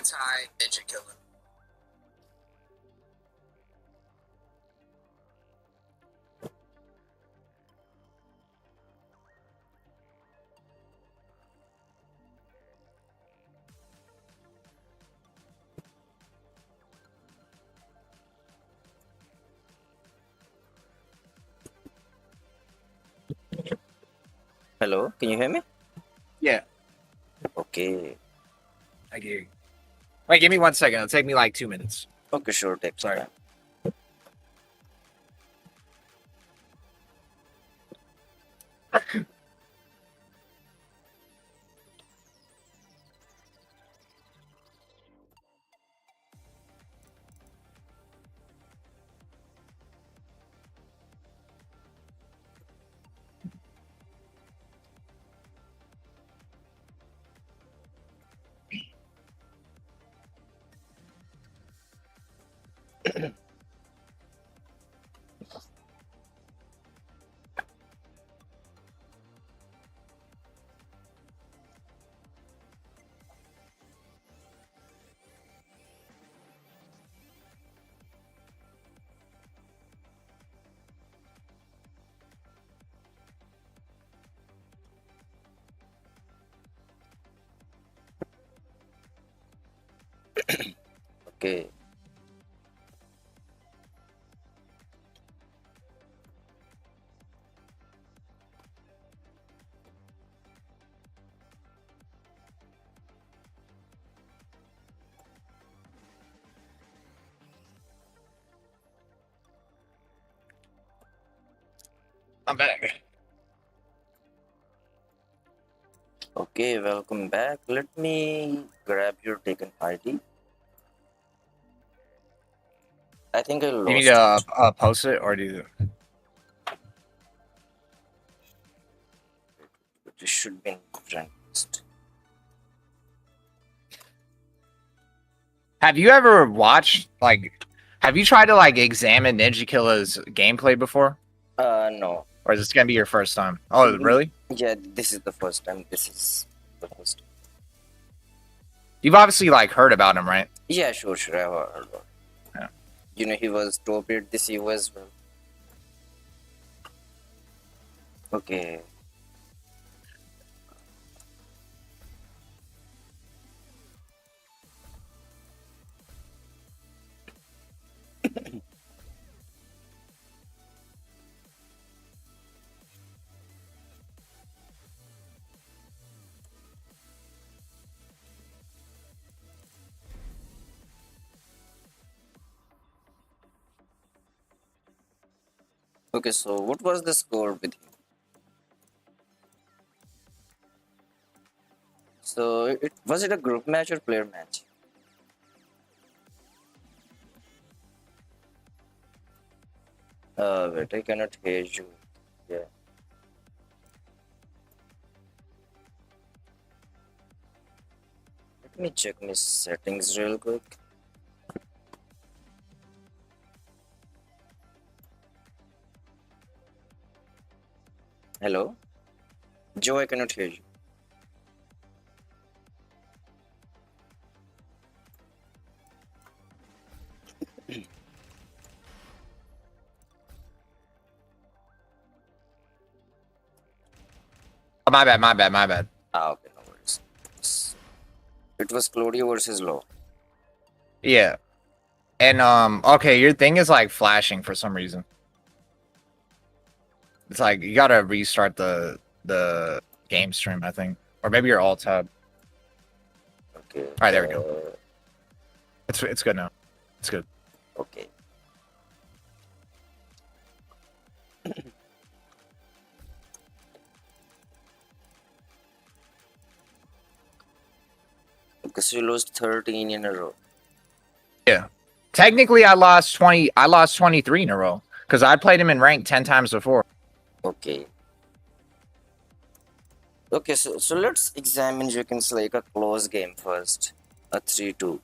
anti-ninja killer. Hello, can you hear me? Yeah, Okay. I get you. Wait, give me 1 second. It'll take me like 2 minutes. Okay, sure, take some Sorry. time. Okay. I'm back. Okay, welcome back. Let me grab your taken ID. I think I You need lost to it. post it or do you? It should be in friend list. Have you ever watched like? Have you tried to like examine Ninja Killer's gameplay before, No. or is this gonna be your first time? Oh, really? Yeah, this is the first time. This is the first time. You've obviously like heard about him, right? Yeah, sure, sure. I've heard about it. Yeah. You know, he was top 8 this year as well. Okay. Okay, so what was the score with him? So, was it a group match or player match? Wait, I cannot hear you. Yeah. Let me check my settings real quick. Hello? Joe, I cannot hear you. Oh, my bad, my bad, my bad. Okay, no worries. It was Claudio versus Law. Yeah. And okay, your thing is like flashing for some reason. It's like you gotta restart the game stream, I think, or maybe your alt tab. Okay. All right, there we go. It's good now. It's good. Okay. Because you lost 13 in a row. Yeah. Technically, I lost 20. I lost 23 in a row because I played him in rank 10 times before. Okay. Okay, so let's examine Jenkins like a close game first. A 3-2.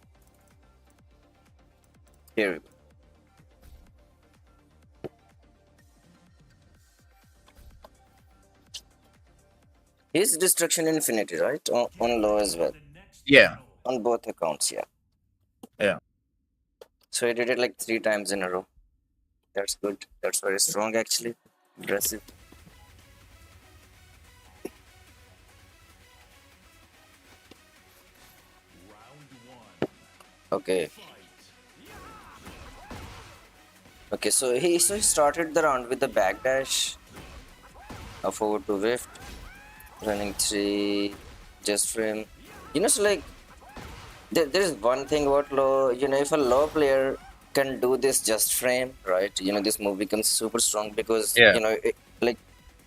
Here we go. He's Destruction Infinity, right? On low as well. Yeah. On both accounts, yeah. Yeah. So he did it like 3 times in a row. That's good. That's very strong, actually. Impressive. Okay. Okay, so he started the round with the backdash, a forward to Rift, running 3, just frame. So like there's one thing about low. If a low player can do this just frame, right? This move becomes super strong because Yeah. like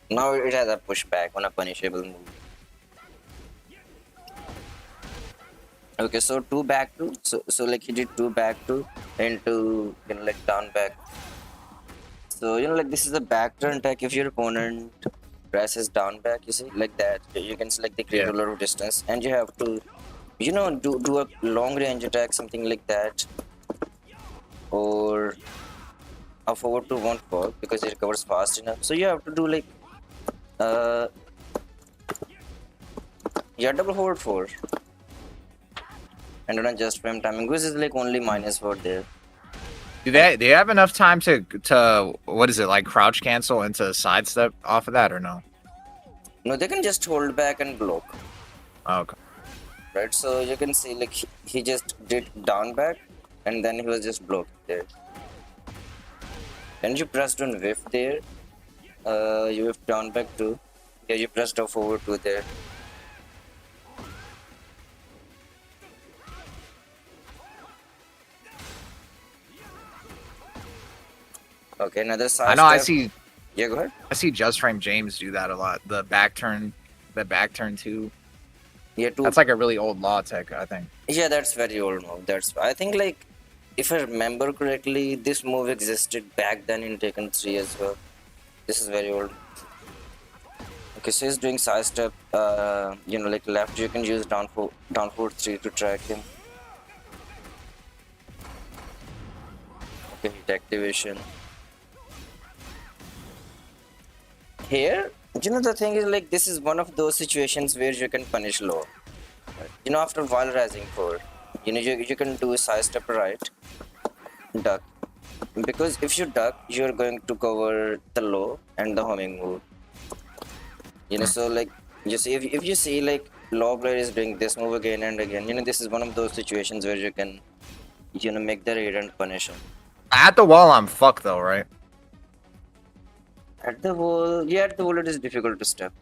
now it has a pushback on a punishable move. Okay, so 2 back 2. So like he did 2 back 2 into like down back. So like this is a back turn attack. If your opponent presses down back, you see like that, you can select the create a lot of distance, and you have to do a long range attack, something like that, or a forward 2 won't work because it recovers fast enough. So you have to do like double forward 4 and on just frame timing, which is like only -4 there. Do they have enough time to what is it, like crouch cancel into sidestep off of that or no? No, they can just hold back and block. Oh, okay. Right, so you can see like he just did down back and then he was just blocked there. Then you pressed on whiff there. You whiff down back too. Yeah, you pressed off forward 2 there. Okay, another side. I know. I see. Yeah, go ahead. I see Just Frame James do that a lot. The back turn too. Yeah, that's like a really old law tech, I think. Yeah, that's very old move. I think like if I remember correctly, this move existed back then in Tekken 3 as well. This is very old. Okay, so he's doing side step. Like left, you can use down forward 3 to track him. Okay, hit activation. Here, the thing is like this is one of those situations where you can punish low. After while rising 4, you can do a side step right, duck. Because if you duck, you're going to cover the low and the homing move. So like you see, if you see like low player is doing this move again and again, this is one of those situations where you can, make the raid and punish him. At the wall, I'm fucked though, right? At the wall, yeah, at the wall it is difficult to step.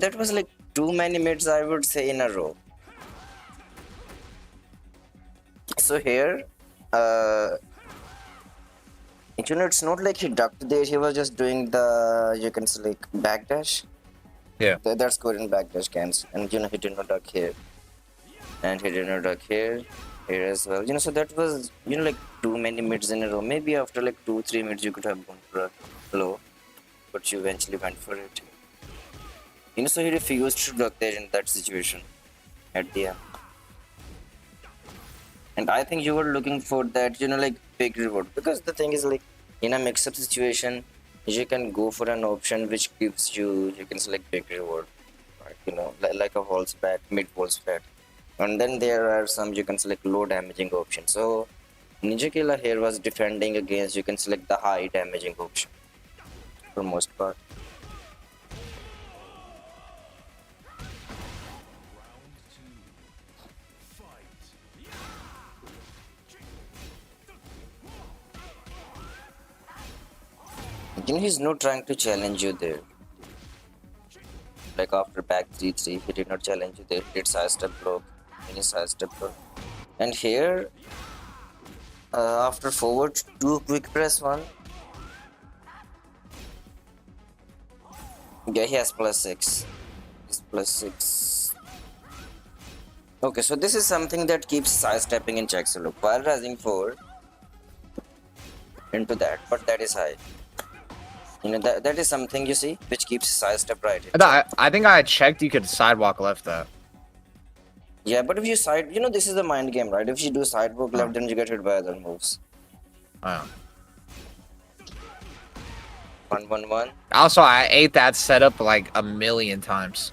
That was like too many mids, I would say, in a row. So here, it's not like he ducked there, he was just doing the, you can say like backdash. Yeah. That's good in backdash cans. And he did not duck here. And he did not duck here as well. So that was, like too many mids in a row. Maybe after like 2-3 mids you could have gone for a low. But you eventually went for it. So he refused to duck there in that situation at the end. And I think you were looking for that, like big reward. Because the thing is like, in a mix-up situation, you can go for an option which gives you can select big reward. Right? Like a walls bat, mid walls bat. And then there are some you can select low damaging option. So Ninja Killer here was defending against, you can select the high damaging option for most part. He's not trying to challenge you there. Like after back 3-3, he did not challenge you there. He did side step block, mini side step block. And here, after forward 2 quick press 1. Yeah, he has +6. He's +6. Okay, so this is something that keeps side stepping in check. So look, while rising forward into that, but that is high. That is something you see which keeps side step right. I think I checked you could sidewalk left that. Yeah, but if you side, this is the mind game, right? If you do sidewalk left, Oh. then you get hit by other moves. Oh. 1-1-1. Also, I ate that setup like a million times.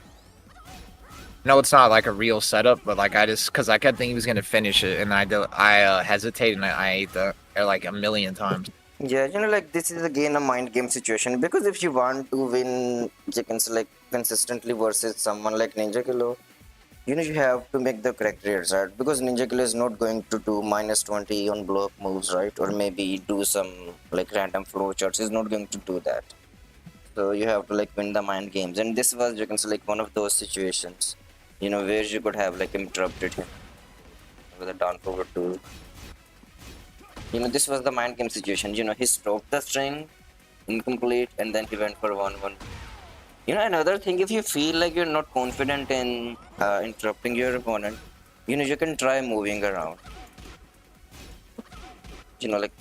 No, it's not like a real setup, but like I just because I kept thinking he was gonna finish it, and I hesitated and I ate that like a million times. Yeah, like this is again a mind game situation because if you want to win chickens like consistently versus someone like Ninja Kilo, you have to make the correct reads, right? Because Ninja Killer is not going to do -20 on block moves, right? Or maybe do some like random flow charts. He's not going to do that. So you have to like win the mind games. And this was, you can say, like one of those situations, where you could have like interrupted him with a down forward two. This was the mind game situation. He stopped the string incomplete and then he went for 1-1. Another thing, if you feel like you're not confident in interrupting your opponent, you can try moving around. Like,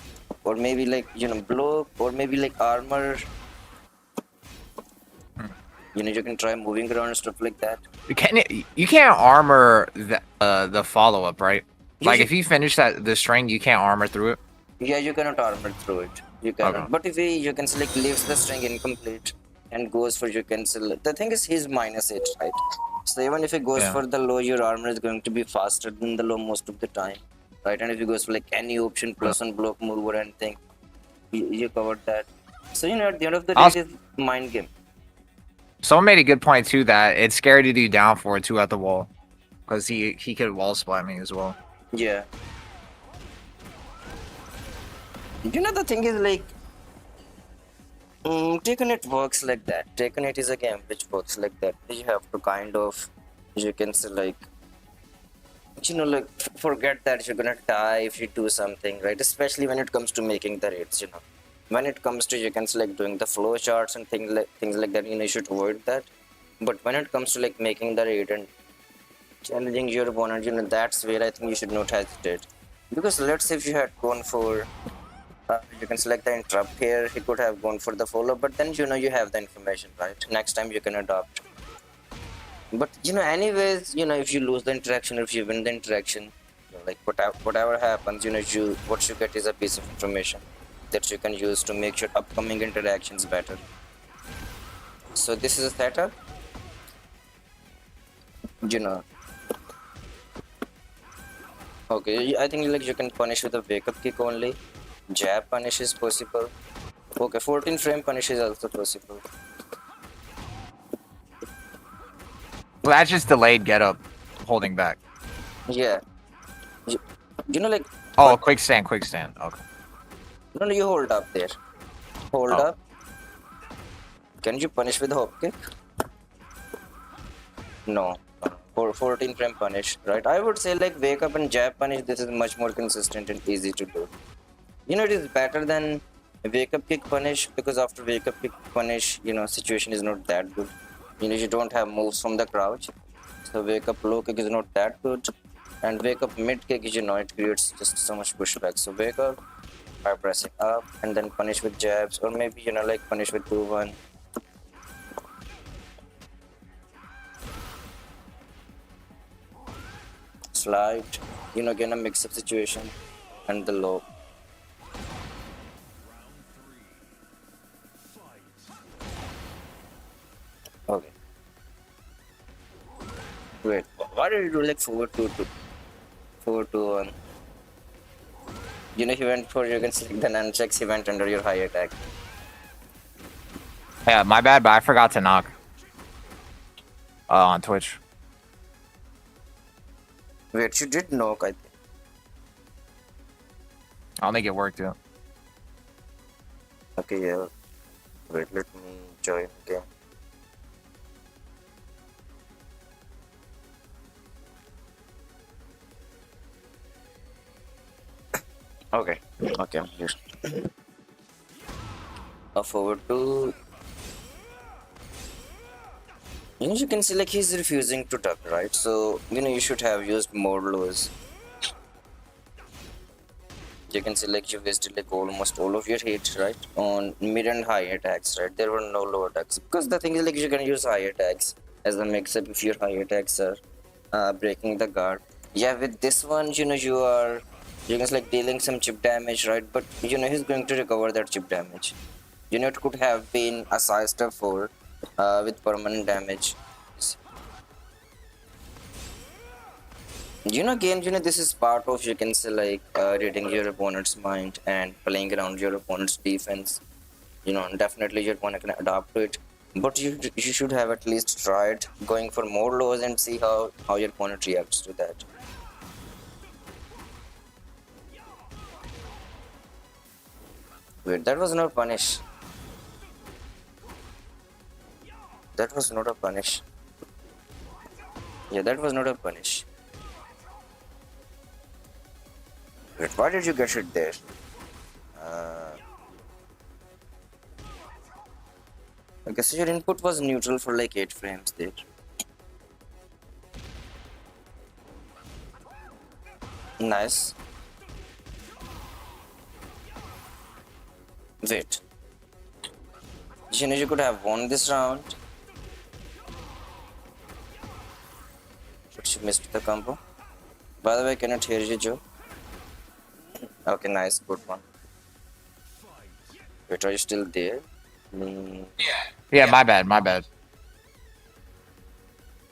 or maybe like, block, or maybe like armor. You can try moving around and stuff like that. You can't armor the follow up, right? You Like should- if you finish the string, you can't armor through it. yeah, you cannot armor through it. You cannot. Okay. But if you can select leaves the string incomplete and goes for you can select. The thing is, he's -8, right? So even if he goes Yeah. for the low, your armor is going to be faster than the low most of the time, right? And if he goes for like any option plus one block move or anything, you covered that. So at the end of the day, Also- it is mind game. Someone made a good point too that it's scary to do down forward too at the wall, because he could wall splat me as well. Yeah. The thing is like, Taken It works like that. Taken It is a game which works like that. You have to kind of, you can say like, like forget that you're gonna die if you do something, right? Especially when it comes to making the raids, When it comes to, you can say like doing the flow charts and things like that, you should avoid that. But when it comes to like making the raid and challenging your opponent, that's where I think you should not hesitate. Because let's say if you had gone for you can select the interrupt here, he could have gone for the follow, but then you have the information, right? Next time you can adopt. But anyways, if you lose the interaction or if you win the interaction, like whatever happens, what you get is a piece of information that you can use to make your upcoming interactions better. So this is a setup. Okay, I think like you can punish with a wake up kick only. Jab punish is possible. Okay, 14 frame punish is also possible. Well, that's just delayed get up, holding back. Yeah. You, like. Oh, quick stand. Okay. No, you hold up there. Hold Oh. up. Can you punish with hop kick? No. For 14 frame punish, right? I would say like wake up and jab punish, this is much more consistent and easy to do. It is better than wake up kick punish because after wake up kick punish, situation is not that good. You don't have moves from the crouch. So wake up low kick is not that good. And wake up mid kick, it creates just so much pushback. So wake up by pressing up and then punish with jabs, or maybe like punish with 2-1. Slide, again a mix-up situation, and the low. Okay. Wait, why did you do like 4-2-2? 4-2-1. He went for, you can select the nunchucks, he went under your high attack. Yeah, my bad, but I forgot to knock. On Twitch. Wait, you did knock, I think. I don't think it worked yet. Okay, yeah. Wait, let me join again. Okay, I'm here. Forward to. You can see like he's refusing to tuck, right? So, you should have used more lows. You can see like you wasted like almost all of your hits, right? On mid and high attacks, right? There were no low attacks. Because the thing is like you can use high attacks as a mix-up if your high attacks are breaking the guard. Yeah, with this one, you can like dealing some chip damage, right? But he's going to recover that chip damage. It could have been a size step 4 with permanent damage. Again, this is part of, you can say, like reading your opponent's mind and playing around your opponent's defense. Definitely your opponent can adapt to it, but you should have at least tried going for more lows and see how your opponent reacts to that. Wait, that was not punish. That was not a punish. Yeah, that was not a punish. Wait, why did you get it there? Uh, okay, so your input was neutral for like 8 frames there. Nice. Wait. You could have won this round. But you missed the combo. By the way, I cannot hear you, Joe. Okay, nice, good one. Wait, are you still there? Yeah, my bad.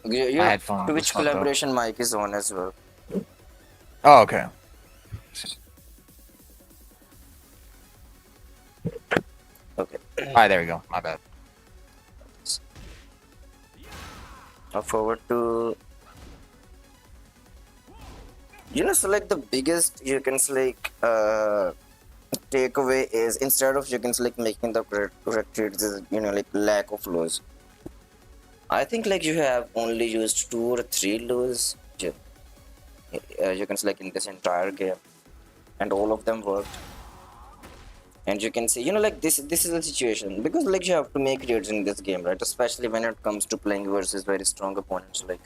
Your My headphone was Twitch fucked up. collaboration mic is on as well. Oh, okay. Okay. Alright, there we go. My bad. Now forward to so like the biggest you can say like takeaway is, instead of you can say like making the correct trades, is like lack of lows. I think like you have only used 2 or 3 lows. You can say like in this entire game, and all of them worked. And you can see, like this is a situation, because like you have to make reads in this game, right? Especially when it comes to playing versus very strong opponents like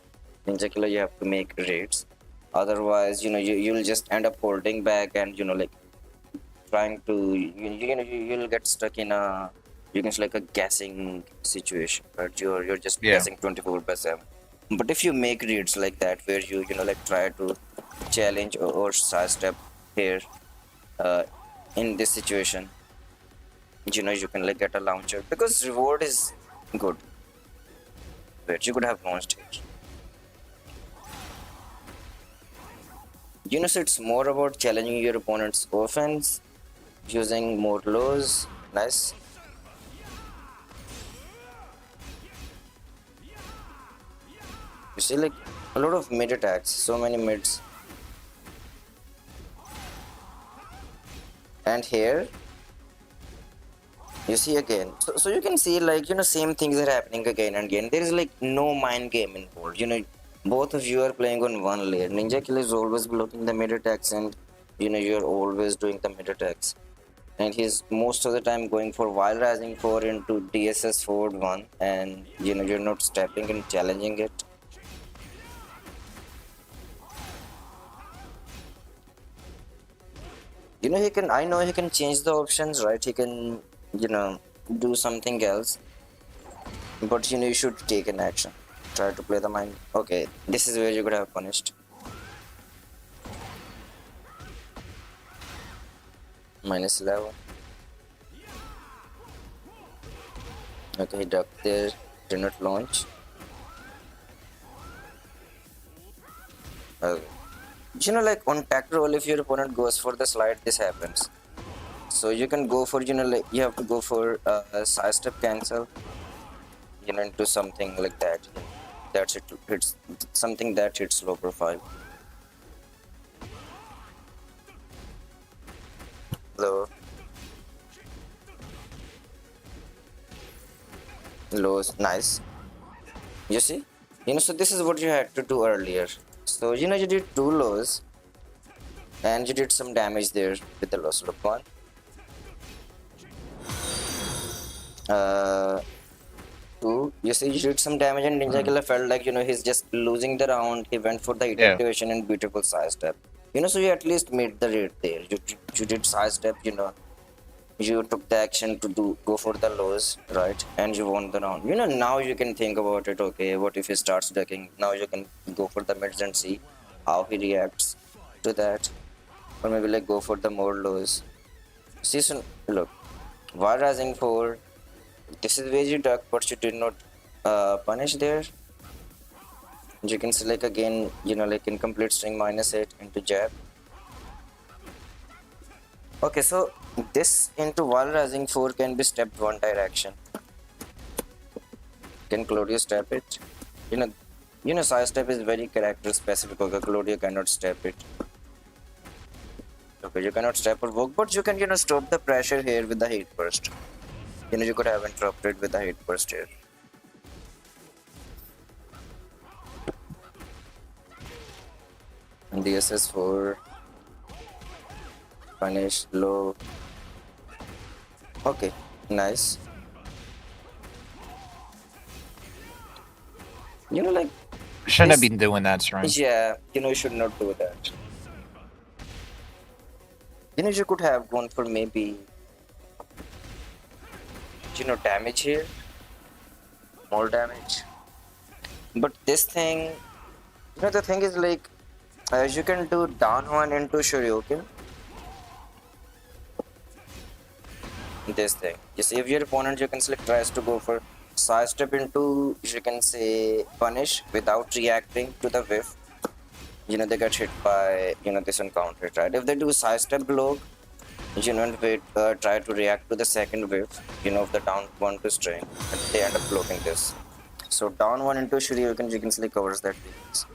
Ninja Killer, you have to make raids. Otherwise, you'll just end up holding back, and like trying to you'll get stuck in a, you can say like a guessing situation, right? You're just Yeah. guessing 24/7. But if you make reads like that, where like try to challenge or sidestep here, in this situation, you can like get a launcher, because reward is good. Wait, you could have launched it. So it's more about challenging your opponent's offense, using more lows. Nice. You see like a lot of mid attacks, so many mids. And here you see again, so you can see like same things are happening again and again. There is like no mind game involved. Both of you are playing on one layer. Ninja Killer is always blocking the mid attacks, and you're always doing the mid attacks, and he's most of the time going for Wild Rising 4 into DSS forward 1, and you're not stepping and challenging it. I know he can change the options, right? He can do something else, but you should take an action. Try to play the mind. Okay, this is where you could have punished. -11. Okay, duck there, did not launch. Like on tech roll, if your opponent goes for the slide, this happens. So you can go for, like you have to go for a side step cancel, into something like that. That's it. It's something that hits low profile. Low. Lows. Nice. You see? So this is what you had to do earlier. So you did 2 lows, and you did some damage there with the loss. Look, 1. 2. You see, you did some damage, and Ninja Killer felt like he's just losing the round. He went for the hit activation and beautiful side step. So you at least made the rate there. You did side step. you took the action to go for the lows, right? And you won the round. Now you can think about it. Okay, what if he starts ducking? Now you can go for the mids and see how he reacts to that, or maybe like go for the more lows. Season, look, while rising 4, this is where you duck, but you did not punish there. You can select again, like incomplete string -8 into jab. Okay, so this into while rising 4 can be stepped one direction. Can Claudio step it? Side step is very character specific. Okay, Claudio cannot step it. Okay, you cannot step or walk, but you can, stop the pressure here with the heat burst. You could have interrupted with the heat burst here. And DSS4. Punish, low. Okay, nice. Like Shouldn't have this, been doing that, String. yeah, you should not do that. You could have gone for maybe, damage here, more damage. But this thing, the thing is like, you can do down 1 into Shoryuken. This thing. You see, if your opponent, you can select tries to go for side step into, you can say punish without reacting to the whiff. They get hit by, this encounter, right? If they do side step block, and wait, try to react to the second whiff, of the down 1 to string, and they end up blocking this. So down 1 into Shoryuken, you can select covers that weakness.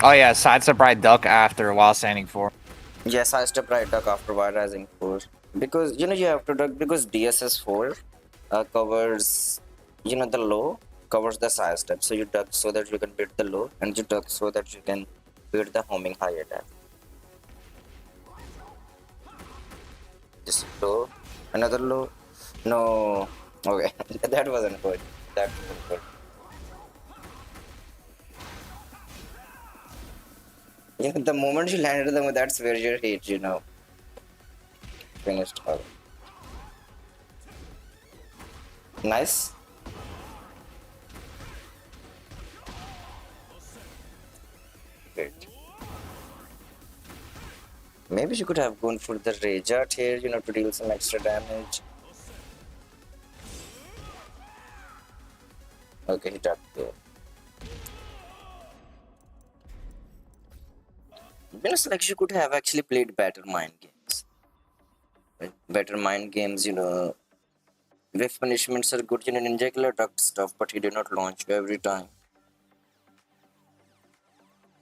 Oh yeah, sidestep right duck after while standing 4. Yes, I step right duck after while rising 4. Because, you have to duck because DSS4 covers, the low, covers the side step. So you duck so that you can beat the low, and you duck so that you can beat the homing high attack. Just low, another low. No, okay, that wasn't good. That wasn't good. The moment you landed them, that's where your hit, finished. Nice. Great. Maybe you could have gone for the Rage Art here, to deal some extra damage. Okay, he tapped there. Like you could have actually played better mind games. Right? Better mind games, whiff punishments are good, Ninja Killer ducked stuff, but he did not launch you every time.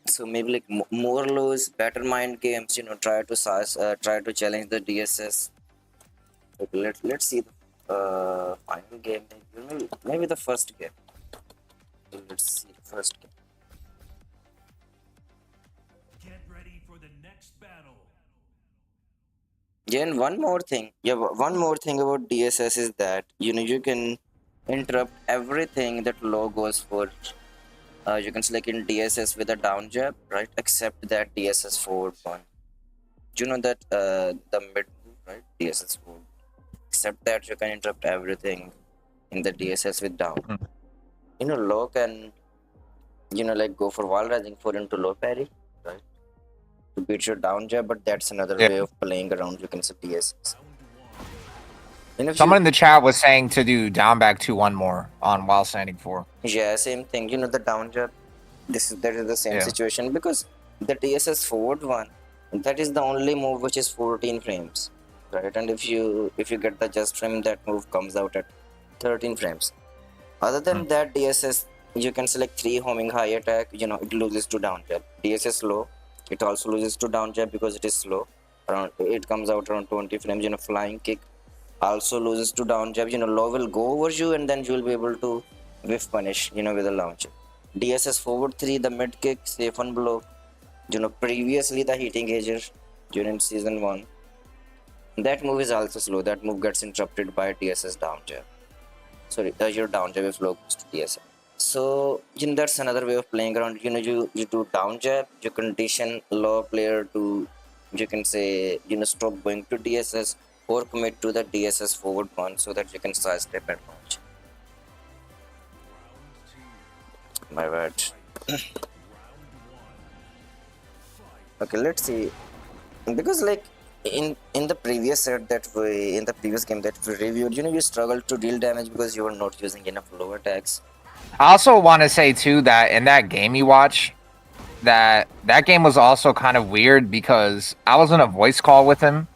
So maybe like more lows, better mind games, try to challenge the DSS. Okay, let's see the final game. Maybe the first game. Let's see the first game. Get ready for the next battle. Yeah, and one more thing. Yeah, one more thing about DSS is that you can interrupt everything that low goes for. You can select in DSS with a down jab, right? Except that DSS forward one. You know that the mid move, right? DSS forward. Except that you can interrupt everything in the DSS with down. Low can like go for wall rising 4 into low parry, right? To beat your down jab, but that's another way of playing around. You can say DSS. Someone in the chat was saying to do down back 2-1 more on while standing 4. Yeah, same thing. The down jab. That is the same situation because the DSS forward one, that is the only move which is 14 frames, right? And if you get the just frame, that move comes out at 13 frames. Other than that, DSS, you can select 3 homing high attack. It loses to down jab. DSS low, it also loses to down jab because it is slow. It comes out around 20 frames. Flying kick also loses to down jab. Low will go over you and then you will be able to whiff punish, with a launcher. DSS forward 3, the mid kick, safe on block. Previously the heating engager during season 1. That move is also slow. That move gets interrupted by DSS down jab. Sorry, your down jab if low goes to DSS. So that's another way of playing around. You do down jab, you condition low player to, you can say, stop going to DSS or commit to the DSS forward one so that you can sidestep and punch. My bad. Okay, let's see. Because like in the previous game that we reviewed, you struggled to deal damage because you were not using enough low attacks. I also want to say too that in that game you watch, that game was also kind of weird because I was in a voice call with him,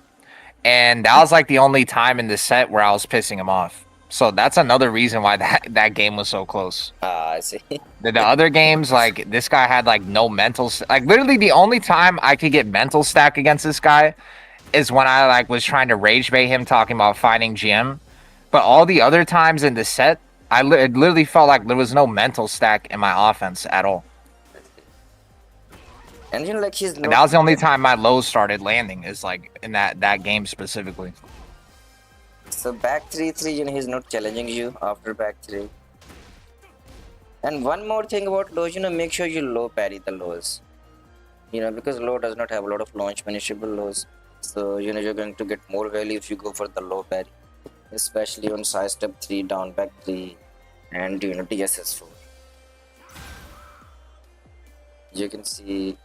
and that was like the only time in the set where I was pissing him off. So that's another reason why that game was so close. I see. The other games, like this guy had like no mental, like literally the only time I could get mental stack against this guy is when I like was trying to rage bait him talking about fighting GM. But all the other times in the set, it literally felt like there was no mental stack in my offense at all. And like he's And that was the only time my lows started landing, is like in that game specifically. So back 3-3, he's not challenging you after back 3. And one more thing about lows, make sure you low parry the lows. Because low does not have a lot of launch punishable lows. So you're going to get more value if you go for the low parry. Especially on side step 3, down back 3, and DSS 4. You can see.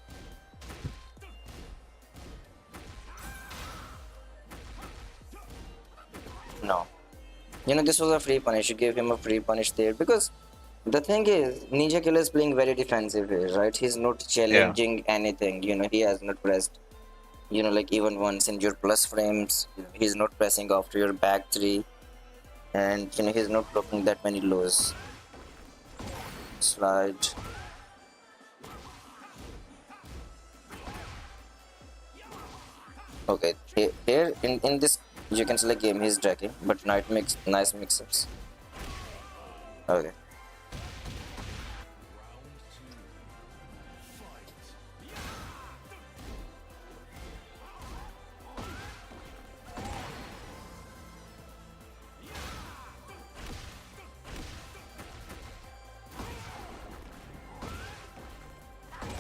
No. This was a free punish. You gave him a free punish there because the thing is, Ninja Killer is playing very defensive here, right? He's not challenging anything. He has not pressed, like even once in your plus frames. He's not pressing after your back 3. And, he's not blocking that many lows. Slide. Okay, here in this, you can select game, he's dragging, but nice mix-ups. Okay.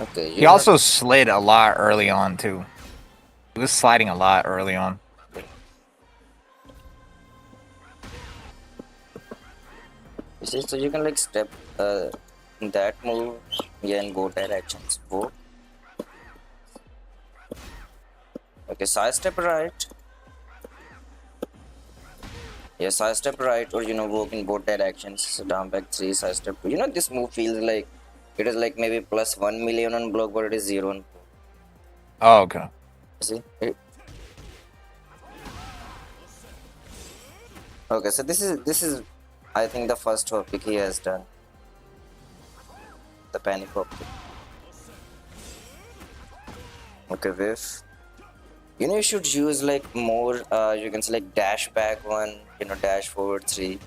Okay. He also slid a lot early on too. He was sliding a lot early on. You see, so you can like step that move, yeah, and go directions. Both. Okay, side step right. Yeah, side step right, or walk in both directions. So down back 3, side step 2. This move feels like it is like maybe plus 1 million on block, but it is 0 on. Oh, okay. See? Okay, so this is I think the first hop pick he has done. The panic hop pick. Okay, whiff. You should use like more, you can select dash back 1, dash forward 3.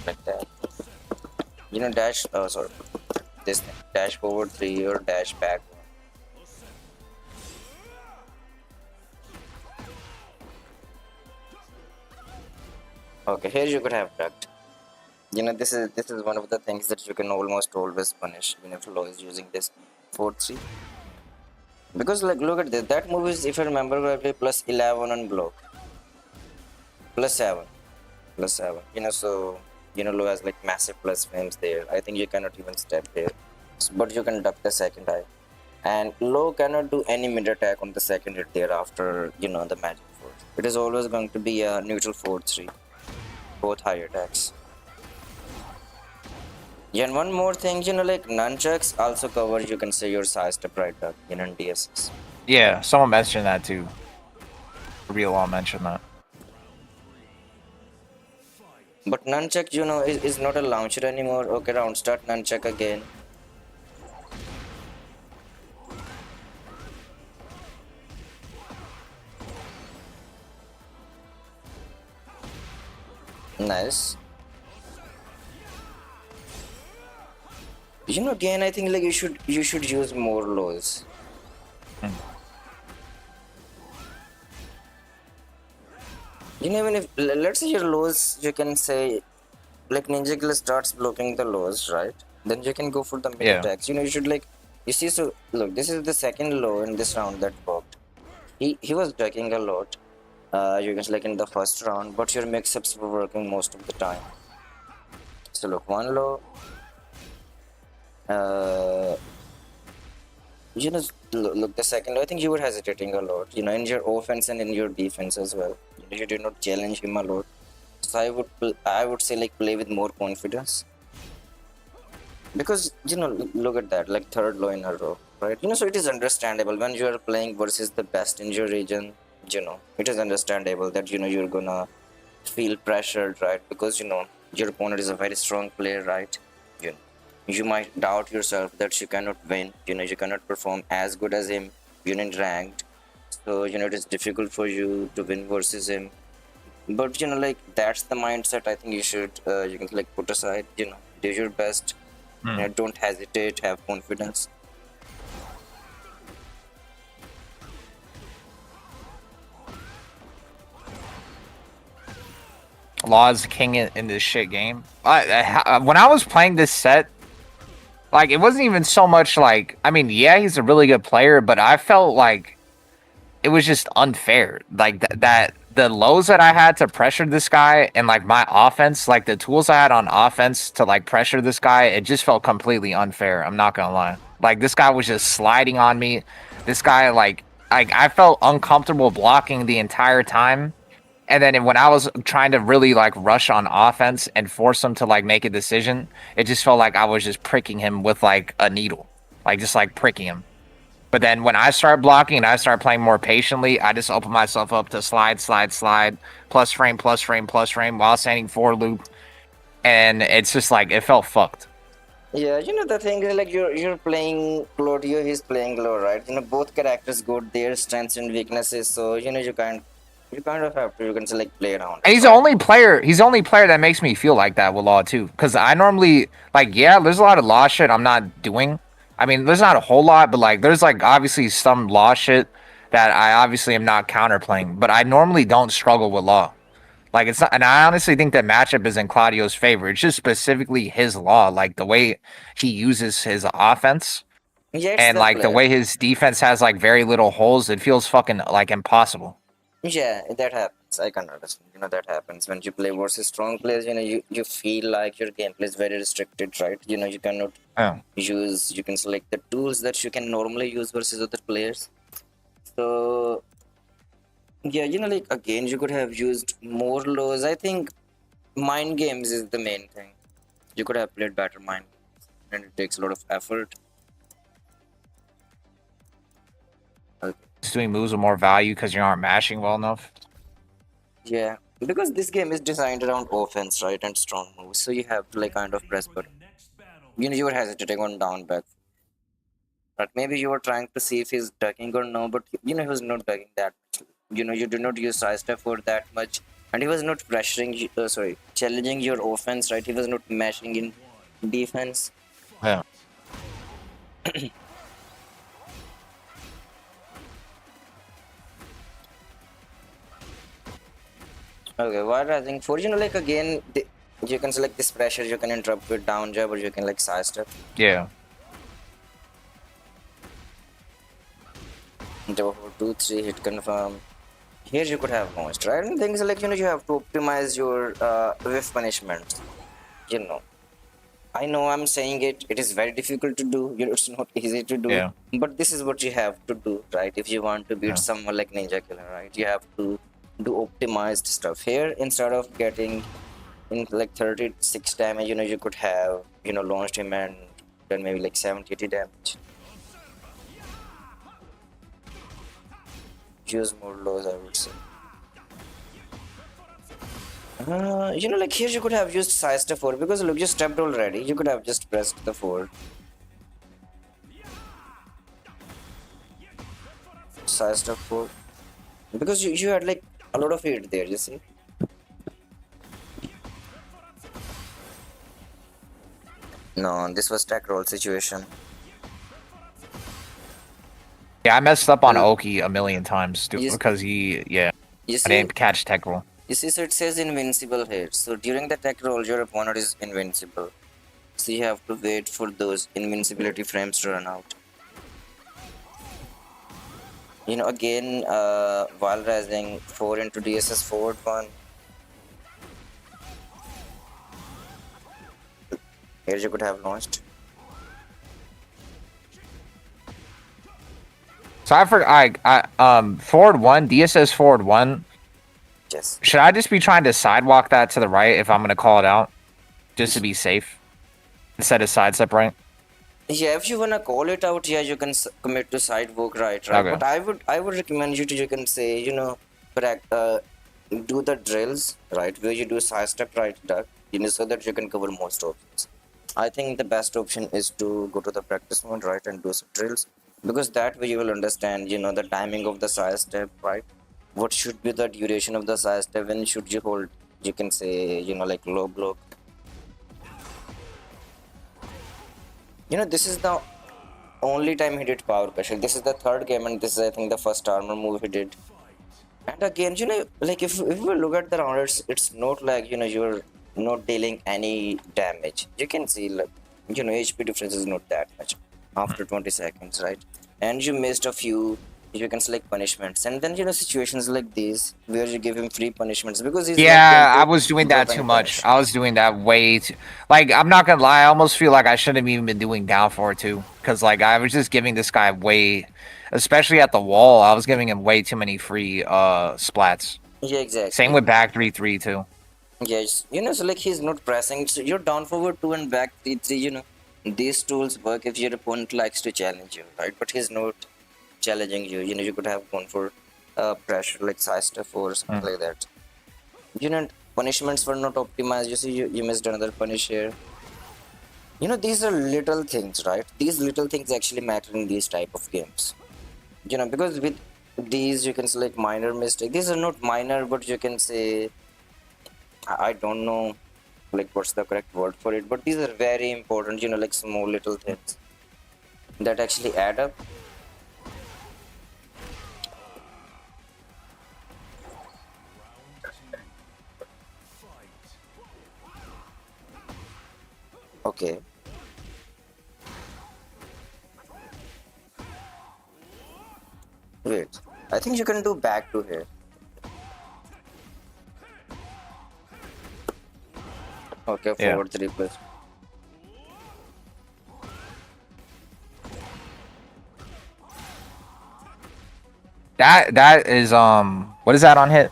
Like that. Dash, sorry. This thing. Dash forward 3 or dash back 1. Okay, here you could have ducked. This is one of the things that you can almost always punish if Law is using this 4-3. Because like look at this, that move is, if I remember correctly, plus 11 on block. Plus 7. Plus 7. So Law has like massive plus frames there. I think you cannot even step there. But you can duck the second eye. And Law cannot do any mid attack on the second hit there after the magic force. It is always going to be a neutral 4-3. Both high attacks. Yeah, and one more thing, like nunchucks also cover, you can say, your side step right duck in DSS. Yeah, someone mentioned that too. Real all mentioned that. But nunchuck, is not a launcher anymore. Okay, round start nunchuck again. Nice. You know, again, I think like you should use more lows. You know, even if let's say your lows, you can say like Ninja Kill starts blocking the lows, right? Then you can go for the mid Yeah. attacks. You know, you should like you see. So look, this is the second low in this round that worked. He was ducking a lot. You can like in the first round, but your mix-ups were working most of the time. So look, one low. Uh, you know, look the second. I think you were hesitating a lot. You know, in your offense and in your defense as well. You did not challenge him a lot. So I would say like play with more confidence. Because you know, look at that, like third low in a row, right? You know, so it is understandable when you are playing versus the best in your region. You know, it is understandable that you know you're gonna feel pressured, right? Because you know your opponent is a very strong player, right? You know, you might doubt yourself that you cannot win. You know, you cannot perform as good as him. You're in ranked, so you know it is difficult for you to win versus him. But you know, like that's the mindset. I think you should you can like put aside. You know, do your best. You know, don't hesitate. Have confidence. Law's king in this shit game. When I was playing this set, like it wasn't even so much like, I mean, yeah, he's a really good player, but I felt like it was just unfair. Like that the lows that I had to pressure this guy and like my offense, like the tools I had on offense to like pressure this guy, it just felt completely unfair. I'm not gonna lie. Like this guy was just sliding on me. This guy like I felt uncomfortable blocking the entire time. And then when I was trying to really like rush on offense and force him to like make a decision, it just felt like I was just pricking him with like a needle, like just like pricking him. But then when I start blocking and I start playing more patiently, I just open myself up to slide, slide, slide, plus frame, plus frame, plus frame while standing for loop. And it's just like it felt fucked. Yeah, you know the thing is like you're playing Claudio, he's playing low, right? You know both characters got their strengths and weaknesses, so you know you kind of have to you can say like play around. And he's the only player. He's the only player that makes me feel like that with Law too. Because I normally like, yeah, there's a lot of Law shit I'm not doing. I mean, there's not a whole lot, but like, there's like obviously some Law shit that I obviously am not counterplaying. But I normally don't struggle with Law. Like it's not, and I honestly think that matchup is in Claudio's favor. It's just specifically his Law, like the way he uses his offense Yeah, it's and the like the player. way his defense has like very little holes. It feels fucking like impossible. Yeah, that happens. I can understand. You know that happens when you play versus strong players. You know you feel like your gameplay is very restricted, right? You know you cannot Yeah. use. You can select the tools that you can normally use versus other players. So yeah, you know like again you could have used more lows. I think mind games is the main thing. You could have played better mind games, and it takes a lot of effort. Okay. Just doing moves with more value because you aren't mashing well enough. Yeah, because this game is designed around offense, right, and strong moves, so you have to like kind of press button. Next battle. You know, you were hesitating on down back, but maybe you were trying to see if he's ducking or no, but you know he was not ducking that. You know, you do not use side step for that much, and he was not pressuring you. Sorry, challenging your offense, right? He was not mashing in defense. Yeah. Okay, what I think for you know like again you can select this pressure, you can interrupt with down jab or you can like side step. Yeah. 2 3 hit confirm. Here you could have most, right? And things like you know you have to optimize your whiff punishment. You know, I know I'm saying it is very difficult to do. You know, it's not easy to do. Yeah. But this is what you have to do, right? If you want to beat Yeah. someone like Ninja Killer, right? You have to do optimized stuff. Here, instead of getting in like 36 damage, you know, you could have, you know, launched him and done maybe like 70, 80 damage. Use more lows, I would say. You know, like here you could have used side step 4 because look, you stepped already. You could have just pressed the 4. Side step 4. Because you had like a lot of hit there, you see. No, this was tech roll situation. Yeah, I messed up on Well, Oki a million times you, because yeah, you I see, didn't catch tech roll. you see, so it says invincible here. So during the tech roll, your opponent is invincible. So you have to wait for those invincibility frames to run out. Again, while rising 4 into DSS forward 1, here you could have launched. So forward one, DSS forward one. Yes. Should I just be trying to sidewalk that to the right if I'm gonna call it out, just to be safe, instead of sidestep right? Yeah, if you wanna call it out, yeah, you can commit to sidewalk right. Okay. But I would recommend you to, you can say, do the drills right where you do sidestep right duck, so that you can cover most options. I think the best option is to go to the practice mode right and do some drills, because that way you will understand, the timing of the sidestep right. What should be the duration of the sidestep? When should you hold? You can say, like low block. This is the only time he did power pressure. This is the third game, and this is, I think, the first armor move he did. And again, like if we look at the round, it's not like you're not dealing any damage. You can see, like, HP difference is not that much after 20 seconds, right? And you missed a few. You can select punishments, and then situations like these where you give him free punishments because he's not going Yeah, I to was doing that drop too any much. punish. I was doing that way too. Like, I'm not gonna lie, I almost feel like I shouldn't have even been doing down four too, because like I was just giving this guy way, especially at the wall, I was giving him way too many free splats. Yeah, Same exactly. with back 3-3 too. Yes, so like he's not pressing. So you're down forward 2 and back 3-3. These tools work if your opponent likes to challenge you, right? But he's not challenging you. You could have gone for pressure like side stuff or something Mm. like that. Punishments were not optimized. You see, you missed another punish here. These are little things, right? These little things actually matter in these type of games. Because with these you can select minor mistake. These are not minor, but you can say, I don't know like what's the correct word for it, but these are very important, like small little things that actually add up. Okay. Wait. I think you can do back to here. Okay, Yeah. forward 3 plus. That is what is that on hit?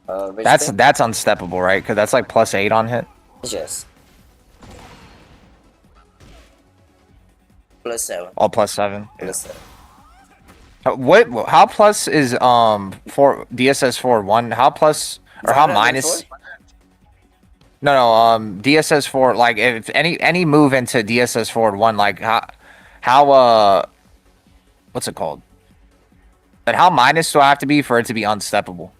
Which That's thing? unsteppable, right? Because that's like +8 on hit. Yes. +7. All +7. Yeah. +7. What? How plus is for DSS 4-1? How plus or how Fire Rising minus? 4? No, DSS 4. Like if any move into DSS forward 1, like how what's it called? But how minus do I have to be for it to be unsteppable?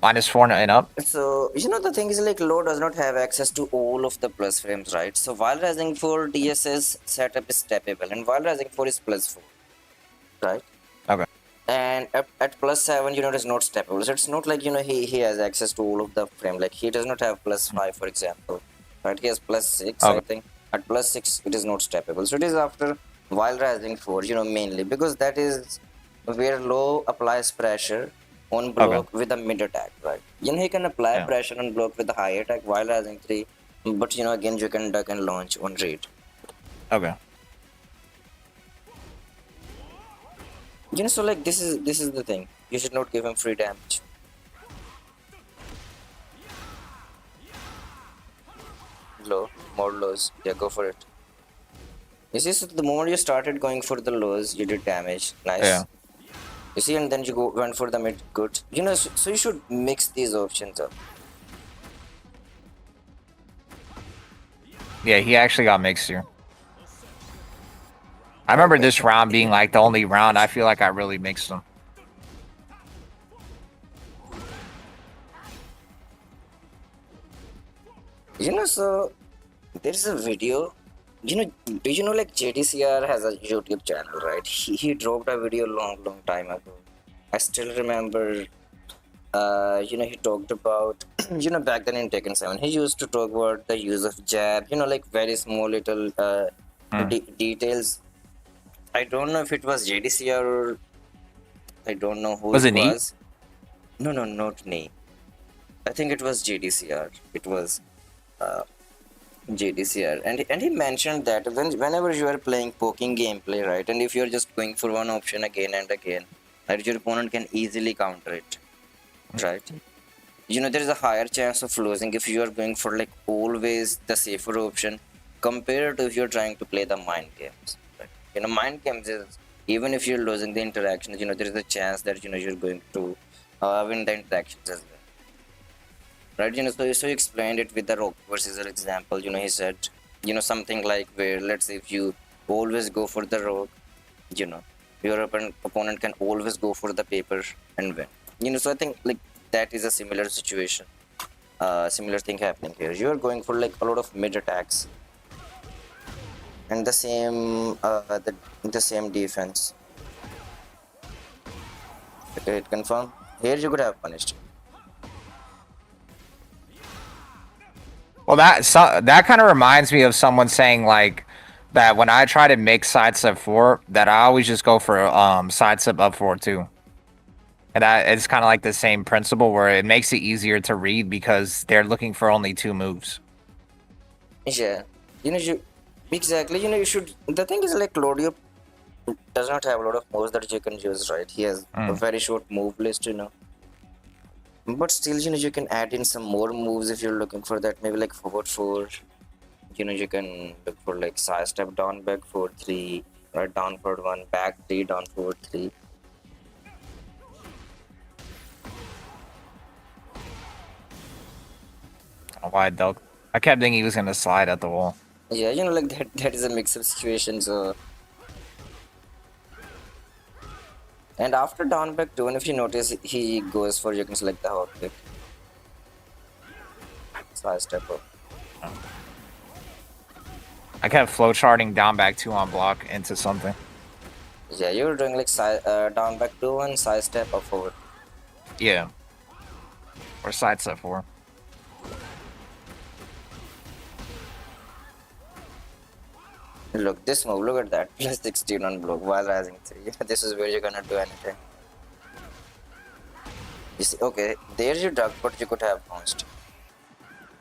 -4 and up. So, the thing is like low does not have access to all of the plus frames, right? So while Rising 4 DSS setup is steppable and while Rising 4 is +4, right? Okay. And at +7, it is not steppable. So it's not like, he has access to all of the frame. Like he does not have +5, for example, right? He has +6, I Okay. think. At +6, it is not steppable. So it is after while Rising 4, mainly because that is where low applies pressure on block with a mid attack, right? He can apply Yeah. pressure on block with a high attack while Rising 3, but again, you can duck and launch on read. Okay. So like this is the thing. You should not give him free damage. Low, more lows. Yeah, go for it. You see, so the moment you started going for the lows, you did damage. Nice. Yeah. You see, and then you went for the mid. Good. So you should mix these options up. Yeah, he actually got mixed here. I remember this round being like the only round I feel like I really mixed him. So There's a video. Do you know like JDCR has a YouTube channel, right? He dropped a video long time ago. I still remember. He talked about, back then in Tekken 7, he used to talk about the use of jab. Like very small little Mm. details. I don't know if it was JDCR or I don't know who Was it it neat? was. No, not me. I think it was JDCR. It was JDCR, and he mentioned that whenever you are playing poking gameplay, right, and if you're just going for one option again and again, that your opponent can easily counter it, right? There is a higher chance of losing if you are going for like always the safer option compared to if you're trying to play the mind games. Right? Mind games is even if you're losing the interactions, there is a chance that you're going to win the interactions as well. Right, so he explained it with the rock versus an example. He said, something like where let's say if you always go for the rock, you know, your opponent can always go for the paper and win. So I think like that is a similar situation, similar thing happening here. You are going for like a lot of mid attacks and the same defense. Okay, it confirm. Here you could have punished. Well, that kind of reminds me of someone saying like that when I try to make sidestep 4, that I always just go for sidestep up 4 too. And that it's kind of like the same principle where it makes it easier to read because they're looking for only 2 moves. Yeah, you exactly. You should. The thing is, like Claudio does not have a lot of moves that you can use, right? He has a very short move list, But still, you can add in some more moves if you're looking for that. Maybe like forward 4. You can look for like side step down, back 4-3, right? Down forward 1, back 3, down forward 3. Wide dog. I kept thinking he was gonna slide at the wall. Yeah, like that is a mix-up situation. So, and after down back 2, and if you notice, he goes for you can select the hot pick. Side step up. I kept flow charting down back 2 on block into something. Yeah, you were doing like down back 2 and side step up forward. Yeah. Or sidestep 4. Look, this move, look at that. Plus 16 on block while rising 3. This is where you're gonna do anything. You see, okay, there you duck, but you could have bounced.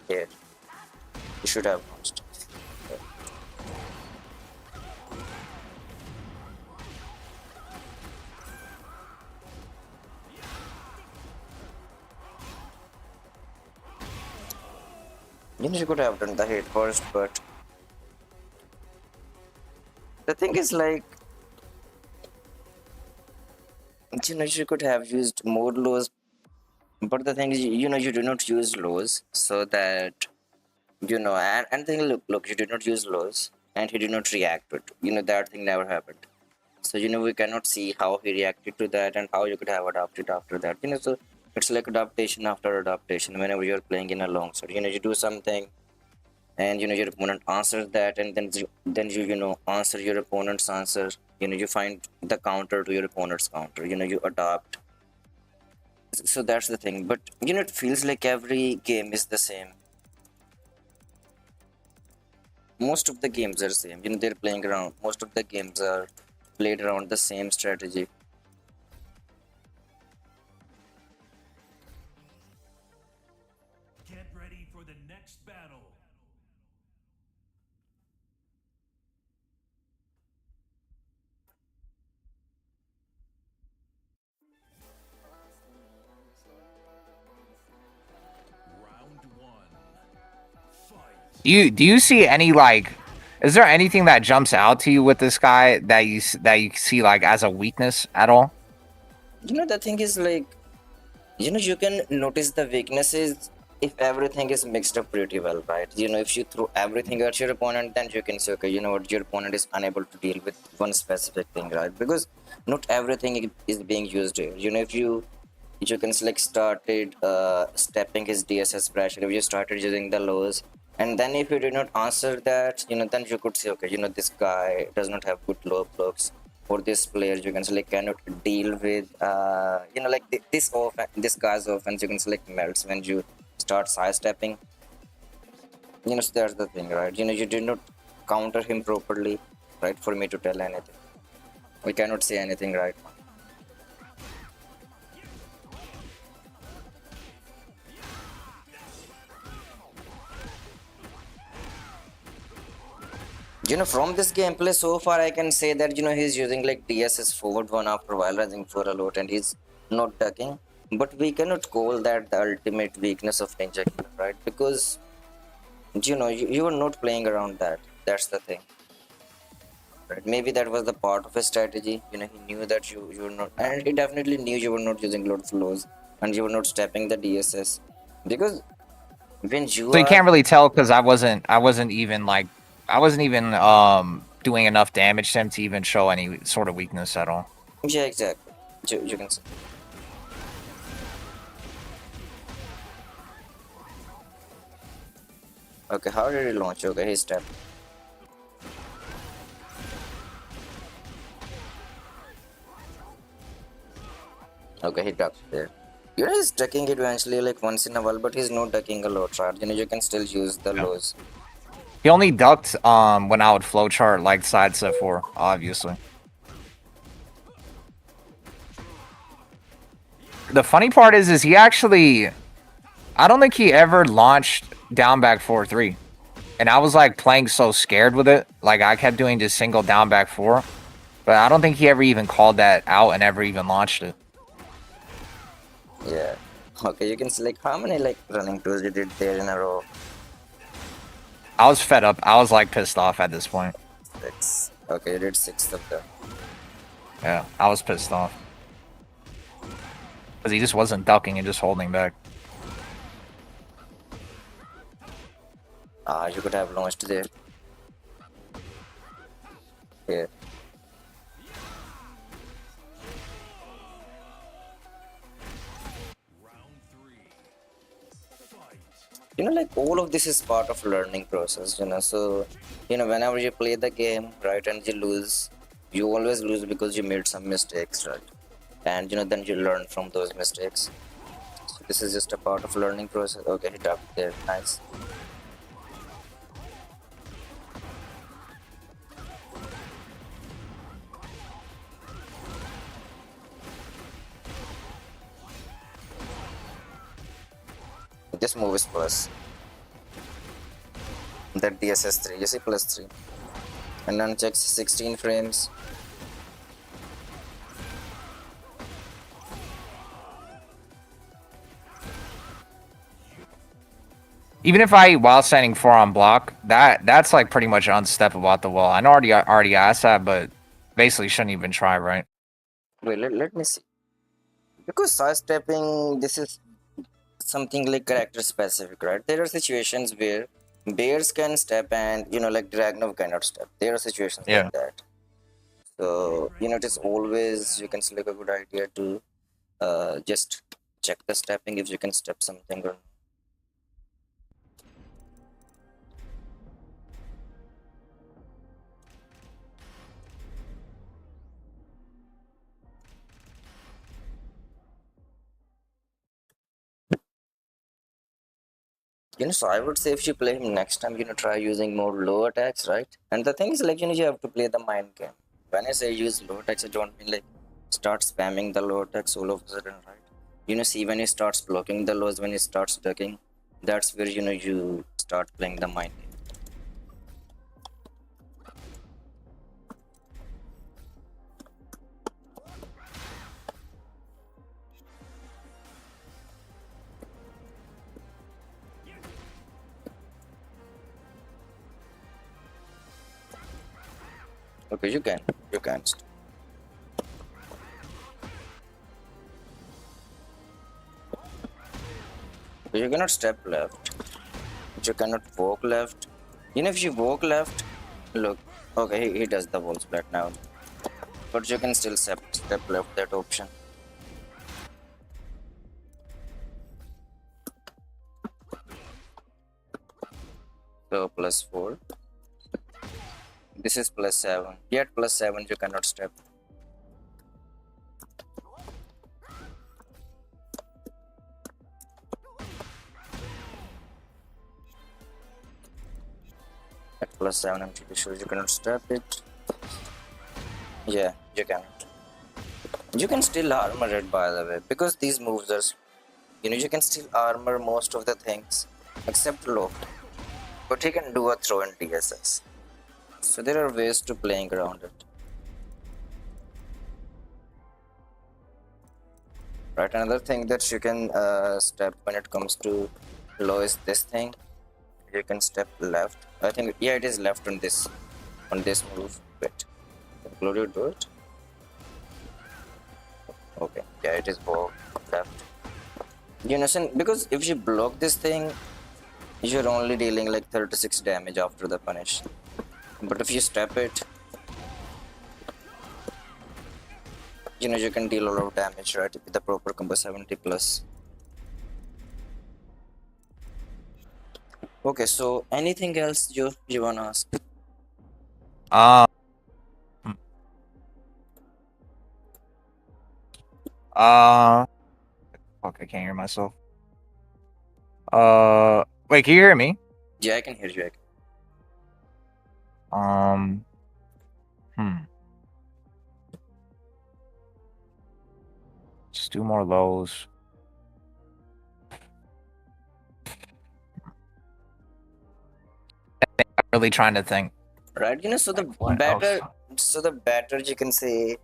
Here. You should have bounced. You could have done the hit first, but the thing is like, you could have used more lows, but the thing is, you do not use lows, so that, and thing, look, you did not use lows, and he did not react to it. That thing never happened. So, we cannot see how he reacted to that and how you could have adapted after that. So it's like adaptation after adaptation whenever you're playing in a long set. You do something, and your opponent answers that, and then you answer your opponent's answer. You find the counter to your opponent's counter. You adapt. So that's the thing. But it feels like every game is the same. Most of the games are same. They're playing around. Most of the games are played around the same strategy. Get ready for the next battle. Round 1. Fight. Do you see any like? Is there anything that jumps out to you with this guy that you see like as a weakness at all? The thing is like, you can notice the weaknesses if everything is mixed up pretty well, right? If you throw everything at your opponent, then you can say, okay, what, your opponent is unable to deal with one specific thing, right? Because not everything is being used here. If you can select started stepping his DSS pressure, if you started using the lows, And then if you did not answer that, then you could say, okay, this guy does not have good low blocks, or this player you can say like cannot deal with like this guy's offense, you can say like melts when you start sidestepping. So that's the thing, right? You did not counter him properly, right? For me to tell anything, we cannot say anything right now. From this gameplay so far, I can say that he's using like DSS forward one after while rising for a lot, and he's not ducking. But we cannot call that the ultimate weakness of Ninja Killer, right? Because you were not playing around that. That's the thing, right? Maybe that was the part of his strategy. He knew that you were not, and he definitely knew you were not using load flows, and you were not stepping the DSS, because when you So you are can't really tell because I wasn't even doing enough damage to him to even show any sort of weakness at all. yeah, exactly. You can say. Okay, how did he launch? Okay, he stepped. Okay, he ducked there. He's ducking it eventually, like once in a while, but he's not ducking a lot, right? You can still use the lows. He only ducked when I would flowchart like side set 4, obviously. The funny part is he actually, I don't think he ever launched down back 4-3. And I was like playing so scared with it. Like I kept doing just single down back 4. But I don't think he ever even called that out and ever even launched it. Yeah. Okay, you can select how many like running twos you did there in a row. I was fed up. I was like pissed off at this point. 6. Okay, you did 6 of them. Yeah, I was pissed off. Because he just wasn't ducking and just holding back. You could have launched there. Yeah. Round 3. Fight. Like all of this is part of learning process, so whenever you play the game, right, and you lose, you always lose because you made some mistakes, right? And then you learn from those mistakes. So this is just a part of learning process. Okay, he ducked there. Nice. This move is plus. That DSS 3, you see, plus 3. And then checks 16 frames. Even if I while standing 4 on block, that's like pretty much unsteppable at the wall. I know already asked that, but basically shouldn't even try, right? Wait, let me see. Because sidestepping, this is something like character specific, right? There are situations where bears can step and like Dragnov cannot step. There are situations Yeah. like that. So it is always, you can select a good idea to just check the stepping if you can step something or not. So I would say if you play him next time, try using more low attacks, right? And the thing is, like, you have to play the mind game. When I say use low attacks, I don't mean like start spamming the low attacks all of a sudden, right? See, when he starts blocking the lows, when he starts ducking, that's where, you start playing the mind game. Okay, you can. You cannot step left. You cannot walk left. If you walk left, look. Okay, he does the wall splat now. But you can still step left, that option. So +4. This is +7. Yet +7 you cannot step. At +7 I'm pretty sure you cannot step it. Yeah, you cannot. You can still armor it by the way, because these moves are, you can still armor most of the things except low. But he can do a throw in TSS. So there are ways to playing around it. Right, another thing that you can step when it comes to low is this thing. You can step left. I think, yeah, it is left on this move. Wait, can you do it? Okay, yeah, it is bow left. Because if you block this thing, you're only dealing like 36 damage after the punish. But if you step it, you can deal a lot of damage, right? With the proper combo 70 plus. Okay, so anything else you wanna ask? Uh, fuck, I can't hear myself. Wait, can you hear me? Yeah, I can hear you. Hmm. Just do more lows. I'm really trying to think. Right, so the What better, else? you can say,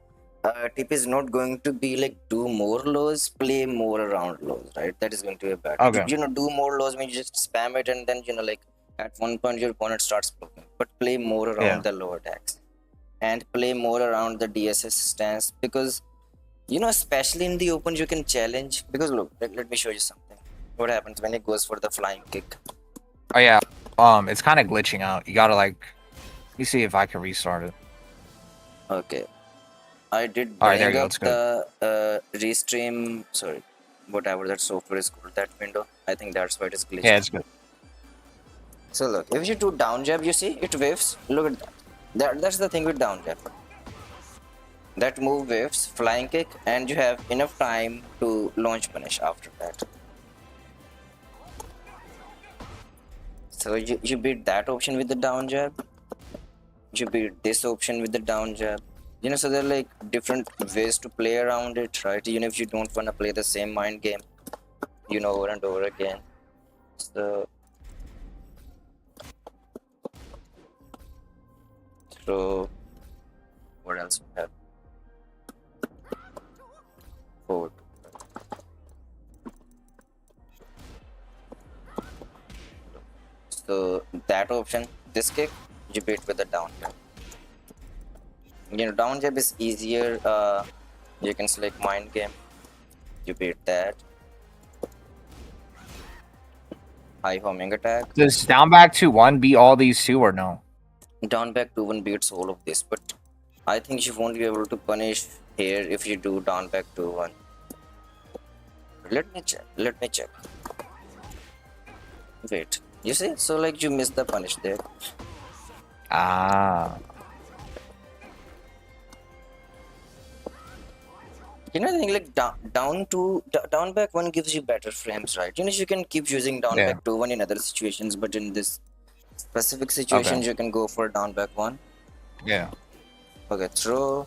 tip is not going to be like do more lows, play more around lows, right? That is going to be better. Okay. Do more lows means you just spam it, and then like at one point your opponent starts blocking. But play more around Yeah. the low attacks, and play more around the DSS stance, because especially in the open you can challenge. Because look, let me show you something. What happens when it goes for the flying kick? Oh yeah. It's kind of glitching out. You gotta like. Let me see if I can restart it. Okay. I did All right, there bring you go, up it's good. the restream, sorry, whatever that software is called, that window. I think that's why it is glitching. Yeah, it's good. So look, if you do down jab, you see it waves. Look at that. That's the thing with down jab. That move waves, flying kick, and you have enough time to launch punish after that. So you beat that option with the down jab. You beat this option with the down jab. So there are like different ways to play around it, right? If you don't want to play the same mind game, over and over again. So what else we have? Forward. So that option, this kick, you beat with the down jab. Down jab is easier. You can select mind game. You beat that. High homing attack. Does down back 2-1 beat all these two or no? Down back 2-1 beats all of this, but I think you won't be able to punish here if you do down back 2-1. Let me check. Wait, you see? So like you missed the punish there. Ah. I think like down back 1 gives you better frames, right? You can keep using down Yeah. back 2-1 in other situations, but in this specific situation, you can go for down back 1. Yeah. Okay, throw.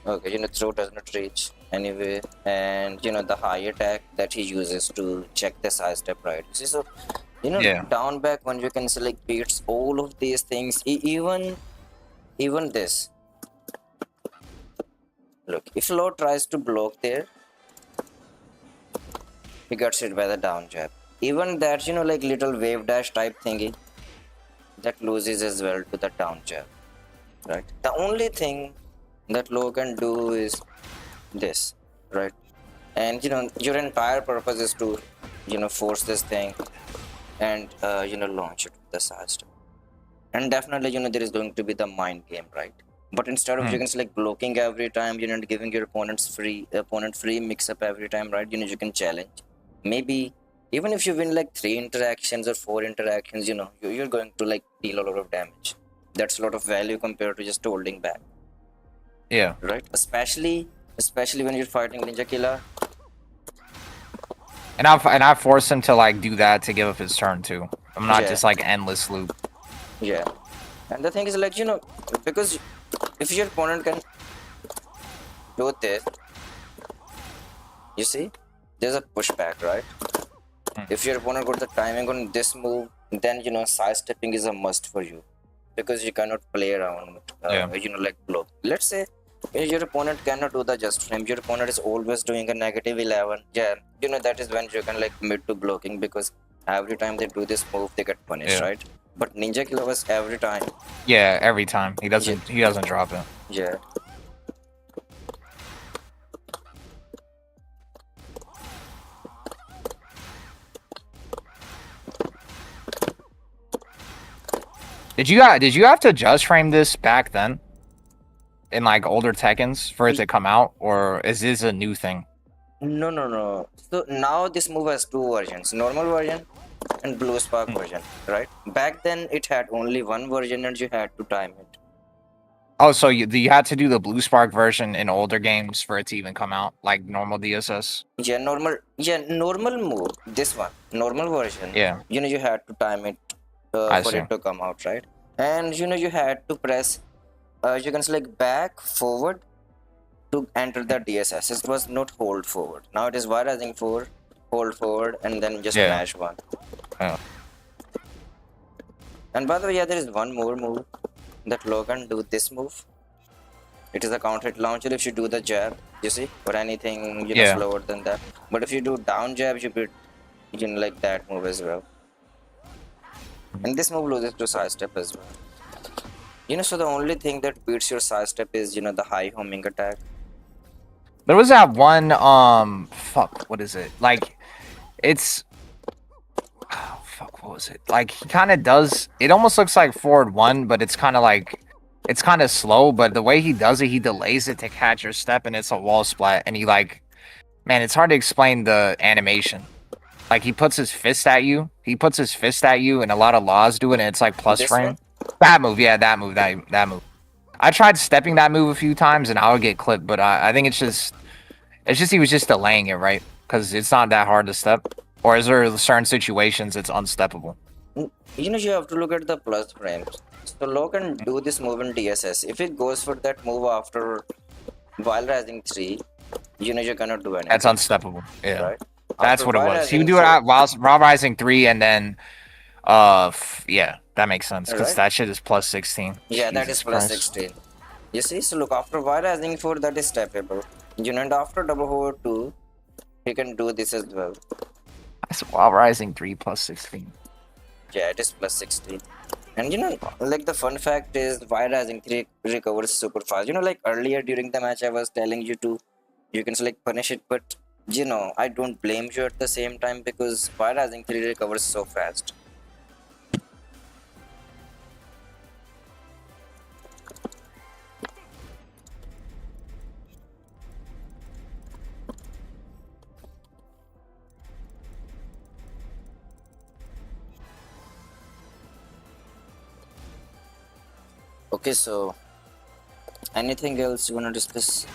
Okay, throw does not reach anyway, and the high attack that he uses to check the side step, right? You see, so Yeah. down back when you can select beats all of these things, even this. Look, if low tries to block there, he gets hit by the down jab. Even that, like little wave dash type thingy, that loses as well to the down jab, right? The only thing that low can do is this, right? And your entire purpose is to force this thing and launch it with the side step. And definitely there is going to be the mind game, right? But instead of you can select blocking every time, and giving your opponent free mix up every time, right? You can challenge. Maybe Even if you win like 3 interactions or 4 interactions, you're going to like deal a lot of damage. That's a lot of value compared to just holding back, Yeah. right? Especially when you're fighting Ninja Killer. And I force him to like do that to give up his turn too. I'm not Yeah. just like endless loop. Yeah. And the thing is like, because if your opponent can do this, you see, there's a pushback, right? If your opponent got the timing on this move, then sidestepping is a must for you, because you cannot play around. Yeah. Like block. Let's say your opponent cannot do the just frame. Your opponent is always doing a -11. Yeah, that is when you can like mid to blocking, because every time they do this move, they get punished, Yeah. right? But Ninja Killer was every time. Yeah, every time he doesn't drop it. Yeah. Did you have to just frame this back then? In like older Tekkens for it to come out, or is this a new thing? No. So now this move has 2 versions: normal version and blue spark version, right? Back then it had only one version and you had to time it. Oh, so you had to do the Blue Spark version in older games for it to even come out, like normal DSS. Yeah, normal move. This one, normal version. Yeah. You had to time it I for see. it to come out, right? And you had to press, you can select back, forward to enter the DSS. It was not hold forward. Now it is Y Rising 4, hold forward, and then just Yeah. mash one. Yeah. And by the way, yeah, there is one more move that Logan do this move. It is a counter hit launcher if you do the jab, you see, or anything Yeah. slower than that. But if you do down jab, you beat like that move as well. And this move loses to sidestep as well. So the only thing that beats your sidestep is the high homing attack. There was that one fuck, what is it? Like it's fuck, what was it? Like he kind of does, it almost looks like forward 1, but it's kind of like it's kind of slow, but the way he does it, he delays it to catch your step and it's a wall splat, and he like, man, it's hard to explain the animation. Like he puts his fist at you. And a lot of laws do it, and it's like plus This frame. one? That move, yeah, that move. I tried stepping that move a few times, and I would get clipped. But I think it's just he was just delaying it, right? Because it's not that hard to step. Or is there certain situations it's unsteppable? You have to look at the plus frames. So Logan do this move in DSS. If it goes for that move after while rising 3, you cannot do anything. That's unsteppable. Yeah, right? that's After what it While was. He Rising would do it 4 at while rising 3, and then yeah, that makes sense because Right. that shit is plus 16. Yeah, that Jesus is plus Christ. 16. You see, so look, after Y Rising 4, that is steppable. And after double hover 2, you can do this as well. That's while rising 3 plus 16. Yeah, it is plus 16. And like the fun fact is, Y Rising 3 recovers super fast. Like earlier during the match, I was telling you can select punish it, but I don't blame you at the same time, because Y Rising 3 recovers so fast. Okay, so anything else you want to discuss?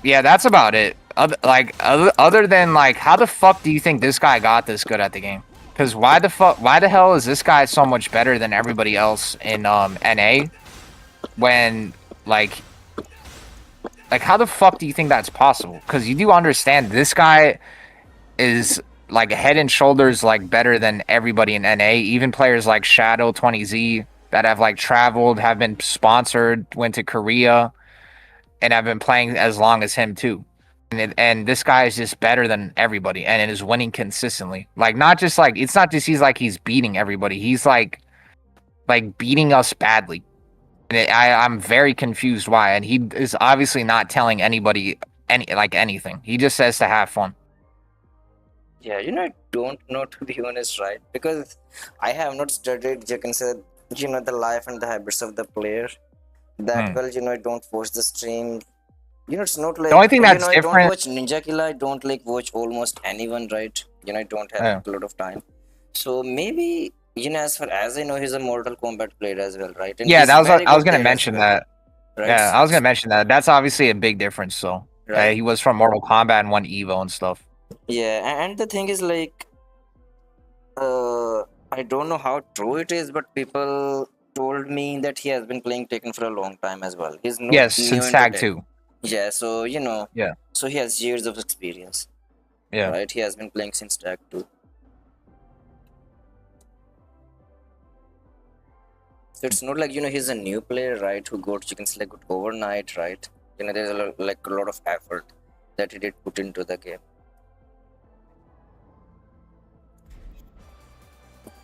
Yeah, that's about it. Other than like, how the fuck do you think this guy got this good at the game? Because why the hell is this guy so much better than everybody else in NA? When like how the fuck do you think that's possible? Because you do understand this guy is like head and shoulders like better than everybody in NA. Even players like Shadow 20Z that have like traveled, have been sponsored, went to Korea, and have been playing as long as him too. And this guy is just better than everybody, and it is winning consistently. Like not just like, it's not just he's beating everybody. He's like beating us badly. And I'm very confused why. And he is obviously not telling anybody anything. He just says to have fun. Yeah, I don't know, to be honest, right? Because I have not studied, you can say, the life and the habits of the player that well. I don't watch the stream It's not The only like, thing that's I don't different, watch Ninja Killer. I don't like watch almost anyone, right? I don't have yeah, a lot of time. So maybe, as far as I know, he's a Mortal Kombat player as well, right? And yeah, he's that a was what very I was good gonna player as mention well, that. right? Yeah, I was gonna mention that. That's obviously a big difference. So Right. he was from Mortal Kombat and won Evo and stuff. Yeah, and the thing is like, I don't know how true it is, but people told me that he has been playing Tekken for a long time as well. He's not Yes, new since into Tag Tekken. 2. Yeah, so Yeah, so he has years of experience, yeah. right? He has been playing since Tag 2. So it's not like he's a new player, right? Who got chicken select overnight, right? There's a lot of effort that he did put into the game,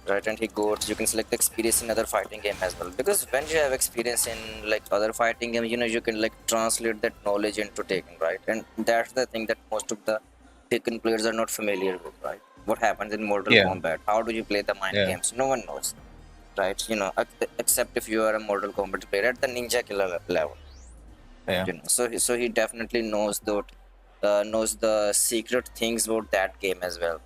right? And he got select experience in other fighting game as well. Because when you have experience in like other fighting game, you can like translate that knowledge into Tekken, right? And that's the thing that most of the Tekken players are not familiar with, right? What happens in Mortal Yeah, Kombat? How do you play the mind yeah, games? No one knows, right? Except if you are a Mortal Kombat player at the Ninja Killer level. yeah. So he definitely knows the secret things about that game as well.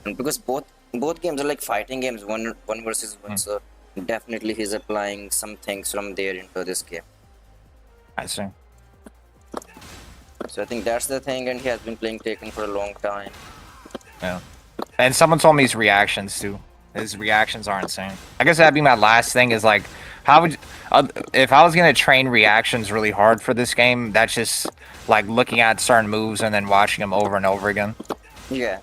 And because both games are like fighting games, one versus one, Mm, so definitely he's applying some things from there into this game. I see. So I think that's the thing, and he has been playing Taken for a long time. Yeah. And someone told me his reactions too. His reactions are insane. I guess that'd be my last thing is like, how would if I was gonna train reactions really hard for this game? That's just like looking at certain moves and then watching them over and over again. Yeah,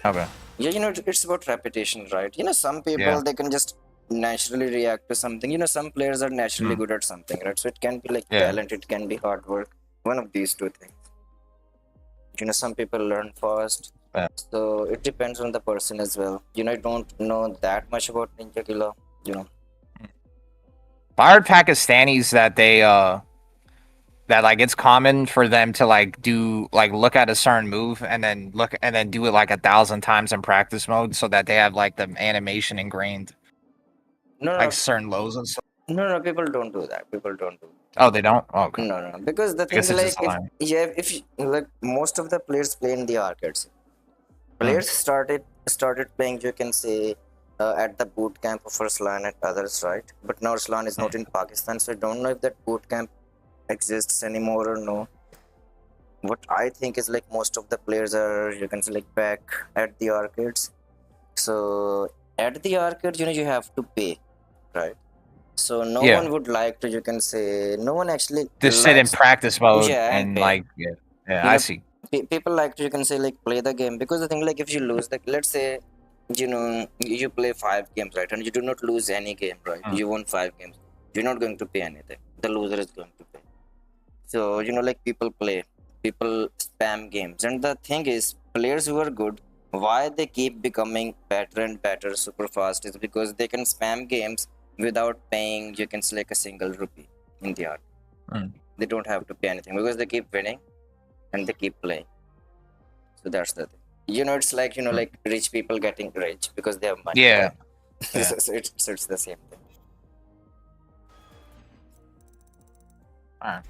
Okay. yeah, it's about repetition, right? Some people Yeah. they can just naturally react to something. Some players are naturally Mm. good at something, right? So it can be like Yeah. talent, it can be hard work. One of these two things. Some people learn fast. Yeah. So it depends on the person as well. I don't know that much about Ninja Killer. I heard Pakistanis that that like it's common for them to like look at a certain move and then do it like 1,000 times in practice mode so that they have like the animation ingrained, No, like certain lows and stuff. no, people don't do that. People don't do Oh, they don't? Oh, okay. No, because the I thing guess is it's like, just a line. if like most of the players play in the arcades. Mm. Players started playing, you can say, at the boot camp of Arslan and others, right? But now Arslan is not in Pakistan, so I don't know if that boot camp exists anymore or no. What I think is like most of the players are, you can say, like back at the arcades. So at the arcade, you have to pay, right? So no Yeah. one would like to, you can say, no one actually Just sit in likes, practice mode yeah, and and pay. like yeah, You I know, see. people like to, you can say, like play the game, because the thing, like if you lose, like let's say, you play 5 games, right, and you do not lose any game, right? Mm. You won 5 games. You're not going to pay anything. The loser is going to pay. So like people spam games, and the thing is, players who are good, why they keep becoming better and better super fast is because they can spam games without paying, you can say, like a single rupee in the art. Mm. They don't have to pay anything because they keep winning and they keep playing. So that's the thing. It's like like rich people getting rich because they have money. Yeah. Right? Yeah. so it's the same thing. Alright.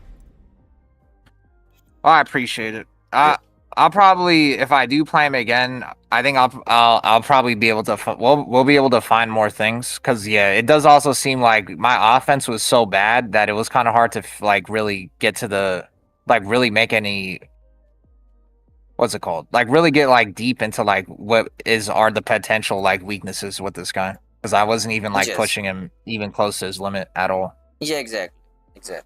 Well, I appreciate it. I'll probably, if I do play him again, I think I'll probably be able to. We'll be able to find more things because yeah, it does also seem like my offense was so bad that it was kind of hard to like really get to the really make any. What's it called? Like really get like deep into like what are the potential like weaknesses with this guy because I wasn't even like Yes. pushing him even close to his limit at all. Yeah, exactly. Yeah.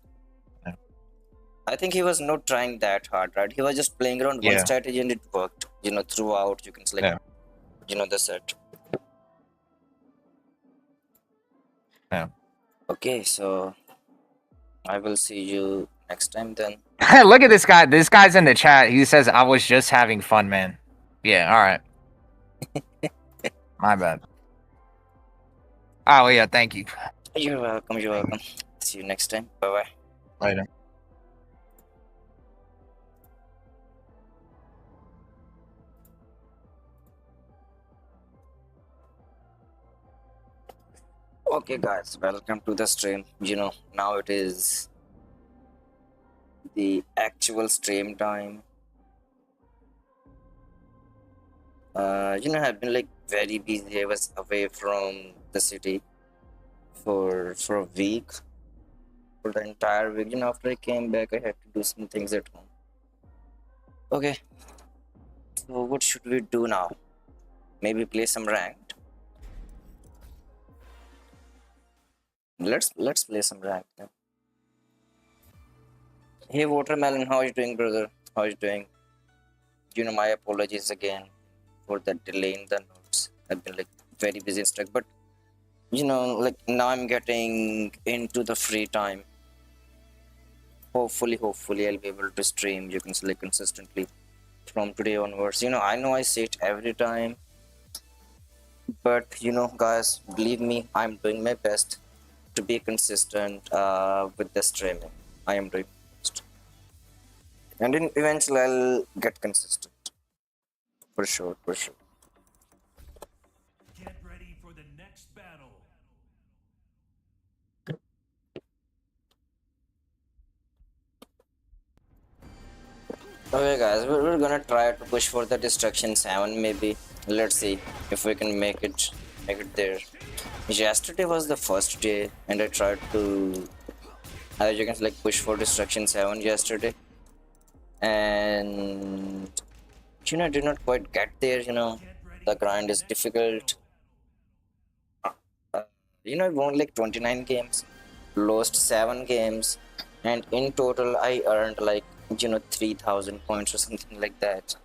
I think he was not trying that hard, right? He was just playing around one Yeah. strategy and it worked. Throughout, you can select, the set. Yeah. Okay, so I will see you next time then. Look at this guy. This guy's in the chat. He says, "I was just having fun, man." Yeah. All right. My bad. Oh yeah. Thank you. You're welcome. You're welcome. See you next time. Bye bye. Later. Okay, guys, welcome to the stream. Now it is the actual stream time. I've been like very busy. I was away from the city for a week, for the entire week. After I came back, I had to do some things at home. Okay, so what should we do now? Maybe play some ranked. Let's play some ranked. Then. Hey, Watermelon, how are you doing, brother? How are you doing? My apologies again for that delay in the notes. I've been like very busy and stuck, but like now I'm getting into the free time. Hopefully, I'll be able to stream. You can select consistently from today onwards. I know I say it every time, but guys, believe me, I'm doing my best to be consistent with the streaming. I am doing my best, and then eventually I'll get consistent for sure, for sure. Get ready for the next battle. Okay, guys, we're gonna try to push for the destruction 7 maybe. Let's see if we can make it there. Yesterday was the first day, and I tried to, as you can like push for destruction 7 yesterday, and I did not quite get there. The grind is difficult. I won like 29 games, lost 7 games, and in total I earned like 3,000 points or something like that.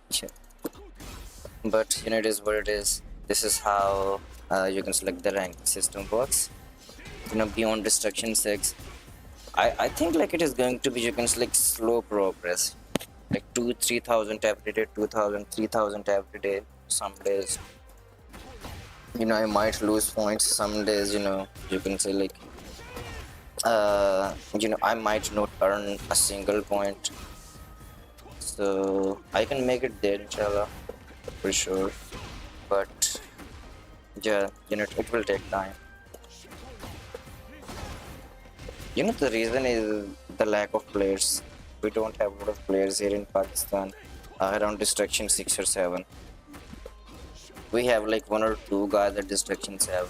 But it is what it is. This is how you can select the rank system works. Beyond destruction 6, I think like it is going to be, you can select slow progress, like 3,000 every day, 2,000, 3,000 every day. Some days I might lose points. Some days you can say like I might not earn a single point, so I can make it there inshallah for sure, but yeah, it will take time. The reason is the lack of players. We don't have a lot of players here in Pakistan, around destruction 6 or 7. We have like 1 or 2 guys at destruction 7,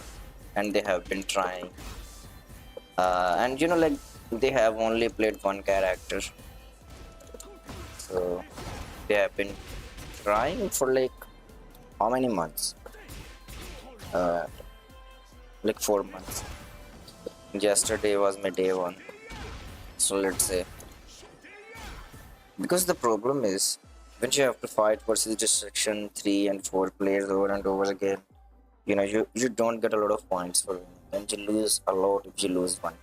and they have been trying, and like they have only played 1 character, so they have been trying for like how many months, like 4 months. Yesterday was my day 1, so let's say, because the problem is when you have to fight versus destruction 3 and 4 players over and over again, you don't get a lot of points for winning, and you lose a lot if you lose 1.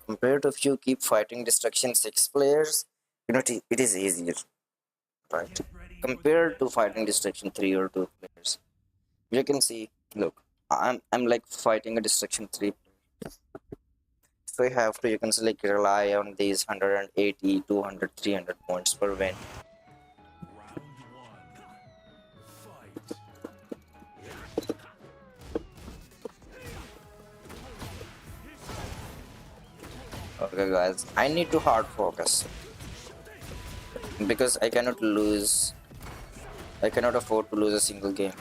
Compared to if you keep fighting destruction 6 players, it is easier, right? Compared to fighting destruction 3 or 2 players, you can see, look, I'm like fighting a destruction 3 player. So you have to, you can like rely on these 180, 200, 300 points per win. Okay guys, I need to hard focus because I cannot afford to lose a single game.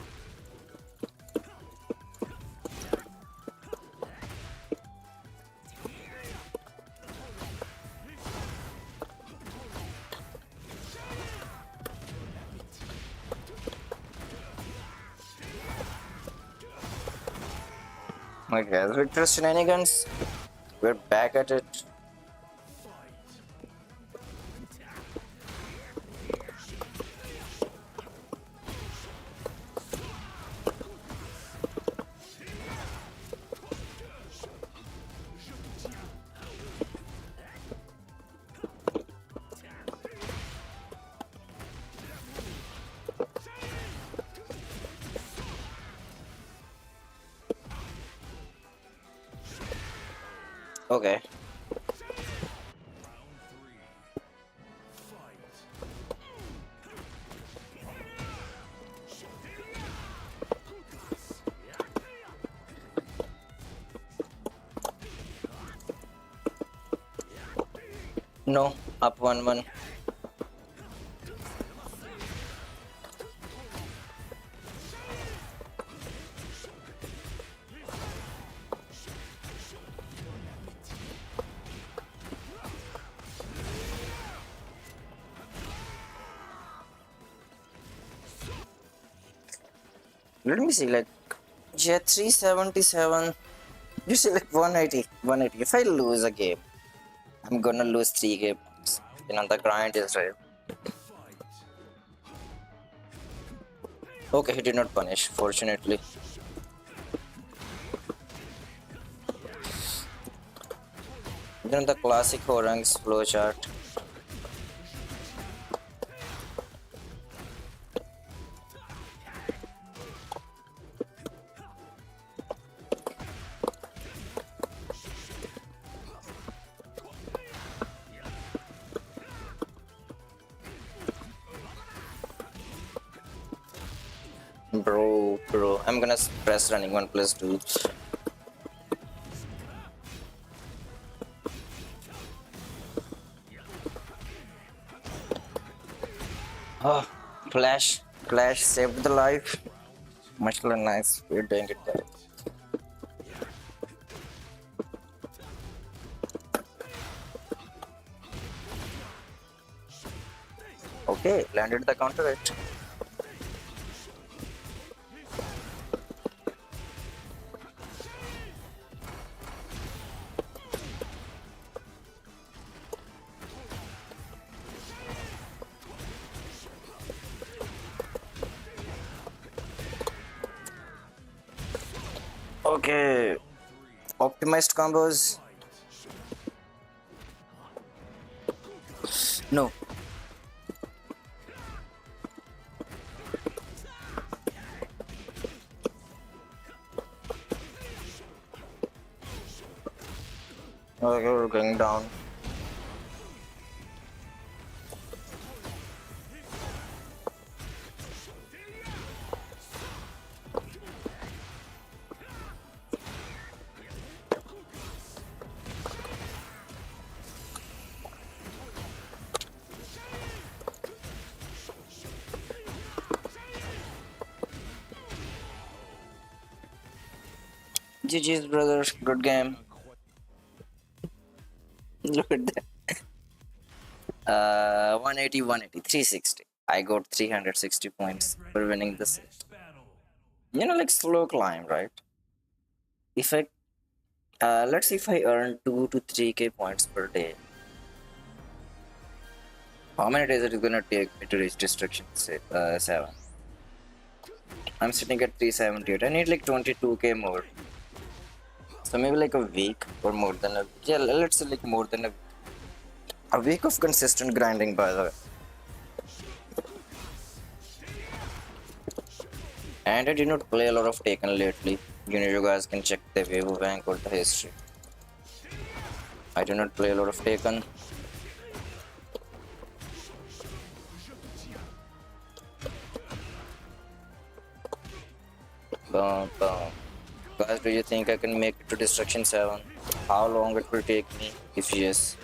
Okay guys, Victor Shenanigans, we're back at it. Okay. No, up 1-1. Let me see, like, yeah, 377. You see, like 180, 180. If I lose a game, I'm gonna lose 3 games. You know, the grind is real. Okay, he did not punish, fortunately. Then the classic Horang's flowchart. Bro, I'm gonna press running 1+2. Oh, Flash saved the life. Much nice. We're doing it, guys. Okay, landed the counter hit. Okay, optimized combos. No. Okay, we're going down. GG's, brother. Good game. Look at that. 180, 180, 360. I got 360 points for winning this. Next battle. You know, like slow climb, right? If I, let's see if I earn 2 to 3k points per day. How many days it is gonna take me to reach destruction 7? I'm sitting at 378. I need like 22k more. So maybe like a week or more than a, yeah, let's say like more than a week of consistent grinding, by the way. And I did not play a lot of Taken lately. You guys can check the Weibo bank or the history. I do not play a lot of Taken. Boom, boom. Guys, do you think I can make it to Destruction 7? How long it will take me? If yes.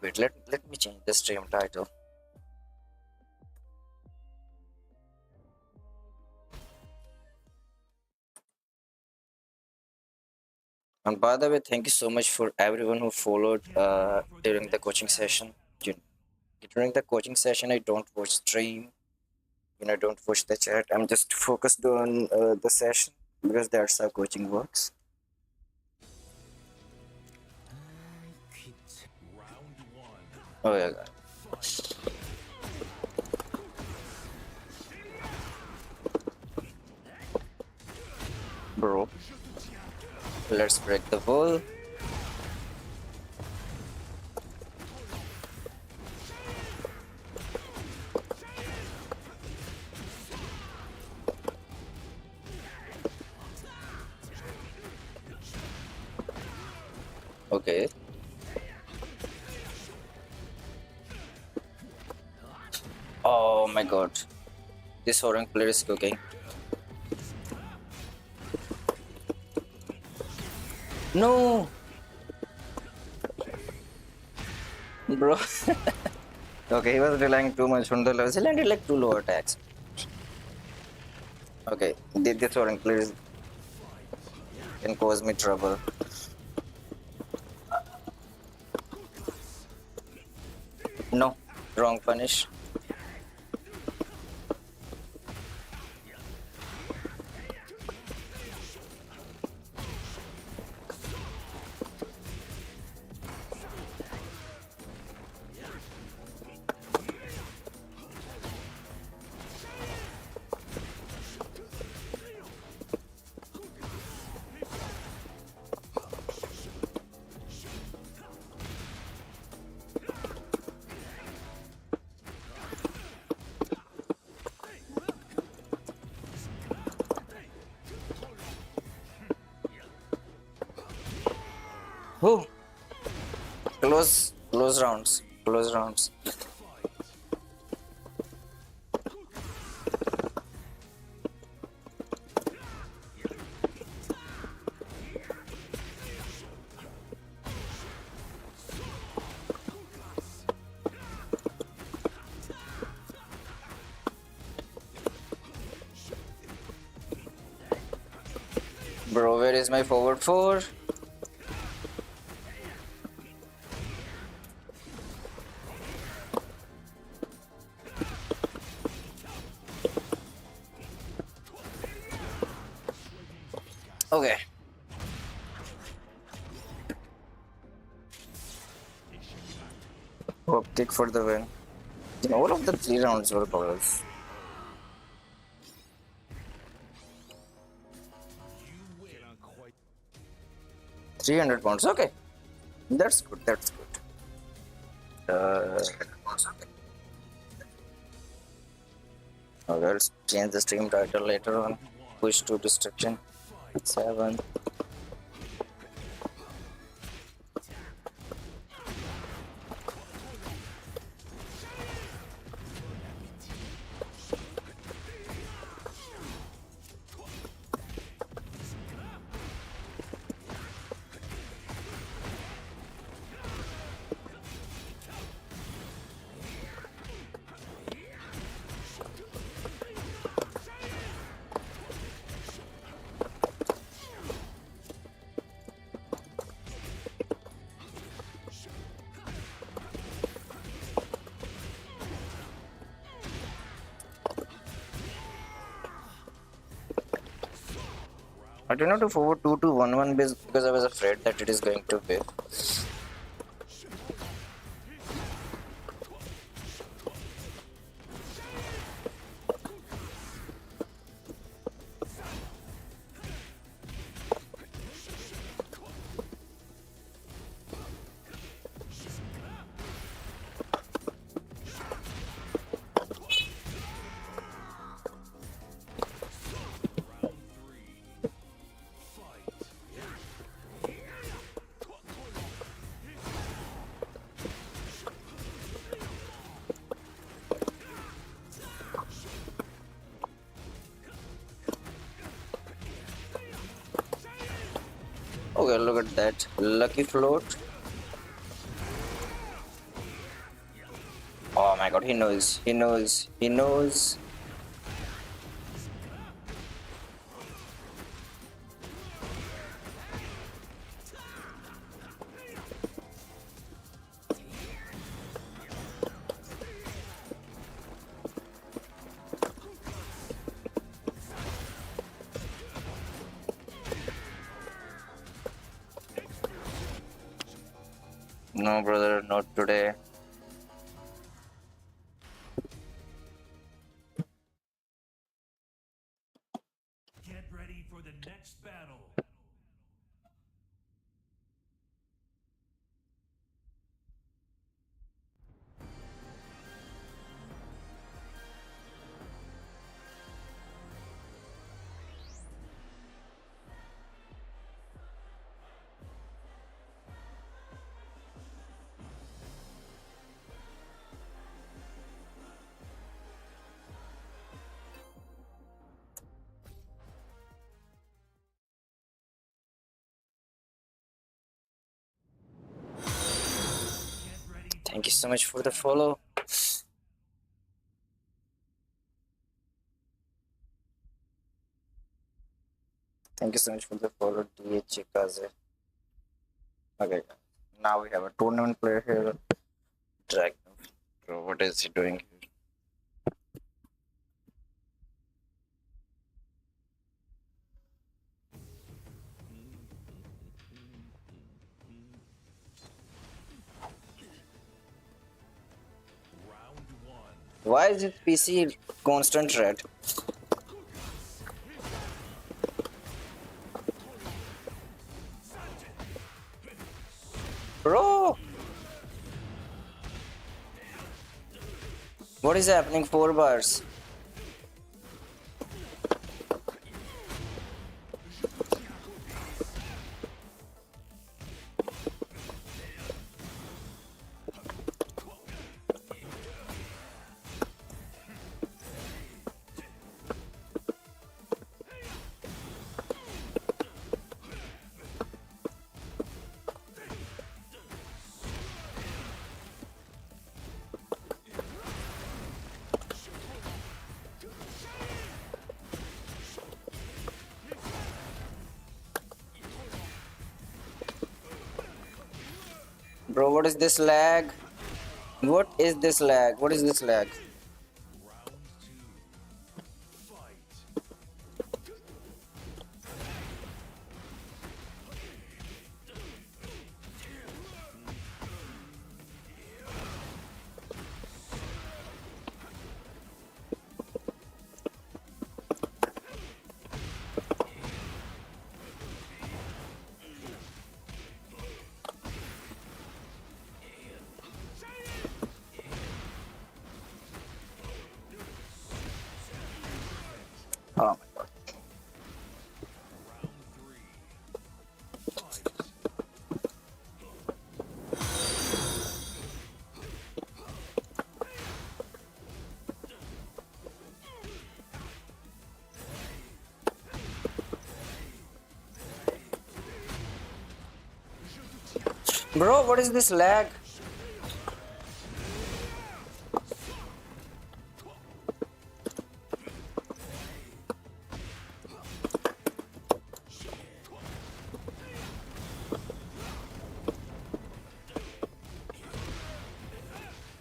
Wait, let me change the stream title. And by the way, thank you so much for everyone who followed during the coaching session. During the coaching session, I don't watch stream. I don't watch the chat. I'm just focused on the session because that's how coaching works. Oh yeah. Bro. Let's break the wall. Okay. Oh my god. This Orang player is cooking. No! Bro. Okay, he was relying too much on the levels. He landed like 2 low attacks. Okay, this one please can cause me trouble. No, wrong punish. Oh, close rounds, close rounds. Bro, where is my forward 4? Okay. Hope kick for the win. All of the 3 rounds were close. 300 pounds. Okay, that's good. That's good. Okay, let's change the stream title later on. Push to destruction. 7. I did not do forward 2-2-1-1 because I was afraid that it is going to be. Okay, look at that. Lucky float. Oh my god, he knows. He knows. He knows. No, brother, not today. Get ready for the next battle. Thank you so much for the follow. Thank you so much for the follow, DH Kaze. Okay, now we have a tournament player here. Dragon. Bro, what is he doing here? Round one. Why is his PC constant red? Bro! What is happening? 4 bars. Bro, what is this lag? What is this lag? What is this lag? Round two. Fight. Oh my god. Round three. Fight. Bro, what is this lag?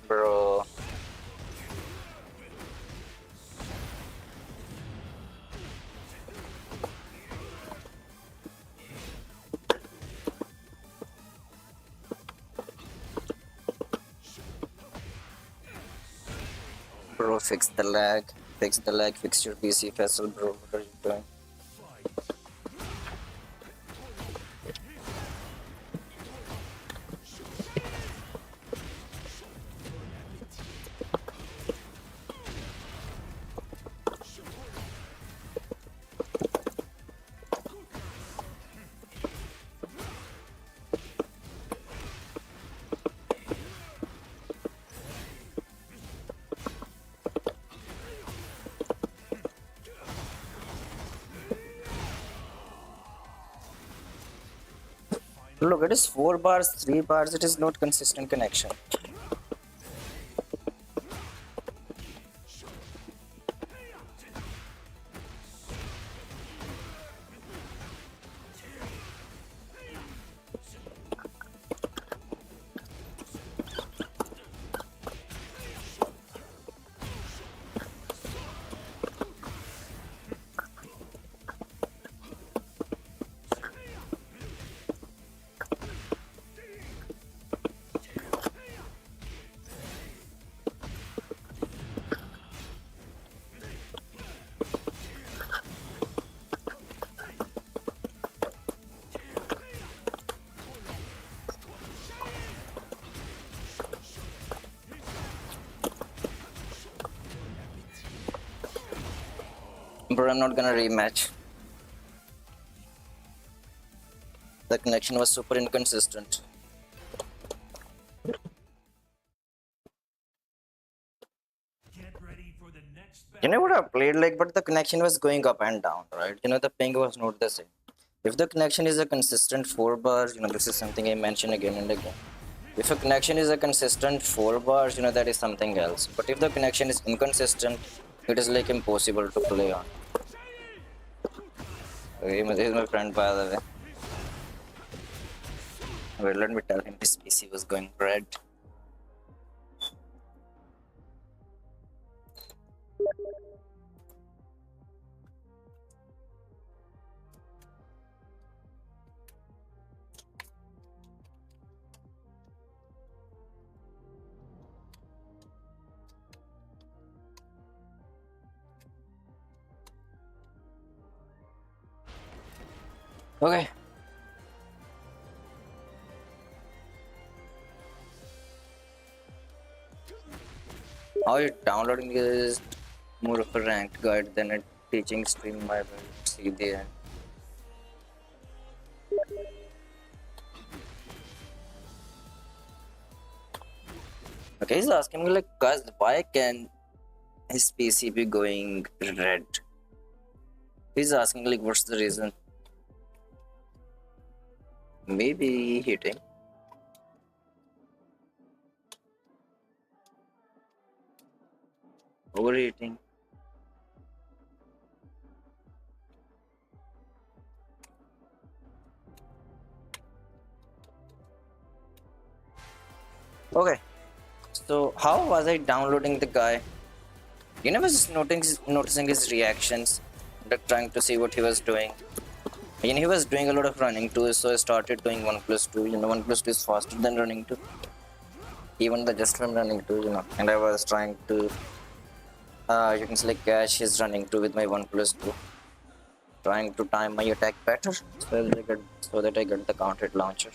Bro. Bro, fix the lag. Fix the lag. Fix your PC, Faisal, bro. What are you doing? Look, it is 4 bars, 3 bars. It is not consistent connection. Bro, I'm not gonna rematch. The connection was super inconsistent. Get ready for the next You know battle. what I played like, but the connection was going up and down, right? You know, the ping was not the same. If the connection is a consistent 4 bars, you know, this is something I mention again and again. If a connection is a consistent 4 bars, that is something else. But if the connection is inconsistent, it is like impossible to play on. Okay, he's my friend, by the way. Wait, let me tell him his PC was going red. Okay. How you're downloading is more of a ranked guide than a teaching stream. I will see the end. Okay, he's asking me like, guys, why can his PC be going red? He's asking like, what's the reason? Maybe heating. Overheating. Okay, so how was I downloading the guy? I was just noticing his reactions, like trying to see what he was doing. He was doing a lot of running too, so I started doing 1+2. 1+2 is faster than running 2. Even the just from running 2, and I was trying to, you can say like catch his running 2 with my 1+2. Trying to time my attack better, so that I get the counter launcher.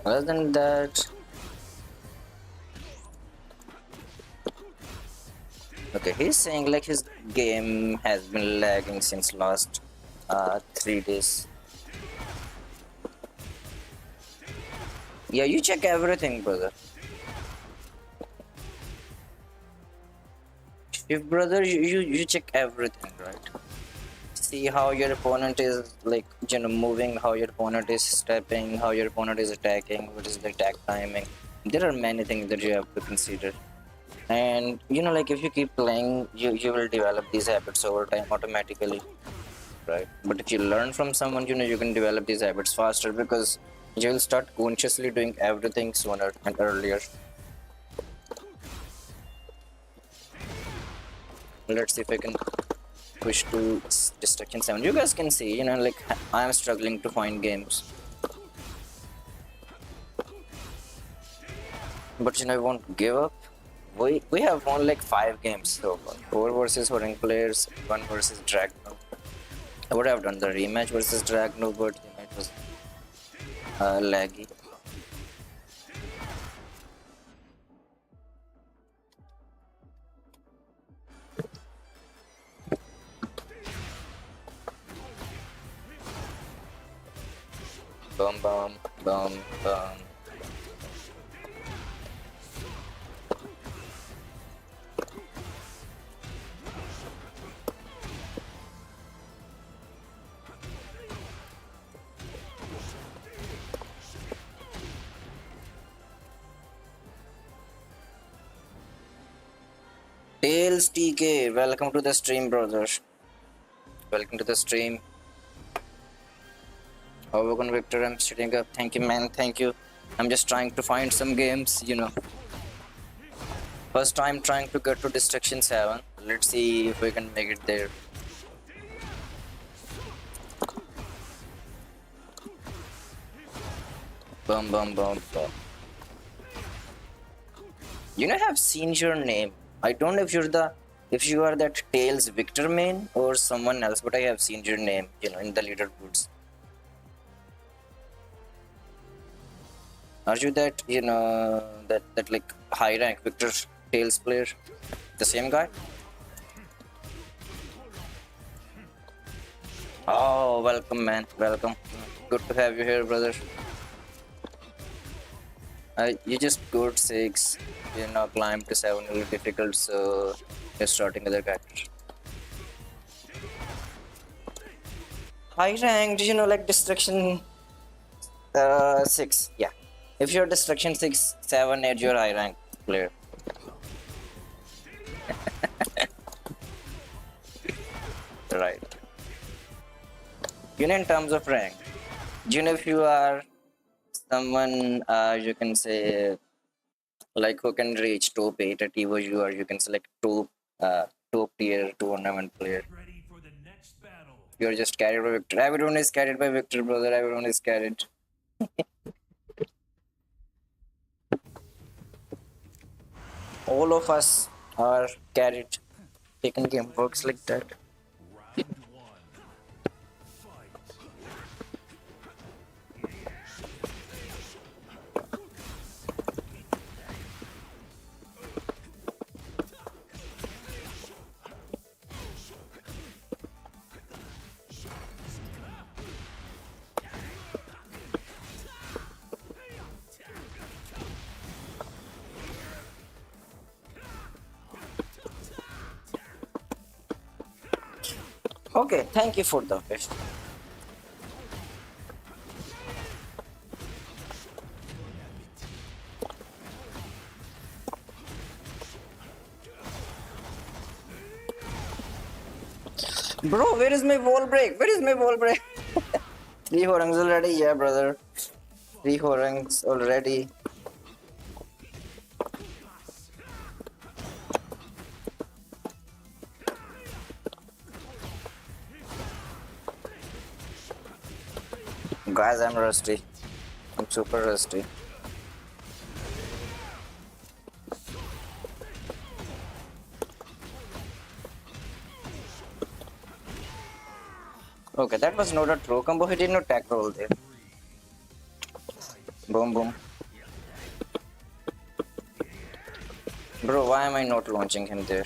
Other than that, okay, he's saying like his game has been lagging since last 3 days. Yeah, you check everything, brother. If brother, you check everything, right? See how your opponent is like moving, how your opponent is stepping, how your opponent is attacking, what is the attack timing. There are many things that you have to consider. And like if you keep playing, you will develop these habits over time automatically, right? But if you learn from someone, you can develop these habits faster because you will start consciously doing everything sooner and earlier. Let's see if I can push to Destruction 7. You guys can see, like I am struggling to find games, but I won't give up. We have won like 5 games so far. 4 versus foreign players, 1 versus Dragno. I would have done the rematch versus Dragno, but it was laggy. Bum bum bum bum. Tails TK, welcome to the stream, brothers. Welcome to the stream. Overgon Victor, I'm sitting up. Thank you, man. Thank you. I'm just trying to find some games, First time trying to get to Destruction 7. Let's see if we can make it there. Bum bum bum bum. I have seen your name. I don't know if you are that Tails Victor main or someone else, but I have seen your name, in the leaderboards. Are you that, that like high rank Victor Tails player? The same guy? Oh, welcome, man. Welcome. Good to have you here, brother. You just got 6, climb to 7 really difficult, so you're starting other character. High ranked, like Destruction 6. Yeah. If you're destruction 6, 7, 8, you're high rank player. Right. You know, in terms of rank, you know, if you are someone, you can say, like who can reach top 8 at Evo, you can select top tier tournament player. Ready for the next battle. You're just carried by Victor. Everyone is carried by Victor, brother. Everyone is carried. All of us are carried. Taken game works like that. Round one. Fight. Okay, thank you for the wish. Bro, where is my wall break? Where is my wall break? 3 Horangs already? Yeah, brother. 3 Horangs already. Guys, I'm rusty. I'm super rusty. Okay, that was not a true combo. He did not tech roll there. Boom, boom. Bro, why am I not launching him there?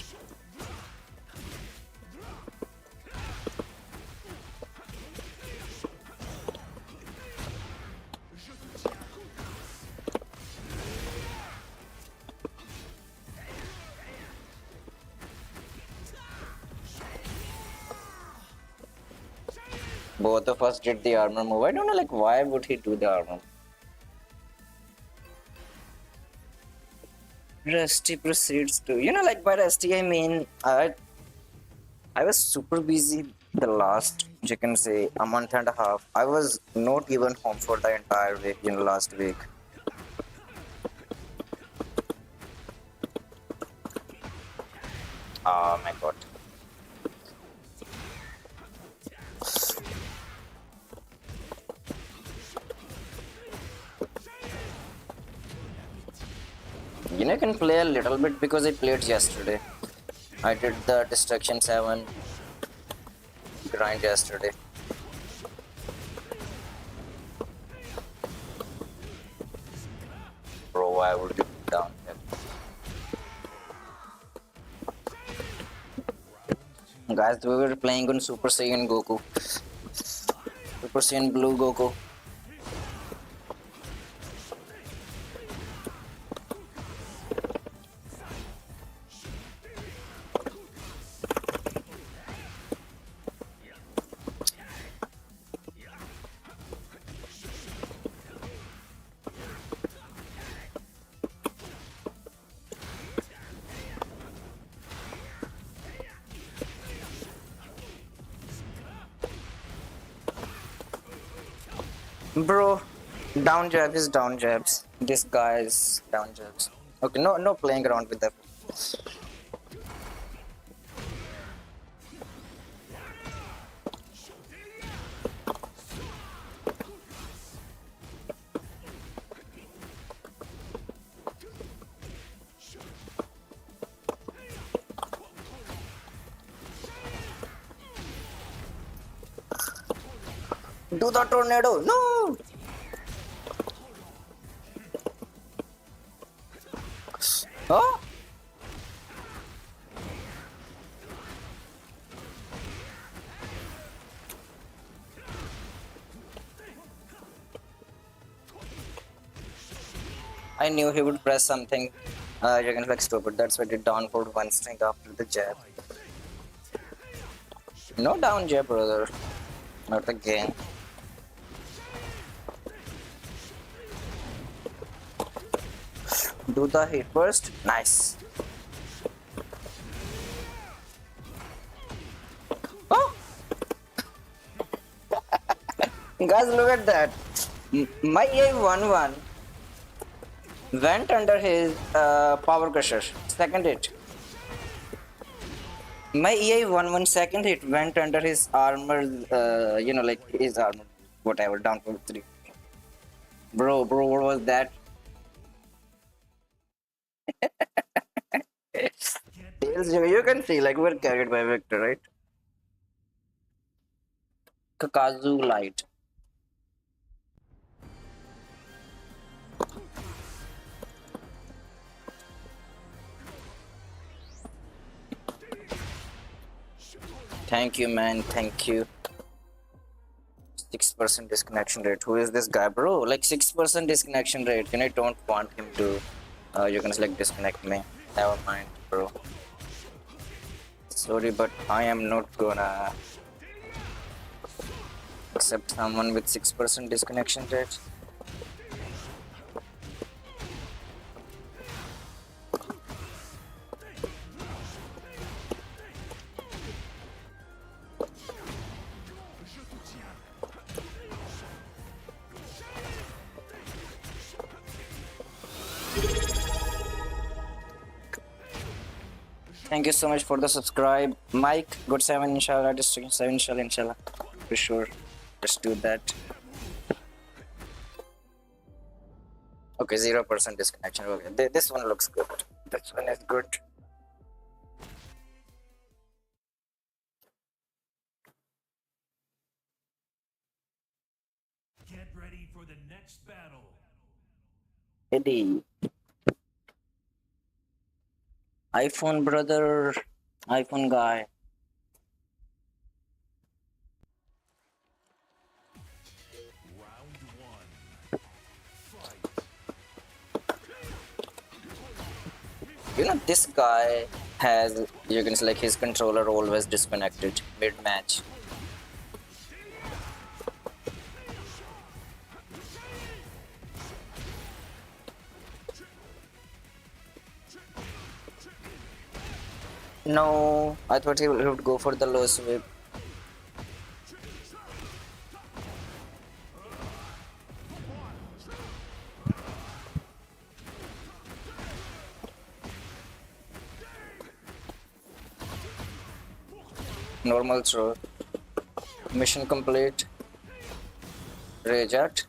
Both of us did the armor move. I don't know, like, why would he do the armor? Rusty proceeds to, you know, like by Rusty, I mean, I was super busy the last, you can say, a month and a half. I was not even home for the entire week, you know, last week. Oh my god. You know, I can play a little bit because I played yesterday. I did the Destruction 7 grind yesterday. Bro, why would you put down here? Guys, we were playing on Super Saiyan Goku. Super Saiyan Blue Goku. Bro, down jab is down jabs. This guy is down jabs. Okay, no playing around with that. Do the tornado! No! Oh? I knew he would press something. You can flex stupid. That's why I did down forward one string after the jab. No down jab, brother. Not again. Do the hit burst. Nice. Oh! Guys, look at that. My AI11 went under his power crusher. Second hit. My EI11 second hit went under his armor, like his armor, whatever, down for 3. Bro, what was that? Tails, you can see, like, we're carried by Victor, right? Kakazu Light. Thank you, man. Thank you. 6% disconnection rate. Who is this guy, bro? Like 6% disconnection rate. I don't want him to. You can like disconnect me. Never mind, bro. Sorry, but I am not gonna accept someone with 6% disconnection rate. Thank you so much for the subscribe. Mike, good 7 inshallah. District 7 inshallah. For sure. Let's do that. Okay, 0% disconnection. Okay, this one looks good. This one is good. Get ready for the next battle. Eddie. iPhone brother. iPhone guy. Round 1. Fight. You know, this guy has, you can say, like, his controller always disconnected mid-match. No, I thought he would go for the low sweep. Normal throw. Mission complete. Rage at.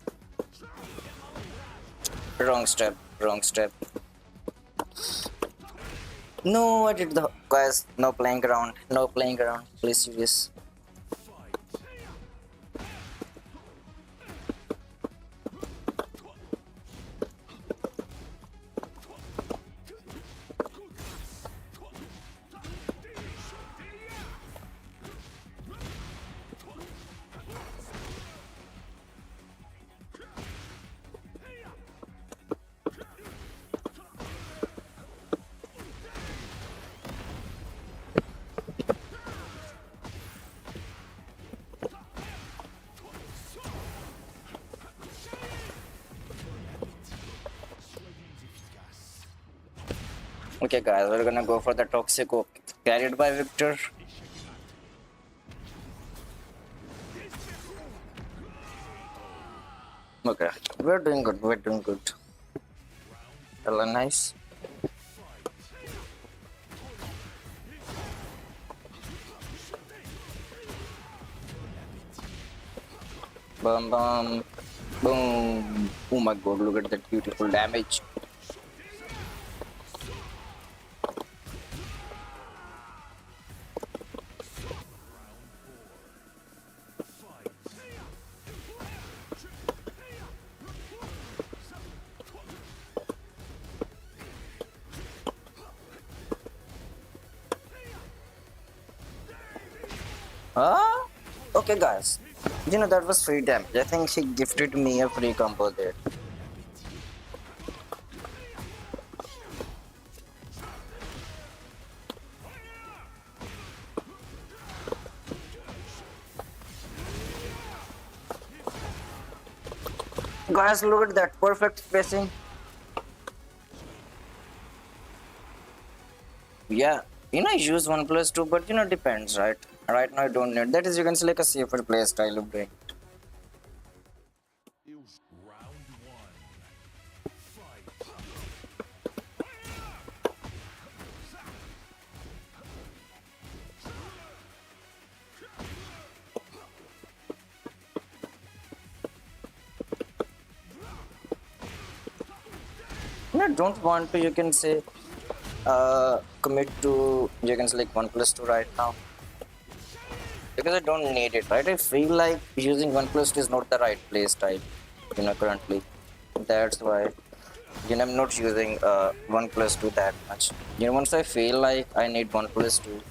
Wrong step. Wrong step. No, I did the guys. No playing around. No playing around. Please, serious. Okay, guys, we're gonna go for the toxic oak carried by Victor. Okay, we're doing good. We're doing good. Hella nice. Bum bum boom. Oh my god, look at that beautiful damage. Ah, okay, guys. You know, that was free damage. I think he gifted me a free combo there. Guys, look at that perfect spacing. Yeah, I use 1+2, but depends, right? Right now I don't need that. Is you can say like a safer play style of doing. Round one. Fight. Don't want to, you can say, commit to, you can say like 1+2 right now. Because I don't need it, right? I feel like using 1+2 is not the right play style, currently. That's why, I'm not using 1+2 that much. Once I feel like I need 1+2,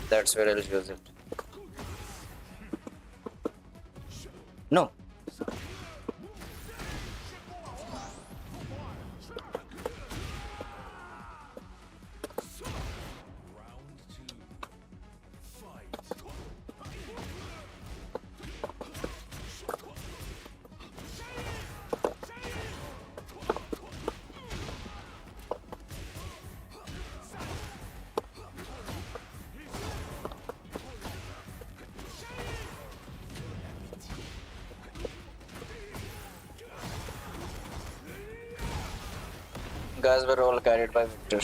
that's where I'll use it. No. Round two. Fight. Guys were all carried by Victor.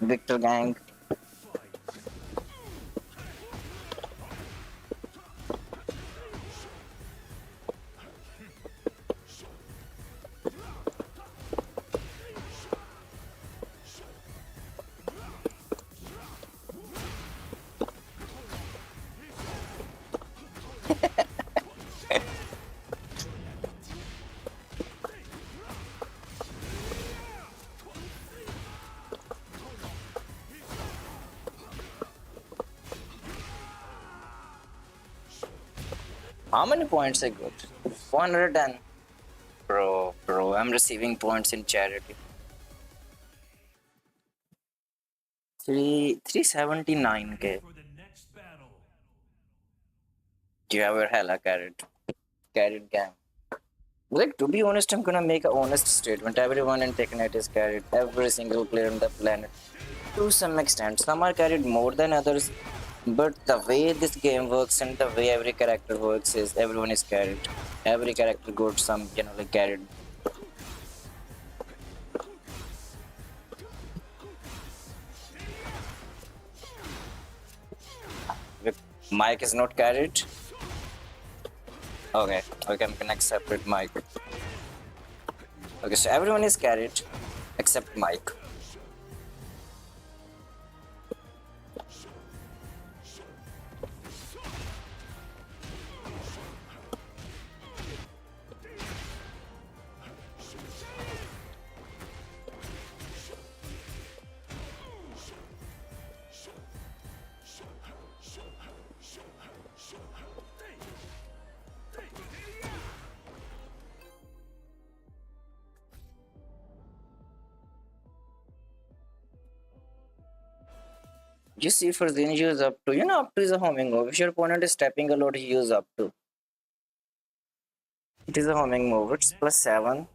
Victor gang. How many points I got? 410. Bro, I'm receiving points in charity. 379k. For the next battle. You have your hella carried gang. Like, to be honest, I'm gonna make an honest statement. Everyone in Tekken 8 is carried. Every single player on the planet. To some extent. Some are carried more than others. But the way this game works and the way every character works is everyone is carried. Every character got some, like carried. Mike is not carried. Okay, I'm gonna accept it, Mike. Okay, so everyone is carried except Mike. You see, for Zen, use up to. Up to is a homing move. If your opponent is stepping a lot, use up to. It is a homing move. It's +7.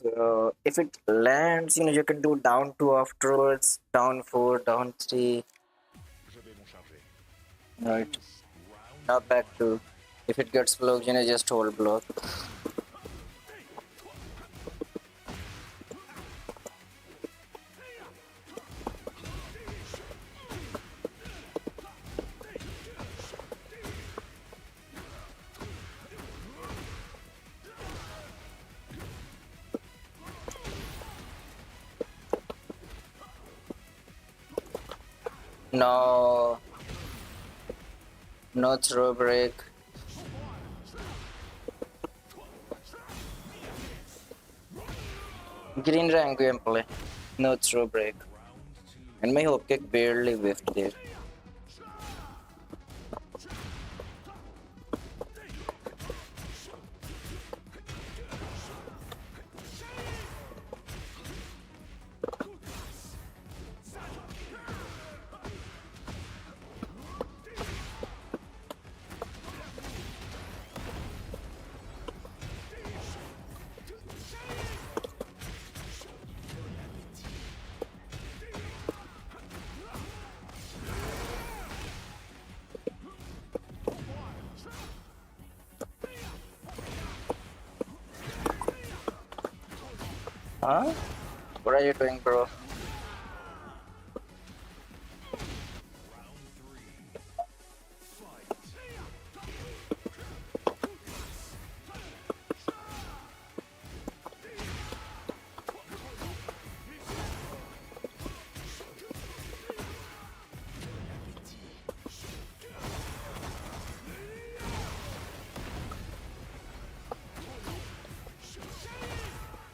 So if it lands, you can do down 2 afterwards, down 4, down 3. Right. Now back to. If it gets blocked, just hold block. No. No throw break. Green rank gameplay. No throw break. And my hope kick barely whiffed there. Huh? What are you doing, bro?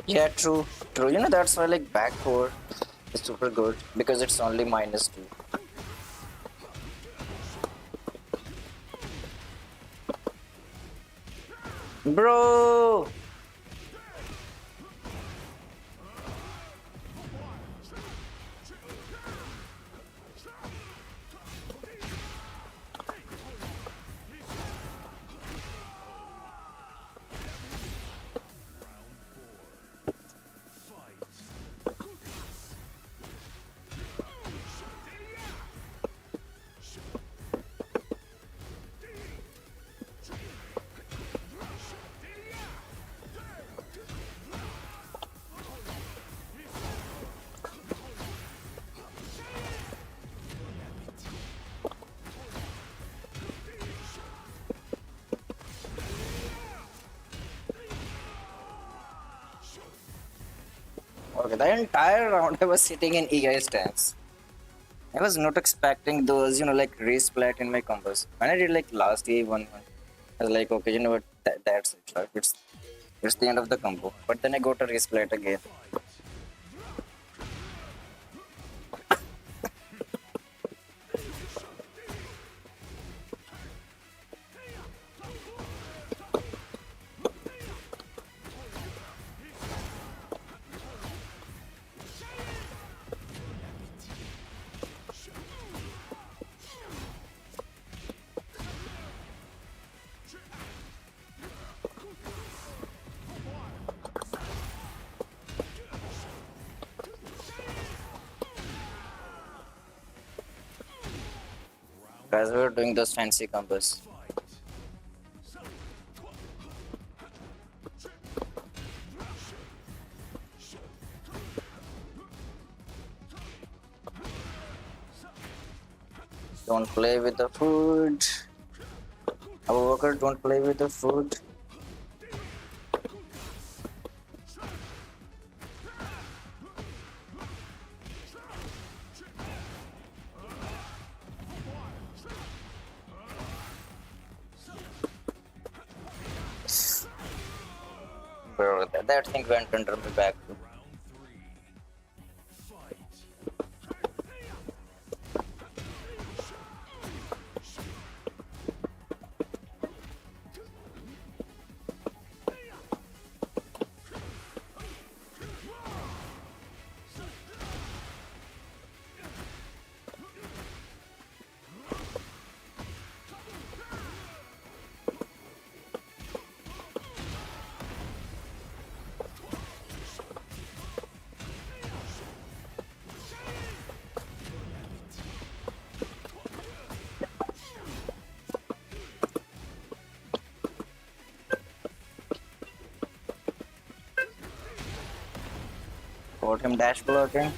Yeah, true. True. You know, that's why like back four is super good because it's only -2. Bro! Okay, the entire round I was sitting in EI stance. I was not expecting those, like race splat in my combos. When I did like last EI one, I was like, okay, you know what, that's it. Right? It's the end of the combo. But then I got a race splat again. Guys, we were doing those fancy combos. Don't play with the food. Abu Bakr, don't play with the food. Bro, that thing went under my back. Got him dash blocking.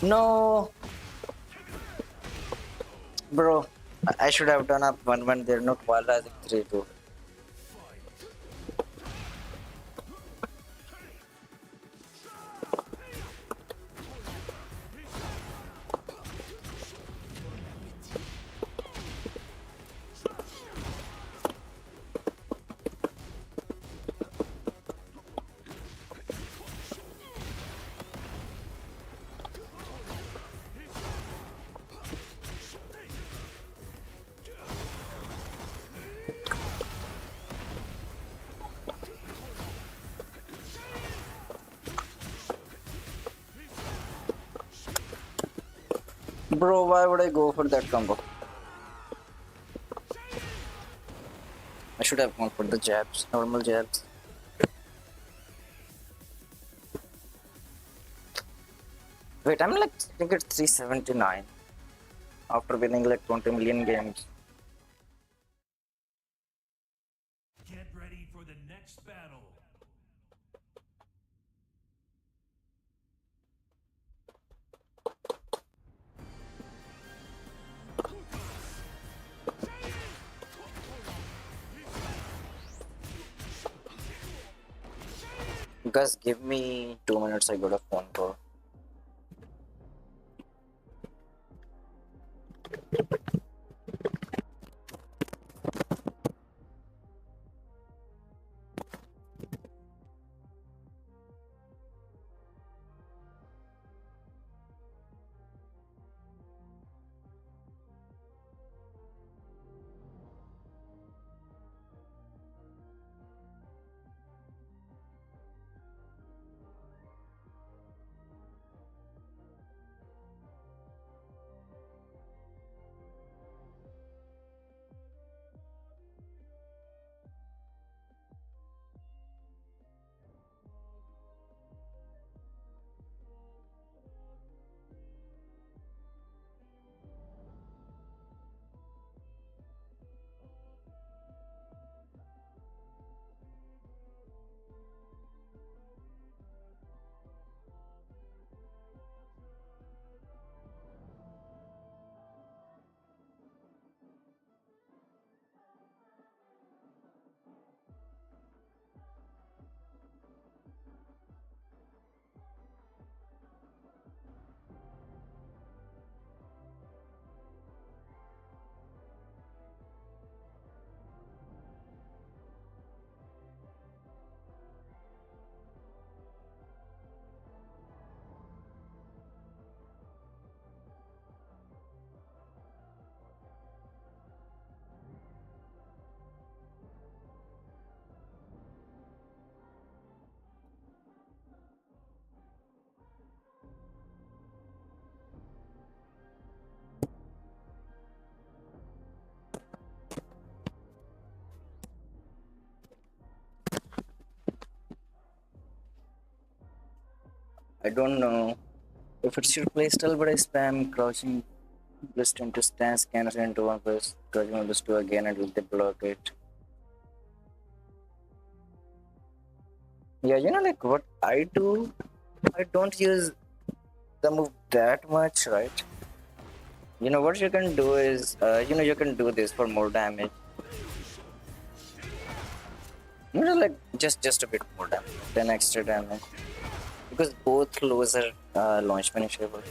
No, bro. I should have done up 1-1 there, not while rising 3-2. Bro, why would I go for that combo? I should have gone for the jabs, normal jabs. Wait, I'm like sitting at 379 after winning like 20 million games. Get ready for the next battle. Guys, give me 2 minutes, I got a phone call. I don't know if it's your playstyle, but I spam crouching list into stance, scanners into one place, crouching on list two again until they block it. Yeah, like what I do, I don't use the move that much, right? What you can do is, you can do this for more damage. Like just a bit more damage, 10 extra damage. Because both lows are launch punishable.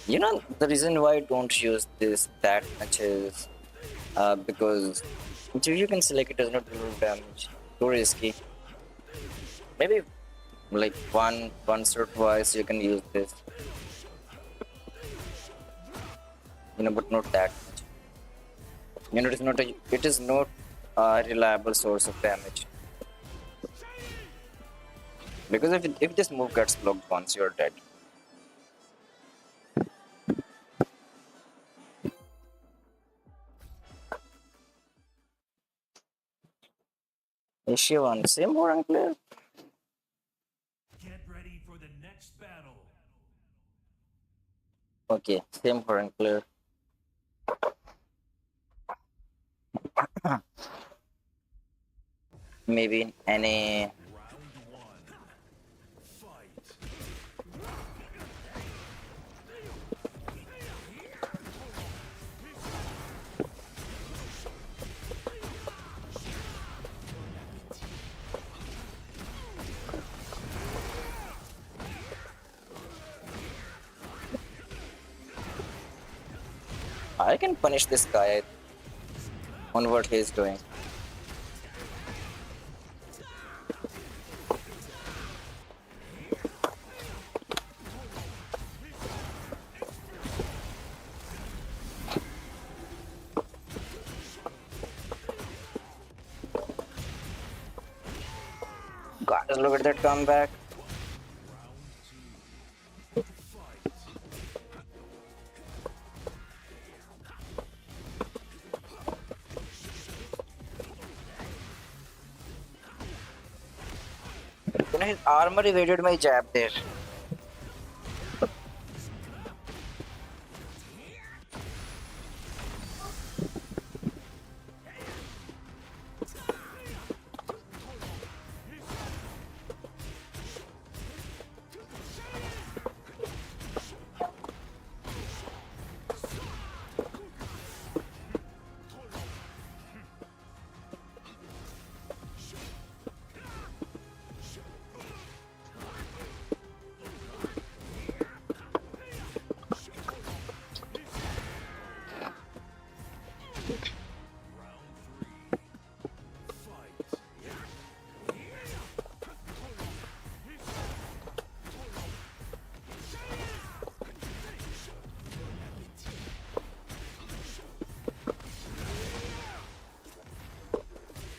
The reason why I don't use this that much is because you can select it does not do damage. Too risky. Maybe like once or twice you can use this. But not that much. It is not a reliable source of damage. Because if this move gets blocked once, you're dead. Issue one, same or unclear? Get ready for the next battle. Okay, same for unclear. Maybe any. Round one. Fight. I can punish this guy on what he's doing. Guys, look at that comeback. his armor evaded my jab there.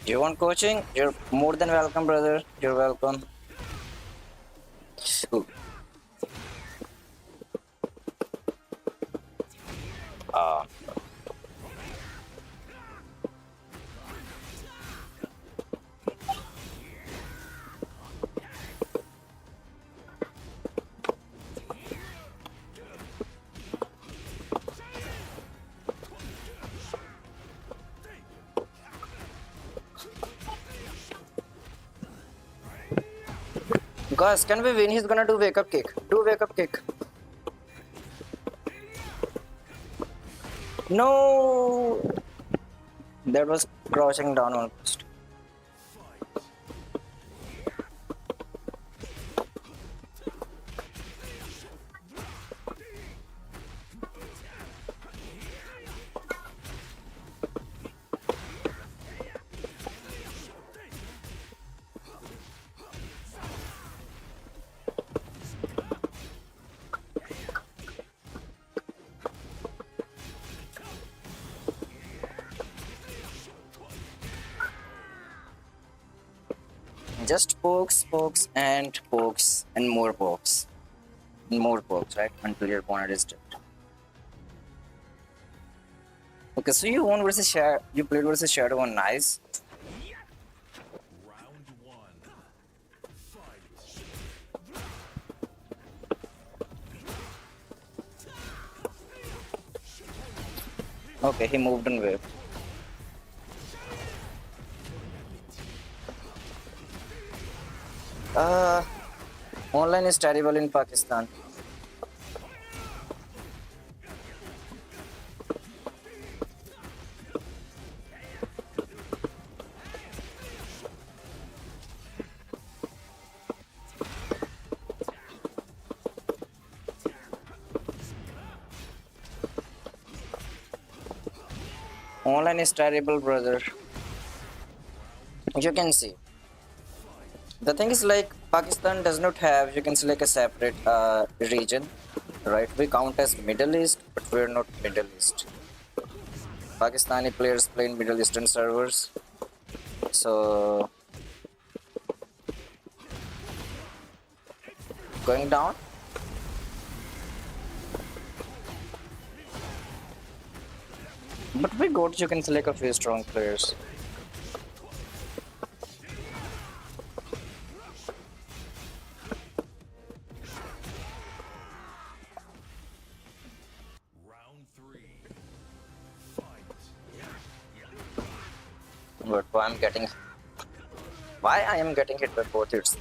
Do you want coaching? You're more than welcome, brother. You're welcome. Ooh. Ah. Guys, can we win? He's gonna do wake up kick. Do wake up kick. No! That was crouching down almost. Just pokes, pokes, and pokes, and more pokes. And more pokes, right? Until your opponent is dead. Okay, so you won versus Shadow. You played versus Shadow on Nice. Round one. Fight. Okay, he moved on wave. Online is terrible in Pakistan. Online is terrible, brother. You can see. The thing is, like, Pakistan does not have, you can say, like a separate region, right? We count as Middle East, but we're not Middle East. Pakistani players play in Middle Eastern servers. So, going down. But we got, you can say, like a few strong players. Round three. Fight. But why I am getting hit by both hits?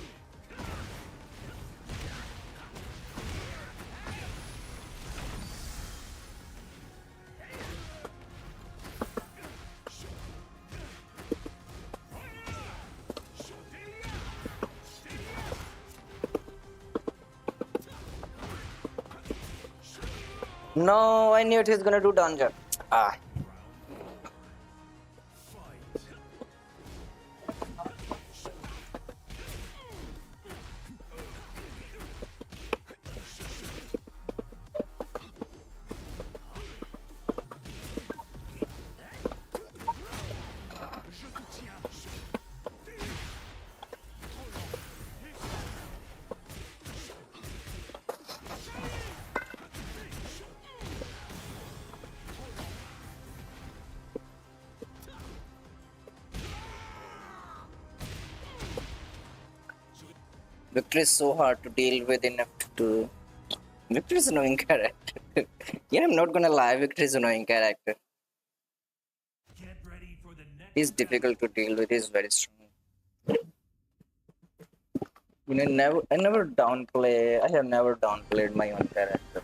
No, I knew it was gonna do dungeon. Ah. Victor is so hard to deal with enough to. Victor is annoying character. Yeah, I'm not gonna lie. Victor is annoying character. Get ready for the next He's battle. difficult to deal with. He's very strong. I never downplay. I have never downplayed my own character.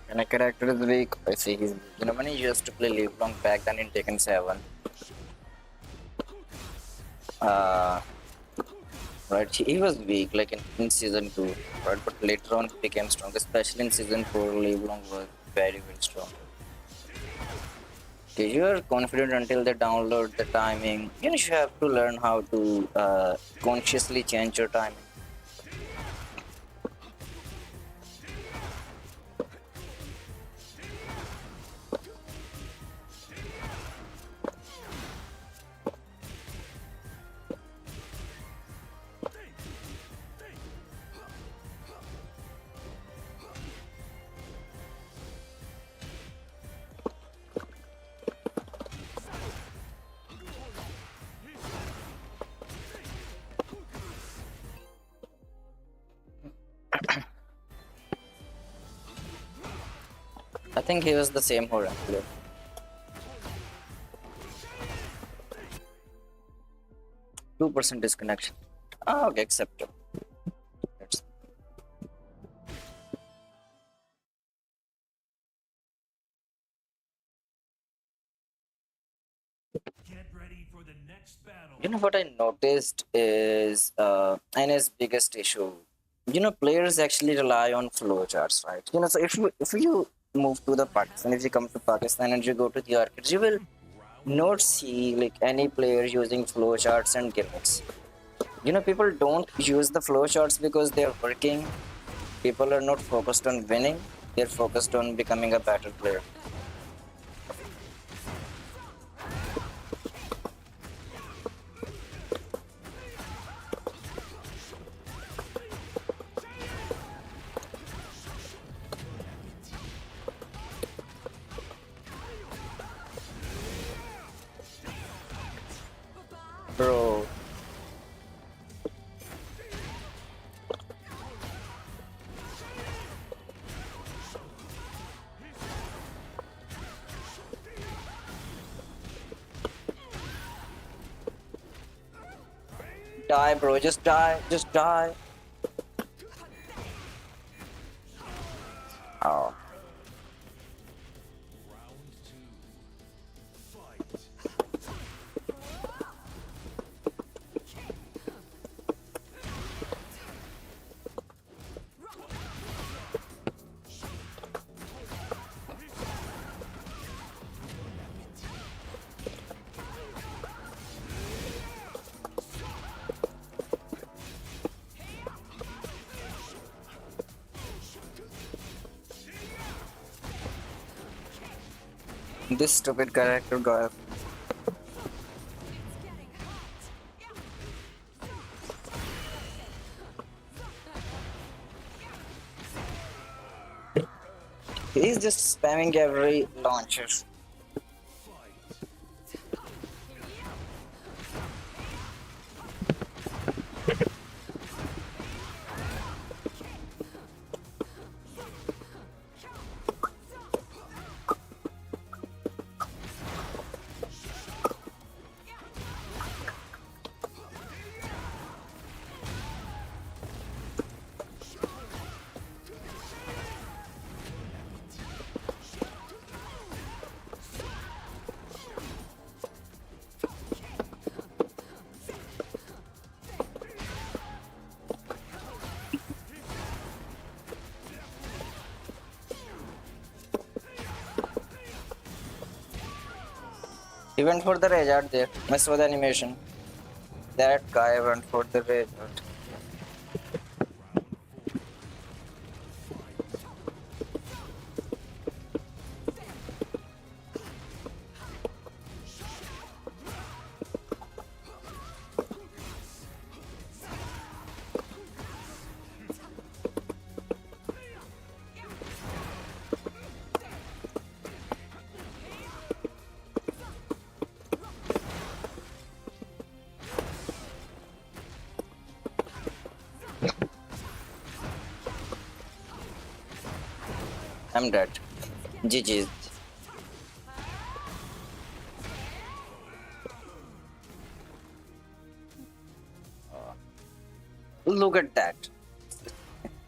When a character is weak, I see he's. When I used to play Live Long back then in Tekken 7, uh, right, he was weak like in season 2, right? But later on, he became strong, especially in season 4. Live Long was very, very strong. Okay, you are confident until they download the timing. You have to learn how to consciously change your timing. I think he was the same Horan player. 2% disconnection. Ah, okay, accepted. That's- Get ready for the next battle. What I noticed is NA's biggest issue. Players actually rely on flowcharts, right? So if you move to the Pakistan, if you come to Pakistan and you go to the arcades, you will not see like any player using flowcharts and gimmicks. People don't use the flowcharts because they're working. People are not focused on winning. They're focused on becoming a better player. Bro, die, bro. Just die. Just die. Oh. This stupid character guy. He's just spamming every launcher. He went for the rage out there. Messed with animation. That guy went for the rage out. I'm dead. GG's. Look at that.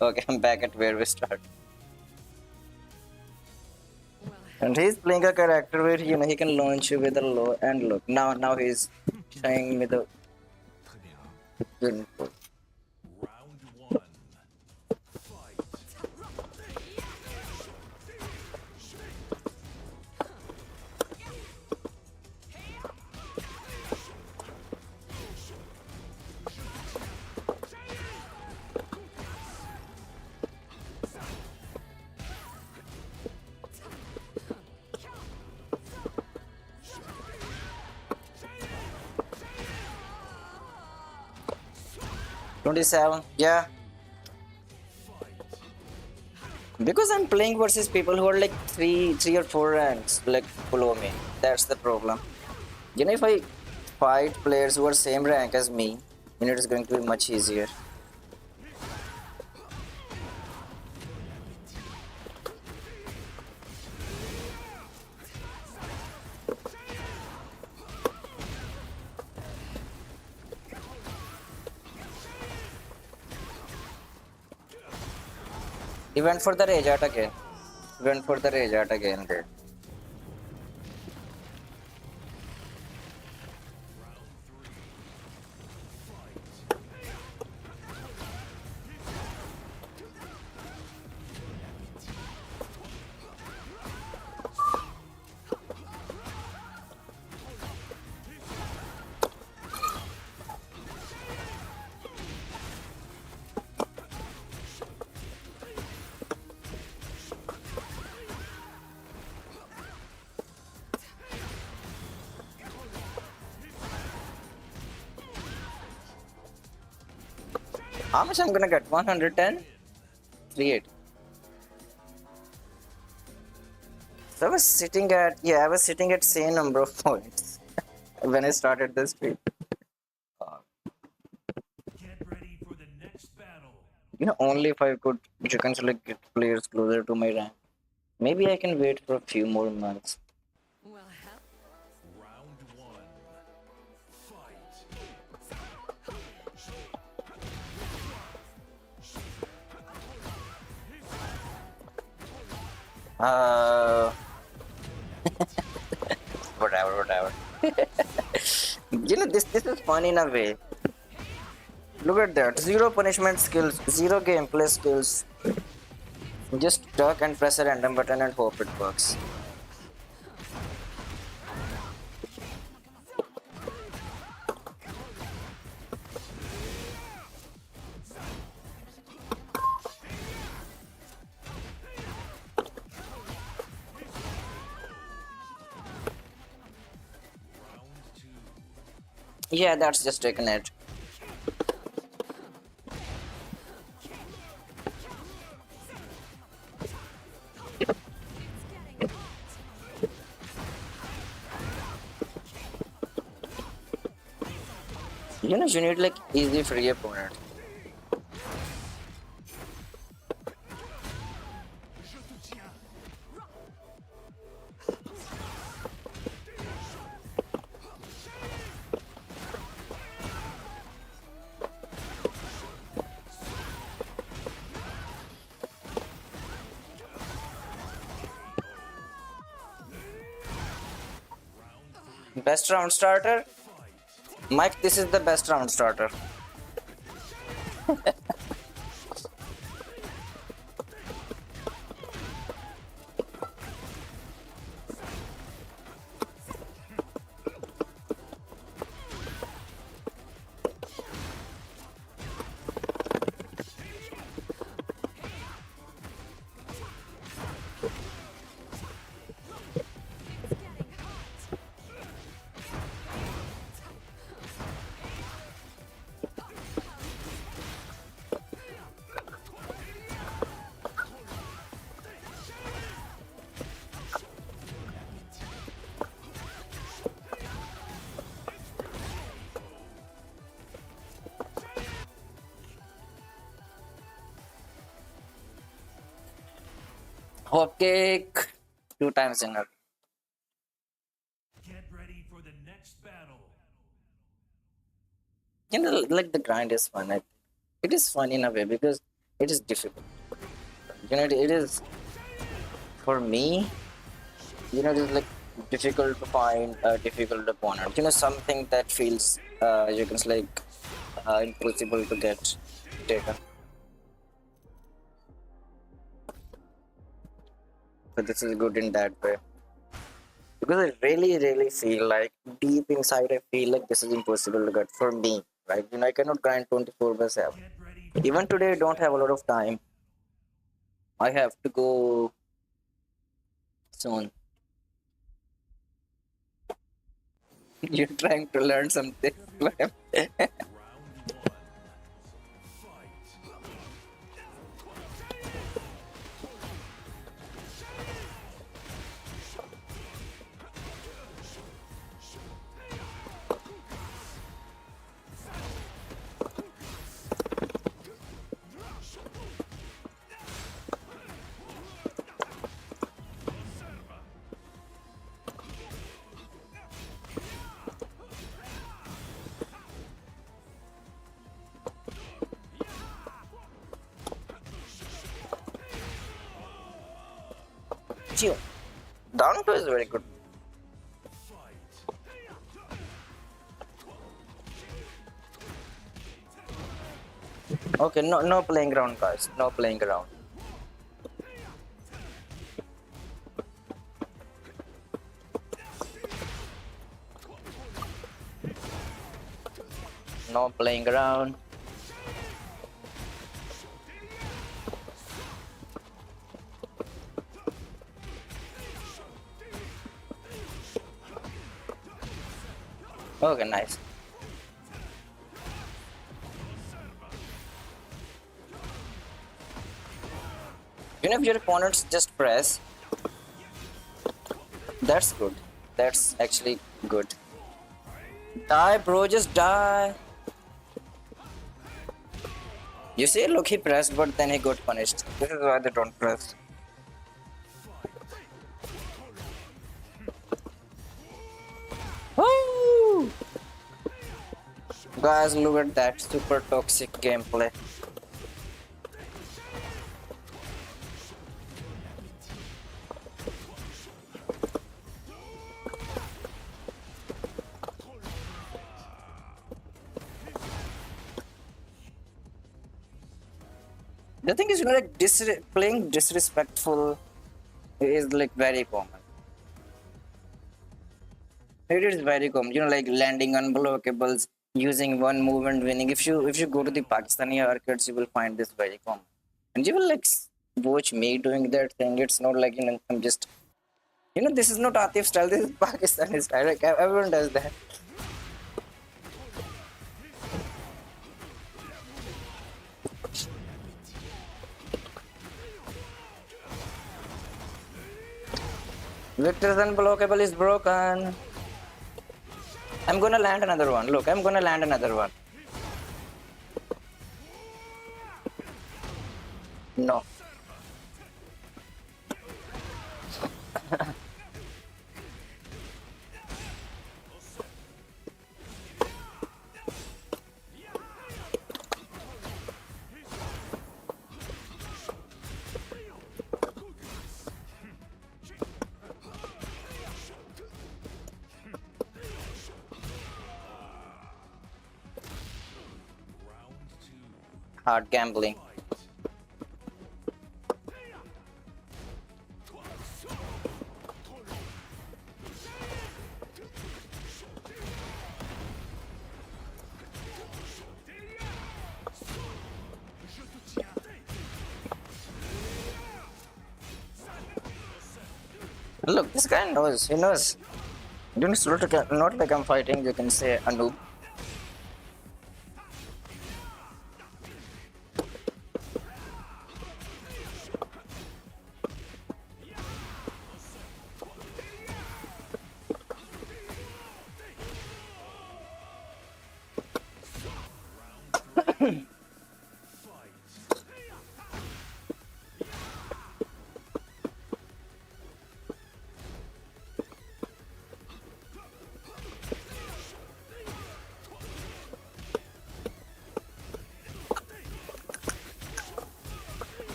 Okay, I'm back at where we started. And he's playing a character where he can launch you with a low and look. Now he's showing me the good. Round one. Fight. 27. Yeah. Because I'm playing versus people who are like three or four ranks like below me. That's the problem. If I fight players who are same rank as me, it is going to be much easier. He went for the rage art again. Went for the rage art again there. How much I'm gonna get? 110? 380. So I was sitting at same number of points when I started this stream. Get ready for the next battle. Only if I could, you can select get players closer to my rank. Maybe I can wait for a few more months. Well, hell. Round one. Fight. Whatever. This is fun in a way. Look at that. Zero punishment skills, zero gameplay skills. Just duck and press a random button and hope it works. Yeah, that's just taking it. You need like easy free opponent. Best round starter? Mike, this is the best round starter. Hop kick. 2 times enough. Get ready for the next battle. Like the grind is fun. It is fun in a way because it is difficult. It is for me. It is like difficult to find a difficult opponent. Something that feels like impossible to get taken. So this is good in that way. Because I really, really feel like deep inside, I feel like this is impossible to get for me. Right? I cannot grind 24/7. Get ready for Even today, I don't have a lot of time. I have to go soon. You're trying to learn something. round one. Fight. Gee, down two is very good. Okay, no playing around, guys. No playing around. No playing around. Okay, nice. If your opponents just press, that's good. That's actually good. Die, bro, just die. You see, look, he pressed, but then he got punished. This is why they don't press. Woo! Guys, look at that super toxic gameplay. The thing is, like playing disrespectful is like very common. It is very common. Like landing unblockables, using one move and winning. If you go to the Pakistani arcades, you will find this very common. And you will like watch me doing that thing. It's not like I'm just this is not Atif style. This is Pakistani style. Like everyone does that. Victor's unblockable is broken. I'm gonna land another one. Look, I'm gonna land another one. No. Hard gambling. Look, this guy knows. He knows. Not like I'm fighting. You can say a noob.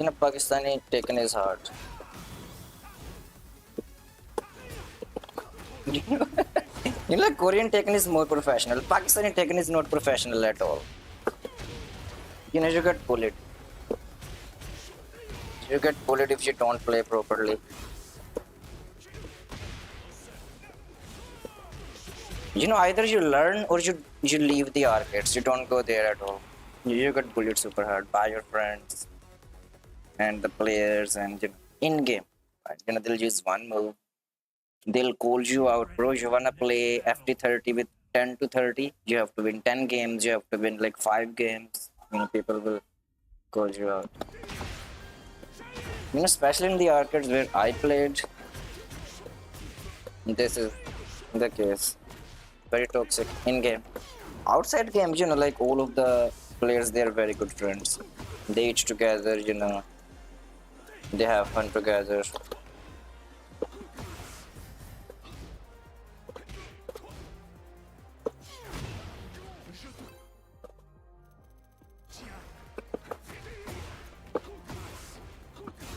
You know, Pakistani taken is hard. You know, like Korean taken is more professional. Pakistani taken is not professional at all. You know, you get bullied. You get bullied if you don't play properly. You know, either you learn or you leave the arcades. You don't go there at all. You get bullied super hard by your friends and the players and you know, in game. Right? You know, they'll use one move. They'll call you out, bro. You wanna play FT30 with 10 to 30? You have to win 10 games. You have to win like 5 games. You know, people will call you out. You know, especially in the arcades where I played, this is the case. Very toxic in game. Outside games, you know, like all of the players, they are very good friends. They eat together, you know. They have fun together.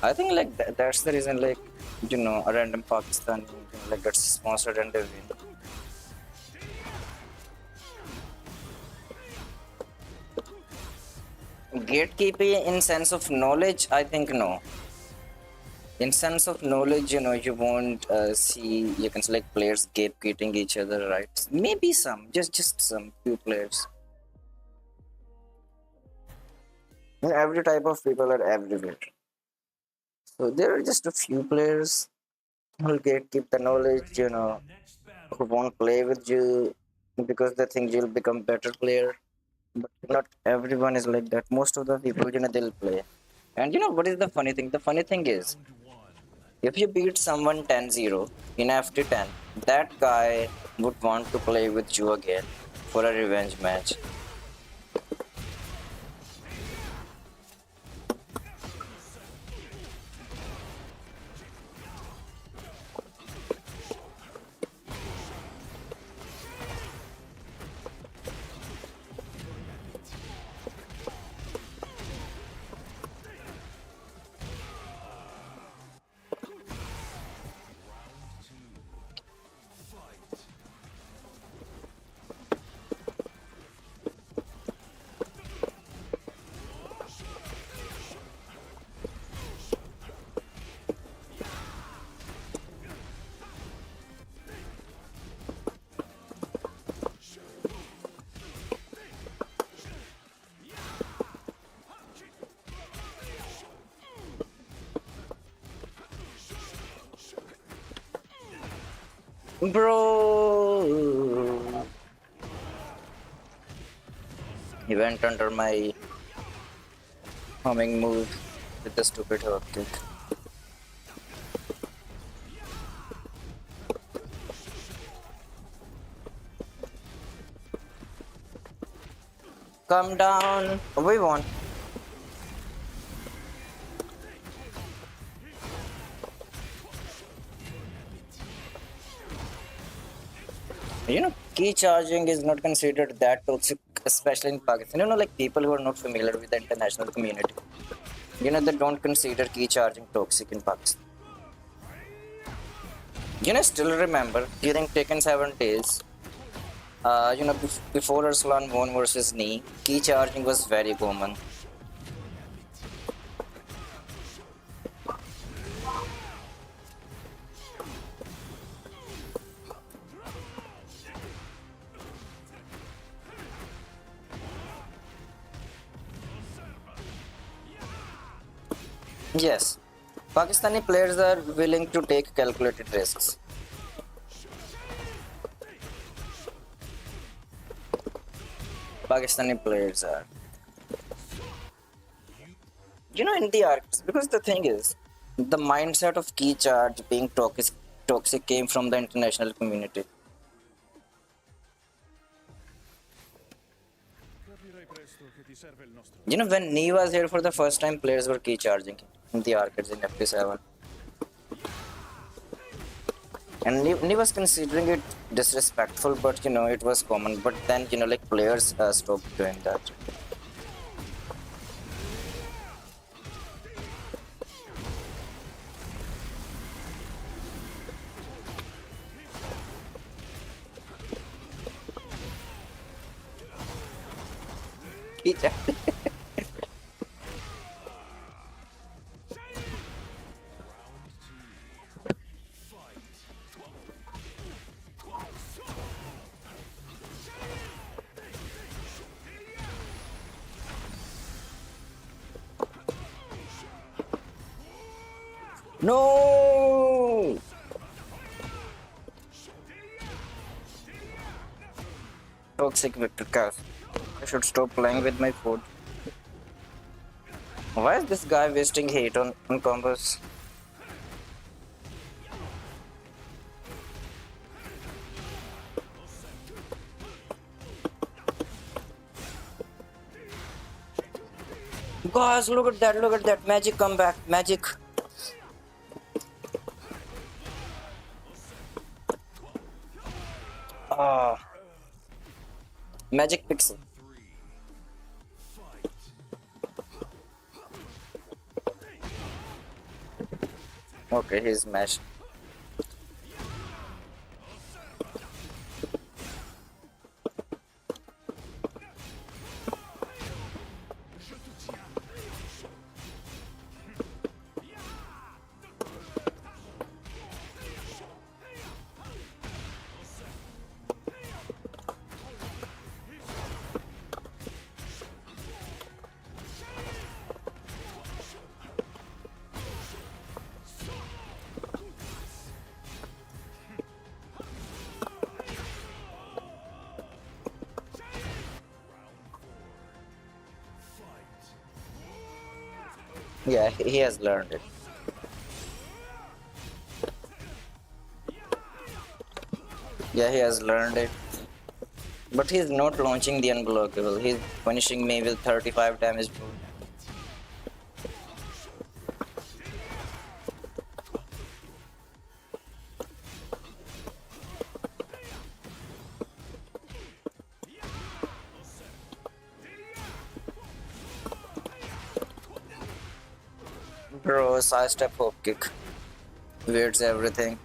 I think like that's the reason, like you know, a random Pakistani you know, like gets sponsored and they win. Gatekeeping in sense of knowledge, I think no. In sense of knowledge, you know, you won't see you can select players gatekeeping each other, right? Maybe some, just some few players. You know, every type of people are everywhere. So there are just a few players who will gatekeep the knowledge, you know, who won't play with you because they think you'll become better player. But not everyone is like that. Most of the people, you know, they'll play. And you know what is the funny thing? The funny thing is, if you beat someone 10-0 in FT10, that guy would want to play with you again for a revenge match. Bro, he went under my homing move with the stupid hook kick. Come down. We won. You know, key charging is not considered that toxic, especially in Pakistan. You know, like people who are not familiar with the international community, you know, they don't consider key charging toxic in Pakistan. You know, still remember during Tekken 7 days, you know, before Arslan won versus Knee, key charging was very common. Yes, Pakistani players are willing to take calculated risks. Pakistani players are. You know, in the arcs, because the thing is, the mindset of key charge being toxic came from the international community. You know, when Nee was here for the first time, players were key charging in the arcades in FP7. And Nee was considering it disrespectful, but you know, it was common. But then, you know, like players stopped doing that. No! Toxic Victor Calf. I should stop playing with my food. Why is this guy wasting hate on combos? Guys, look at that magic comeback, magic. Ah, magic pixel. Okay, he's mashed. Yeah, he has learned it. Yeah, he has learned it. But he's not launching the unblockable. He's punishing me with 35 damage. Bro, side step hook kick. Weirds everything.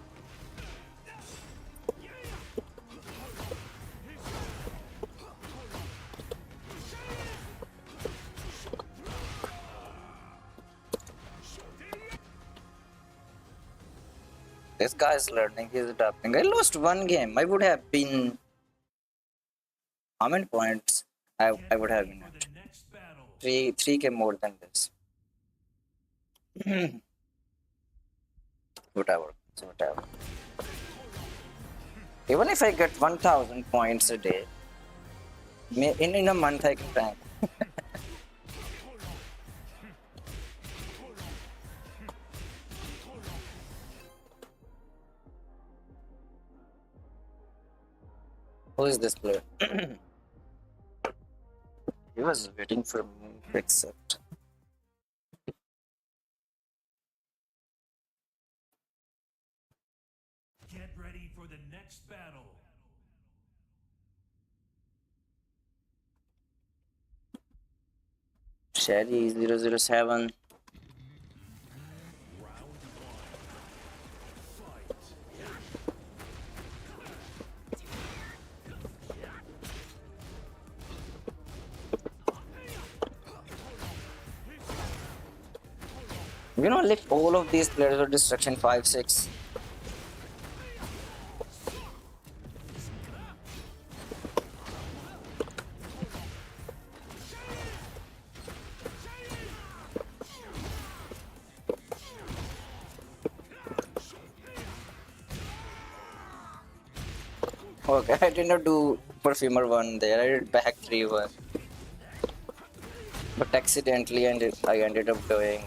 This guy is learning, he's adapting. I lost one game. I would have been. How many points I would have been at? 3k more than this. Whatever. So whatever. Even if I get 1000 points a day, in a month I can rank. Who is this player? He was waiting for me to accept. Get ready for the next battle. Shelly 007. You know, like all of these players are destruction 5-6. Okay, I did not do Perfumer 1 there, I did back 3-1. But accidentally I ended up doing.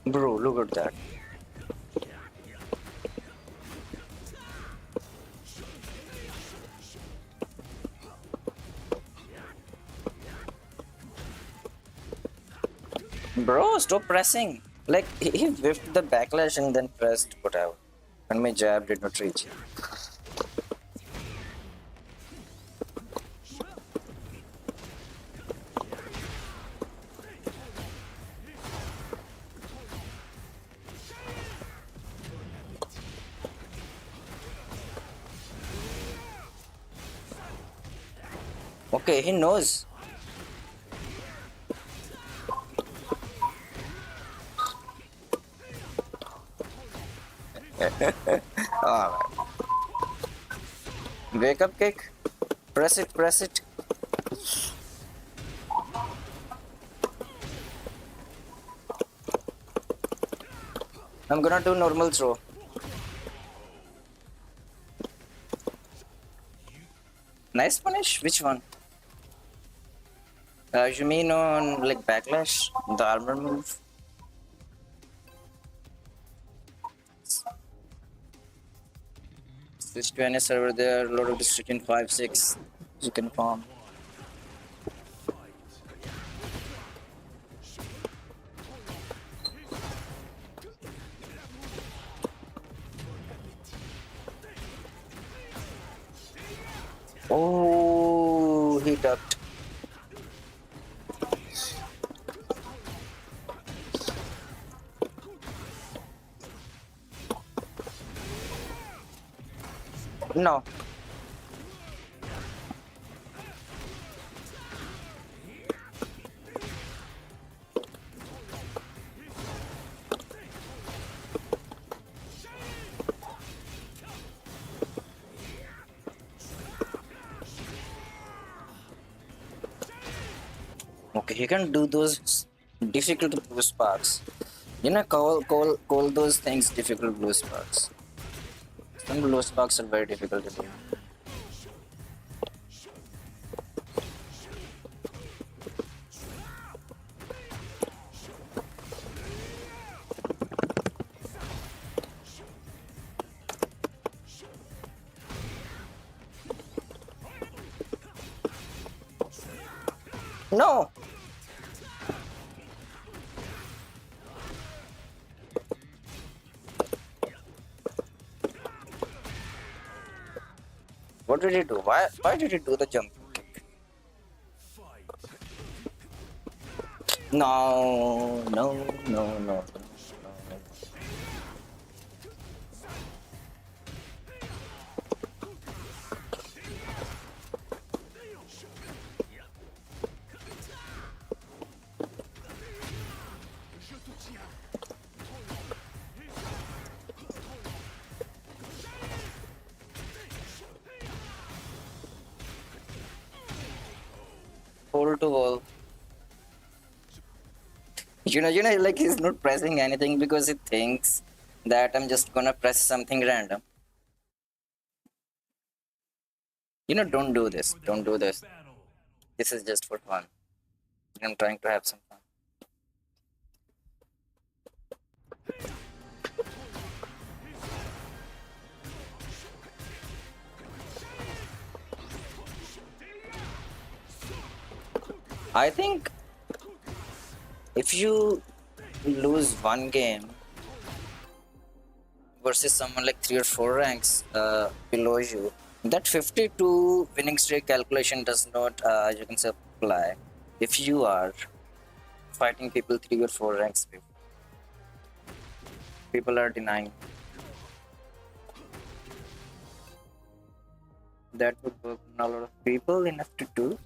Bro, look at that. Bro, stop pressing. Like he whiffed the backlash and then pressed whatever. And my jab did not reach. Okay, he knows. Ah, wake up kick. Press it, press it. I'm gonna do normal throw. Nice punish. Which one? You mean on like backlash, the armor move? Switch to any server there. Load of district in 5-6. You can farm. Oh, he ducked. No. Okay, he can do those difficult blue sparks. You know, call those things difficult blue sparks. Some blue sparks are very difficult to do. No! What did he do? Why did he do the jump kick? No, no, no, no, no. Pole to wall. Like he's not pressing anything because he thinks that I'm just gonna press something random. Don't do this. Don't do this. Battle. This is just for fun. I'm trying to have some fun. I think if you lose one game versus someone like 3 or 4 ranks below you, that 52 winning streak calculation does not, you can say, apply if you are fighting people 3 or 4 ranks before. People are denying. That would work on a lot of people in FT2.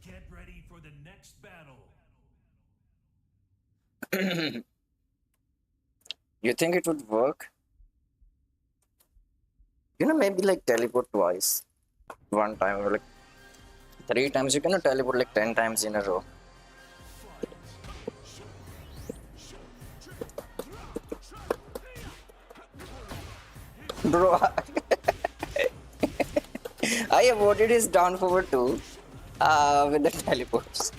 Get ready for the next battle. You think it would work? Maybe like teleport twice. One time or like 3 times. You cannot teleport like 10 times in a row. Bro, I avoided his down forward too with the teleports.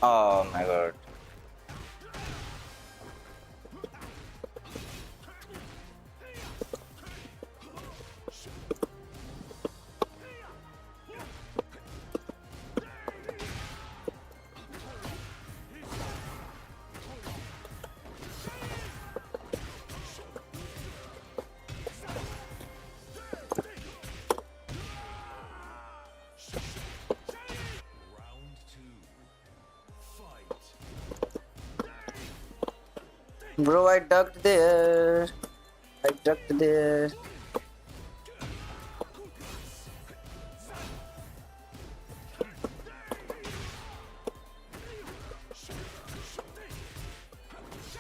Oh my god. Bro, I ducked there. I ducked there.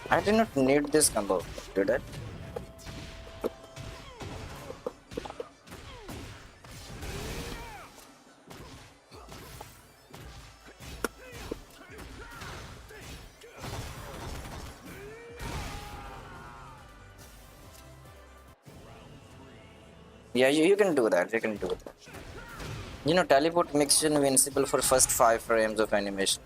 I did not need this combo, did I? Yeah, you can do that. You can do that. You know, teleport makes you invincible for first 5 frames of animation.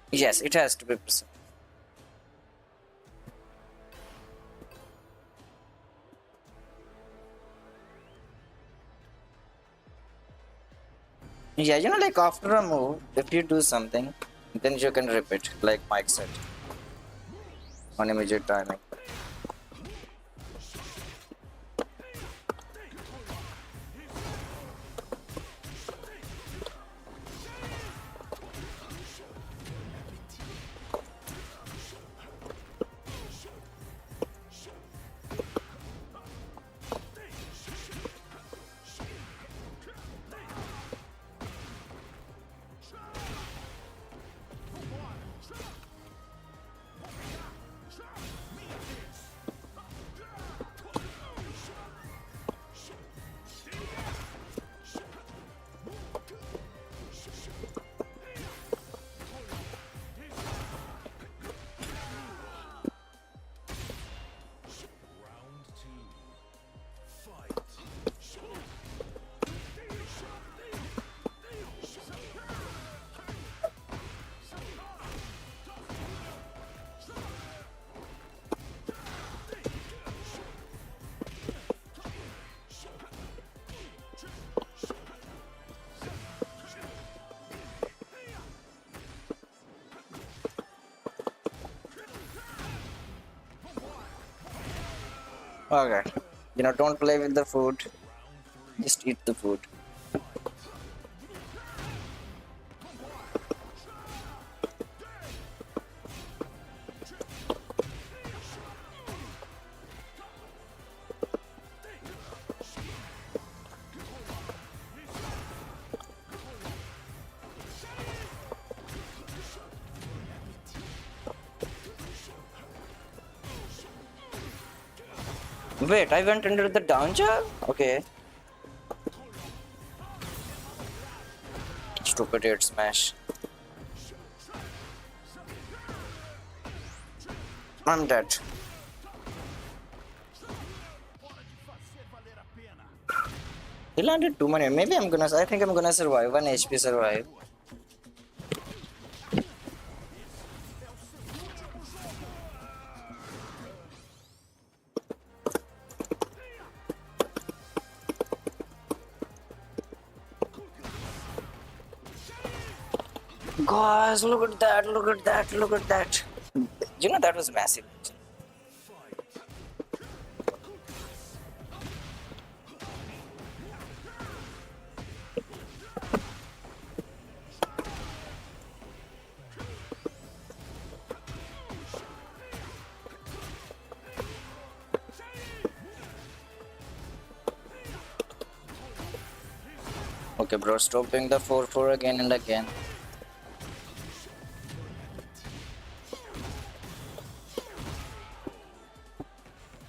Yes, it has to be precise. Yeah, you know, like after a move, if you do something, then you can repeat, like Mike said, on immediate timing. Okay. You know, don't play with the food. Just eat the food. Wait, I went under the down jab? Okay. Stupid 8 smash. I'm dead. He landed too many. Maybe I think I'm gonna survive. 1 HP survive. Guys, look at that, look at that, look at that. You know, that was massive. Okay, bro, stop doing the 4-4 again and again.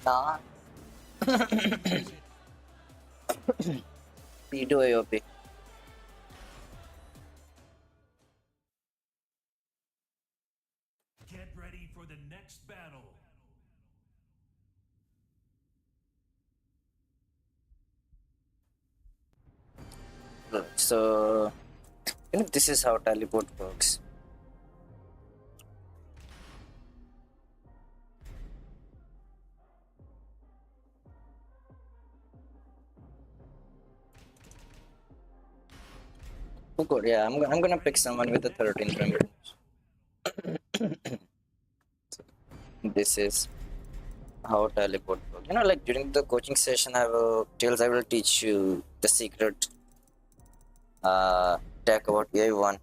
Nah. P2 AOP. Get ready for the next battle. So, you know, this is how teleport works. good. Yeah, I'm gonna pick someone with a 13 frame range. This is how teleport works. You know, like during the coaching session, Tails, I will teach you the secret tech about AI1.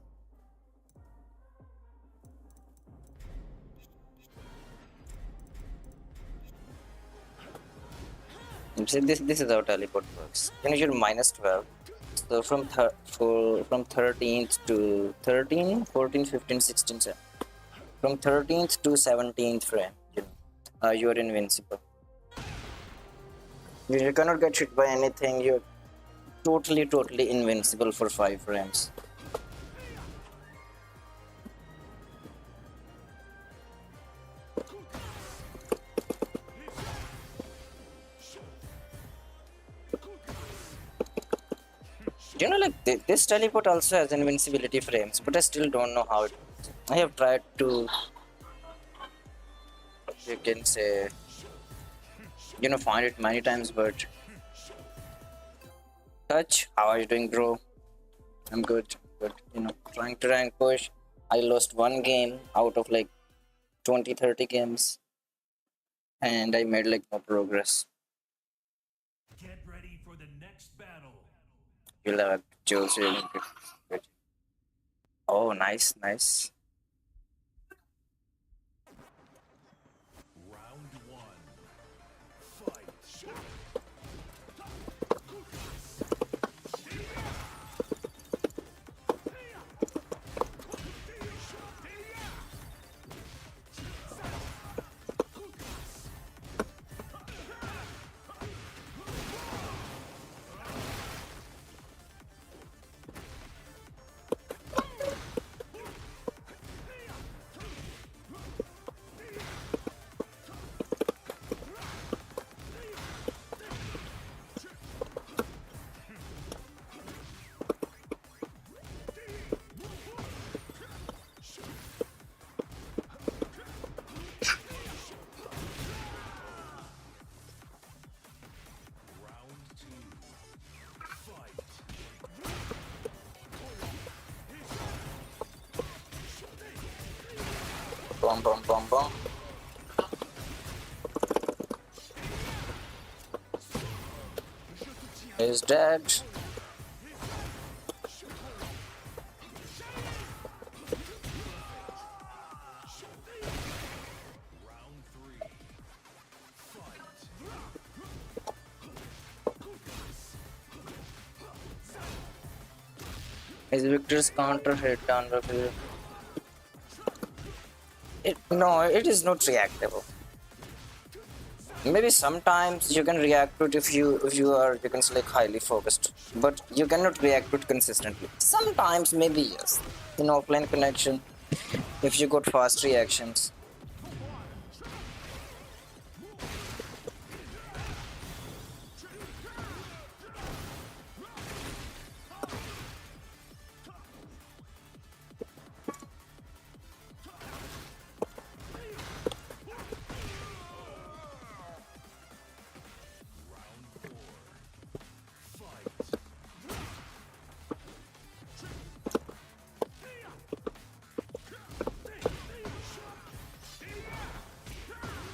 See, this is how teleport works. You know, you're minus 12. So from 13th to 13, 14, 15, 16, 17. From 13th to 17th frame, you are invincible. You cannot get hit by anything. You're totally invincible for 5 frames. You know, like this teleport also has invincibility frames, but I still don't know how it works. I have tried to, you can say, find it many times, but touch, how are you doing, bro? I'm good, but trying to rank push. I lost one game out of like 20-30 games, and I made like no progress. Get ready for the next battle. You'll have Jules really good. Oh, nice. Round one. Fight. Bum. He's dead. Round three. Fight. His Victor's counter hit down the field. No, it is not reactable. Maybe sometimes you can react to it if you are, you can say, like highly focused, but you cannot react to it consistently. Sometimes maybe yes, in offline connection, if you got fast reactions.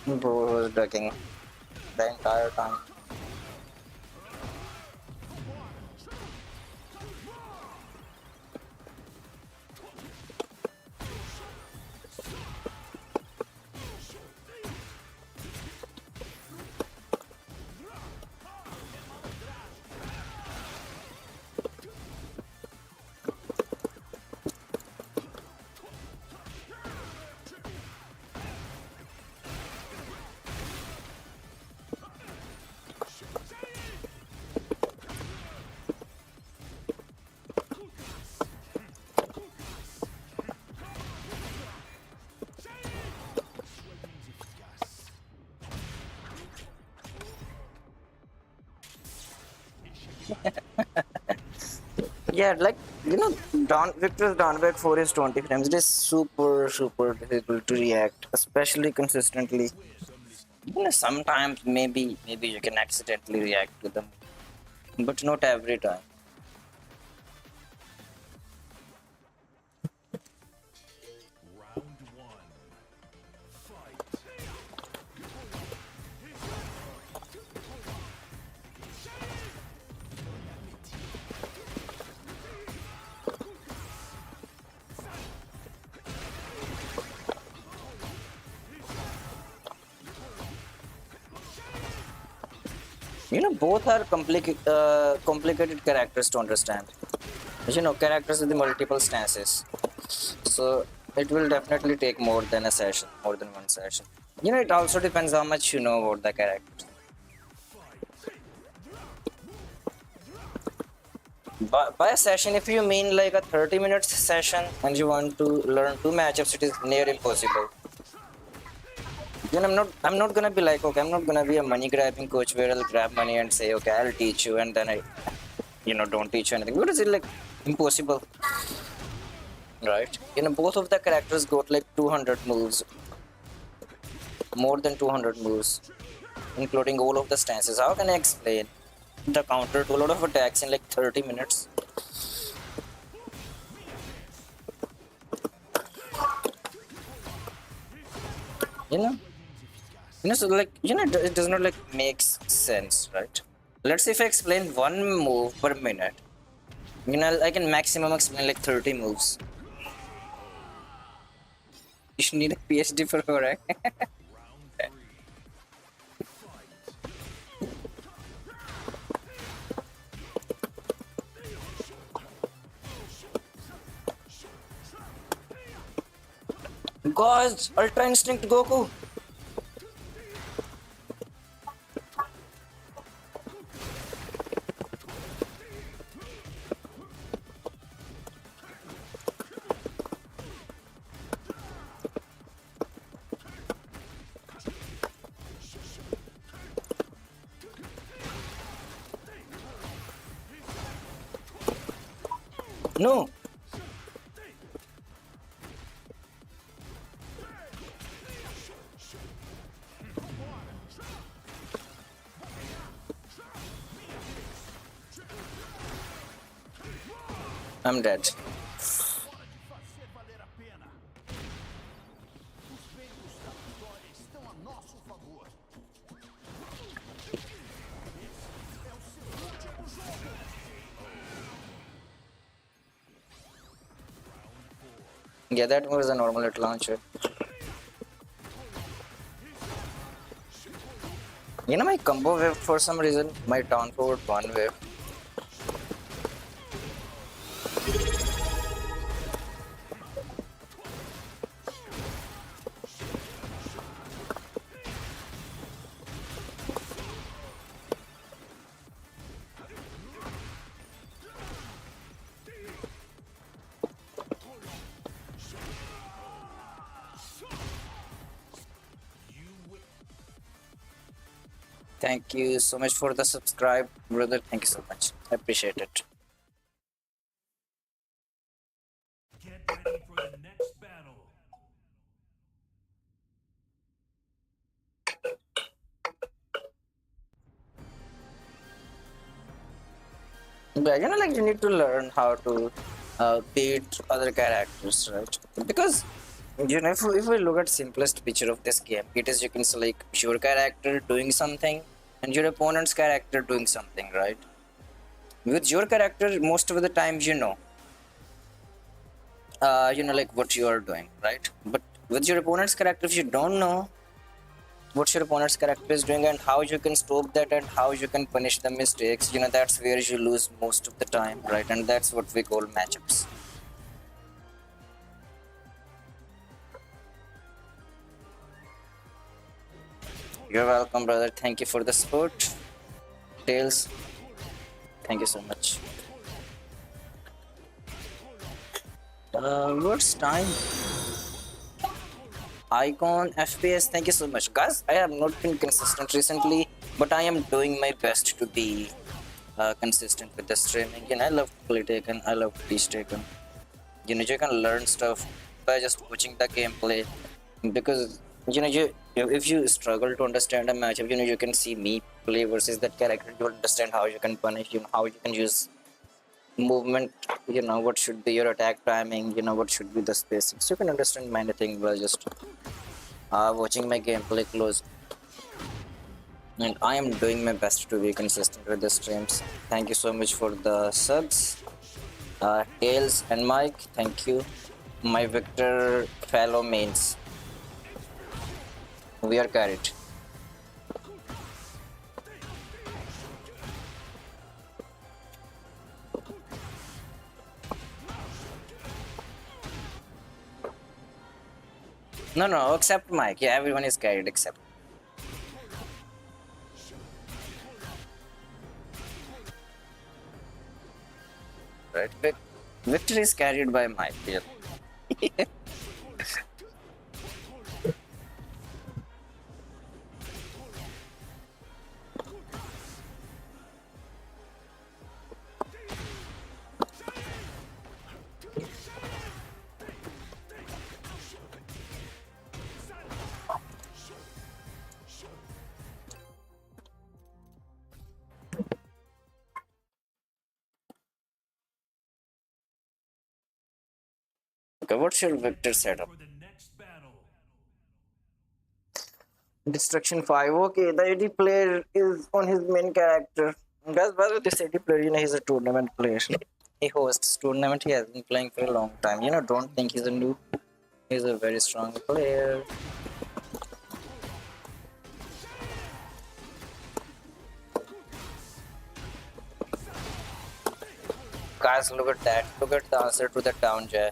Bro was ducking the entire time. Yeah, like Victor's downback 4 is 20 frames. It is super difficult to react, especially consistently. Sometimes maybe you can accidentally react to them, but not every time. Both are complicated characters to understand. Characters with the multiple stances. So it will definitely take more than a session, more than one session. It also depends how much you know about the characters. By a session, if you mean like a 30 minutes session and you want to learn two matchups, it is near impossible. I'm not gonna be like, okay, I'm not gonna be a money grabbing coach where I'll grab money and say, okay, I'll teach you, and then I don't teach you anything. What is it like? Impossible, right? Both of the characters got like 200 moves, more than 200 moves, including all of the stances. How can I explain the counter to a lot of attacks in like 30 minutes? You know, so like it does not like makes sense, right? Let's say if I explain one move per minute, I can maximum explain like 30 moves. You should need a PhD for Horek. Guys, Ultra Instinct Goku. No. I'm dead. Yeah, that was a normal hit launcher. My combo wave for some reason, my down forward one wave. Thank you so much for the subscribe, brother. Thank you so much. I appreciate it. Get ready for the next battle. But like you need to learn how to beat other characters, right? Because if we look at simplest picture of this game, it is you can say like your character doing something and your opponent's character doing something, right? With your character, most of the times like what you are doing, right? But with your opponent's character, if you don't know what your opponent's character is doing and how you can stop that and how you can punish the mistakes, that's where you lose most of the time, right? And that's what we call matchups. You're welcome, brother. Thank you for the support. Tails, thank you so much. What's time? Icon FPS, thank you so much. Guys, I have not been consistent recently, but I am doing my best to be consistent with the streaming. I love to play Taken, I love to teach Taken. You can learn stuff by just watching the gameplay. Because if you struggle to understand a matchup, you can see me play versus that character. You understand how you can punish, how you can use movement, what should be your attack timing, what should be the spacing. So you can understand many things by just watching my gameplay close. And I am doing my best to be consistent with the streams. Thank you so much for the subs. Tails and Mike, thank you. My Victor fellow mains. We are carried. No, no, except Mike. Yeah, everyone is carried except. Right. Victory is carried by Mike. Yeah. Okay, what's your Victor setup? For the next battle. Destruction 5. Okay, the AD player is on his main character. Guys, by the way, this AD player, he's a tournament player. He hosts tournament. He has been playing for a long time. Don't think he's a noob. He's a very strong player. Guys, look at that. Look at the answer to the down jab.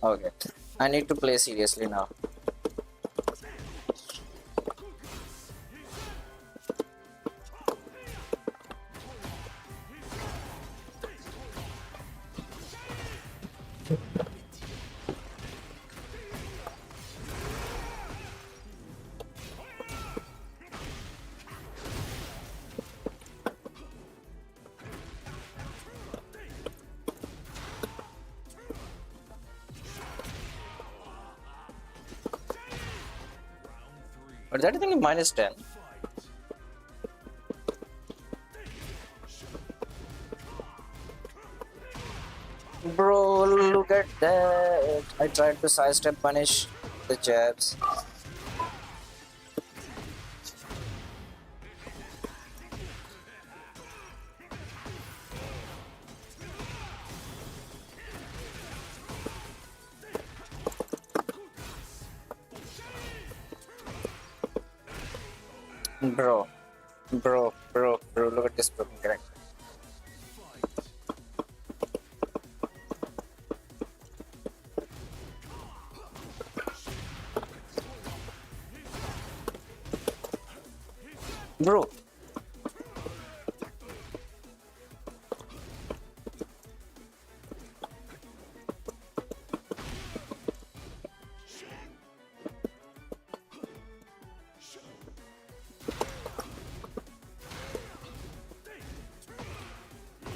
Okay, I need to play seriously now. But that I think minus 10. Bro, look at that. I tried to sidestep punish the jabs. Bro, look at this broken character. Bro.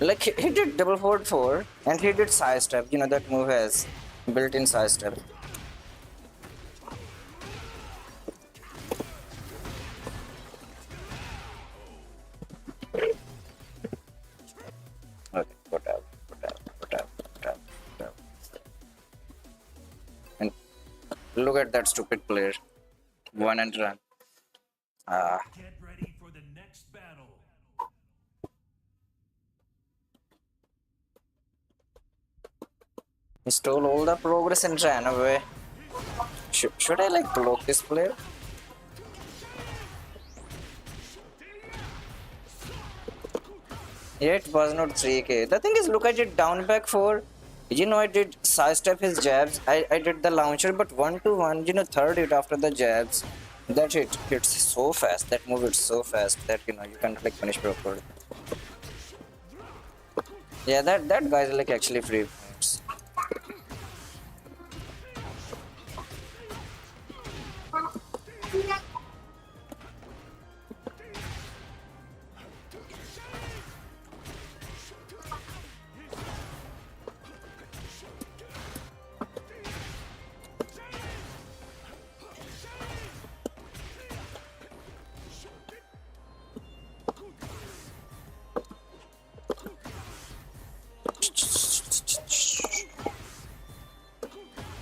Like he did double forward 4 and he did side step. That move has built-in side step. Okay, whatever. And look at that stupid player. One and run. Get ready for the next battle. He stole all the progress and ran away. Should I like block this player? Yeah, it was not 3k. The thing is, look, I did down back 4. I did sidestep his jabs. I did the launcher, but 1-1, third hit after the jabs. That hit hits so fast. That move hits so fast that you can't like punish properly. Yeah, that guy is like actually free points.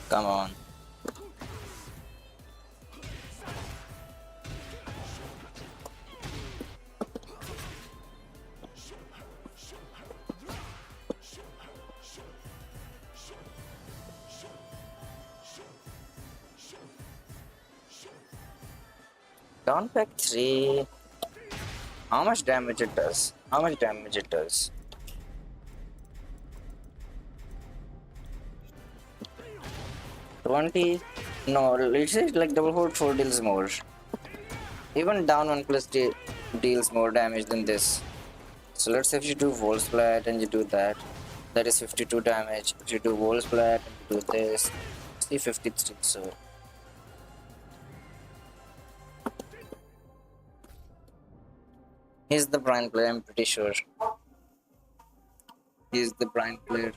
Come on. Down back 3. How much damage it does? How much damage it does? 20? No, let's say like double hold 4 deals more. Even down 1 plus deals more damage than this. So let's say if you do Volt Splat and you do that, that is 52 damage. If you do Volt Splat and you do this, see 53. So he's the Brian player, I'm pretty sure. He's the Brian player.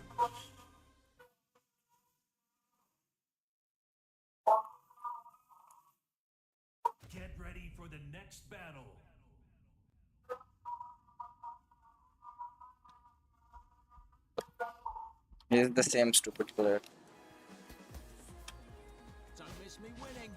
Get ready for the next battle. He's the same stupid player. Don't miss me winning.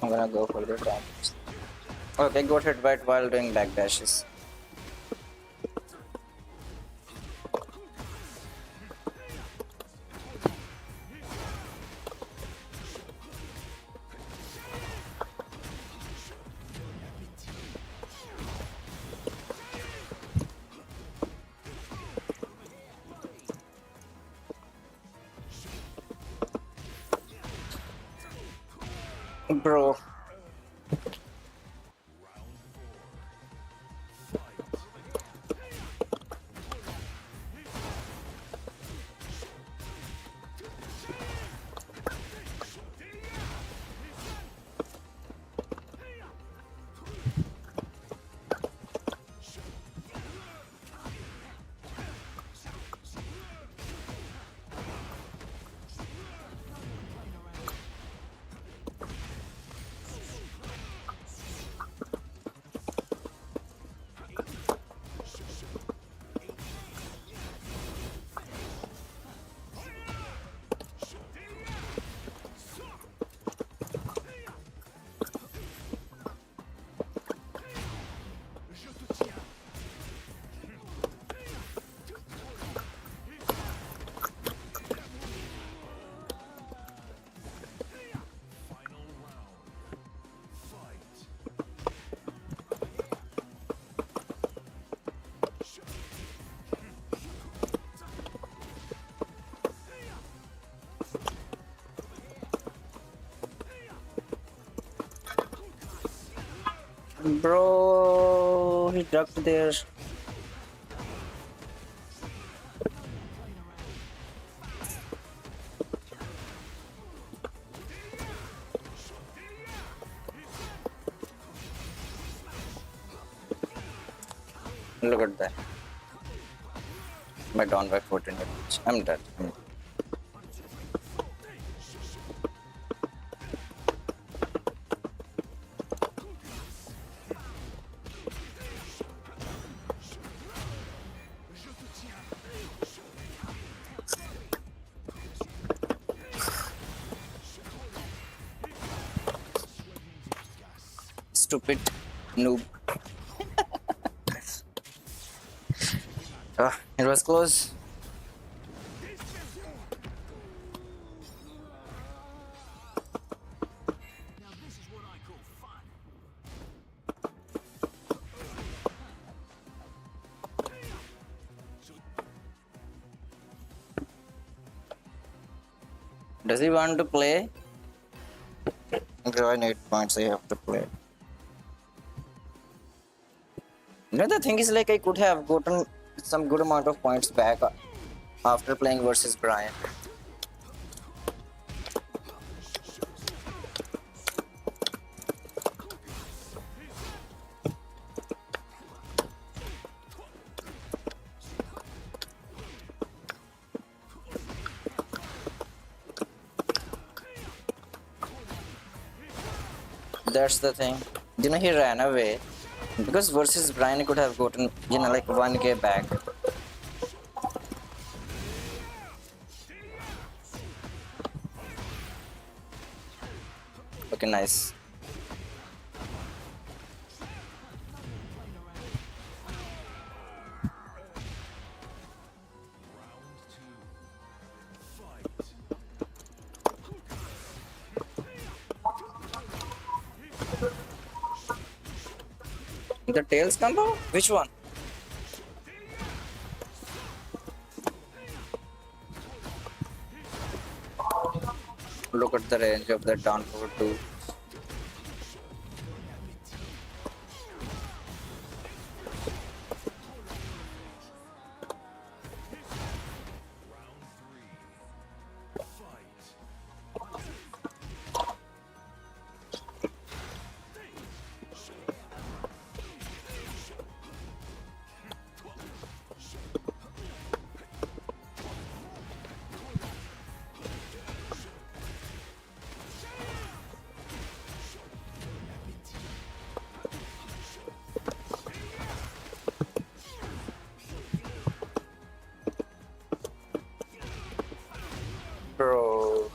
I'm gonna go for the damage. Okay, got hit right while doing back dashes. Bro. Bro, he ducked there. Look at that. My down by 14 damage. I'm dead. stupid noob. It was close. Now this is what I call fun. Does he want to play? Join 8 points, I have to play. You know, the thing is, like, I could have gotten some good amount of points back after playing versus Brian. That's the thing. You know, he ran away. Because versus Brian could have gotten, you know, like 1k back. Okay, nice. The tails combo? Which one? Look at the range of that down forward too. Bro.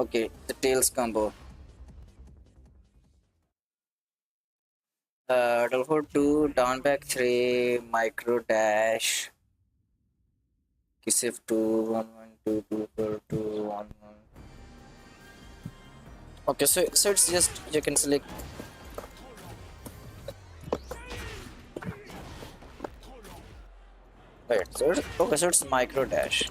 Okay, the tails combo. Double 2, down back 3, micro dash. Kisif 2, 1, 1, 2, 2, 4, 2, 1, 1. Okay, so it's just you can select. Wait, so it's micro dash.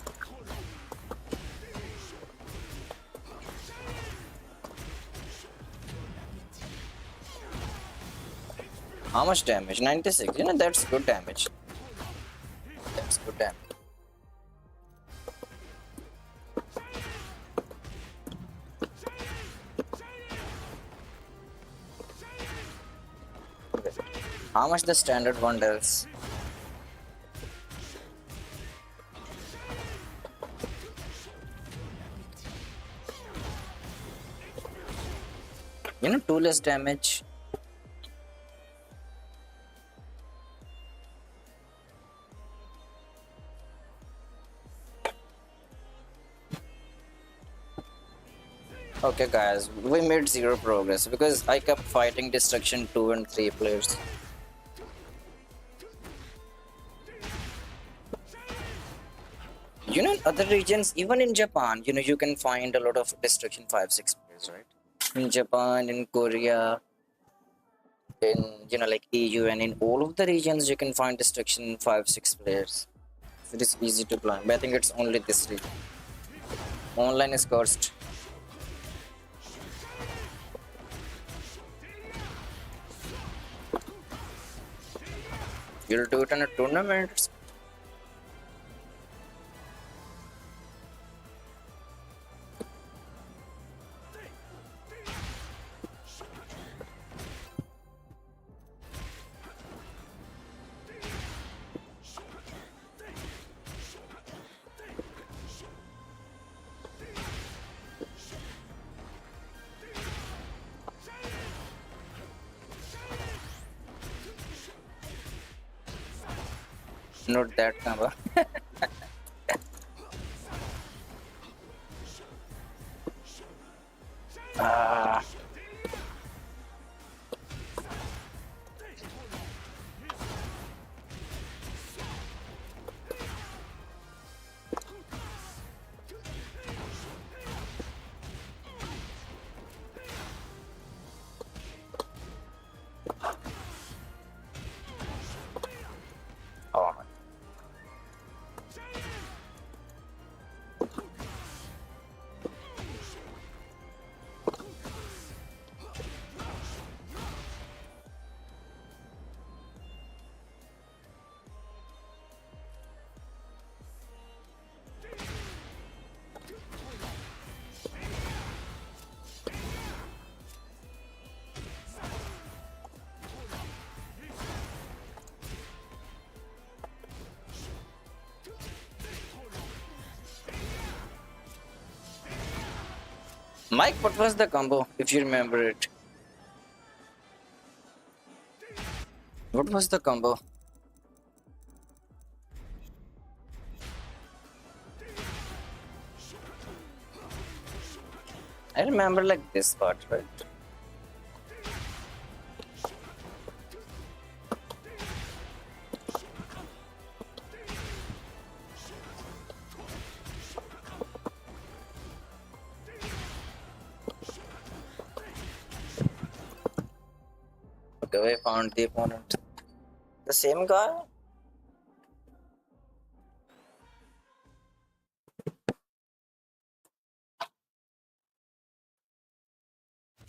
How much damage? 96. You know, that's good damage. That's good damage. Okay. How much the standard one does? You know, 2 less damage. Okay guys, we made 0 progress because I kept fighting destruction 2 and 3 players. You know, in other regions, even in Japan, you know, you can find a lot of destruction 5-6 players, right? In Japan, in Korea, in, you know, like EU, and in all of the regions you can find destruction 5-6 players. It is easy to climb, but I think it's only this region. Online is cursed. You'll do it in a tournament. Not that combo. Ah. Oh my. Mike, what was the combo, if you remember it? What was the combo? I remember like this part, right? Okay, I found the opponent. The same guy?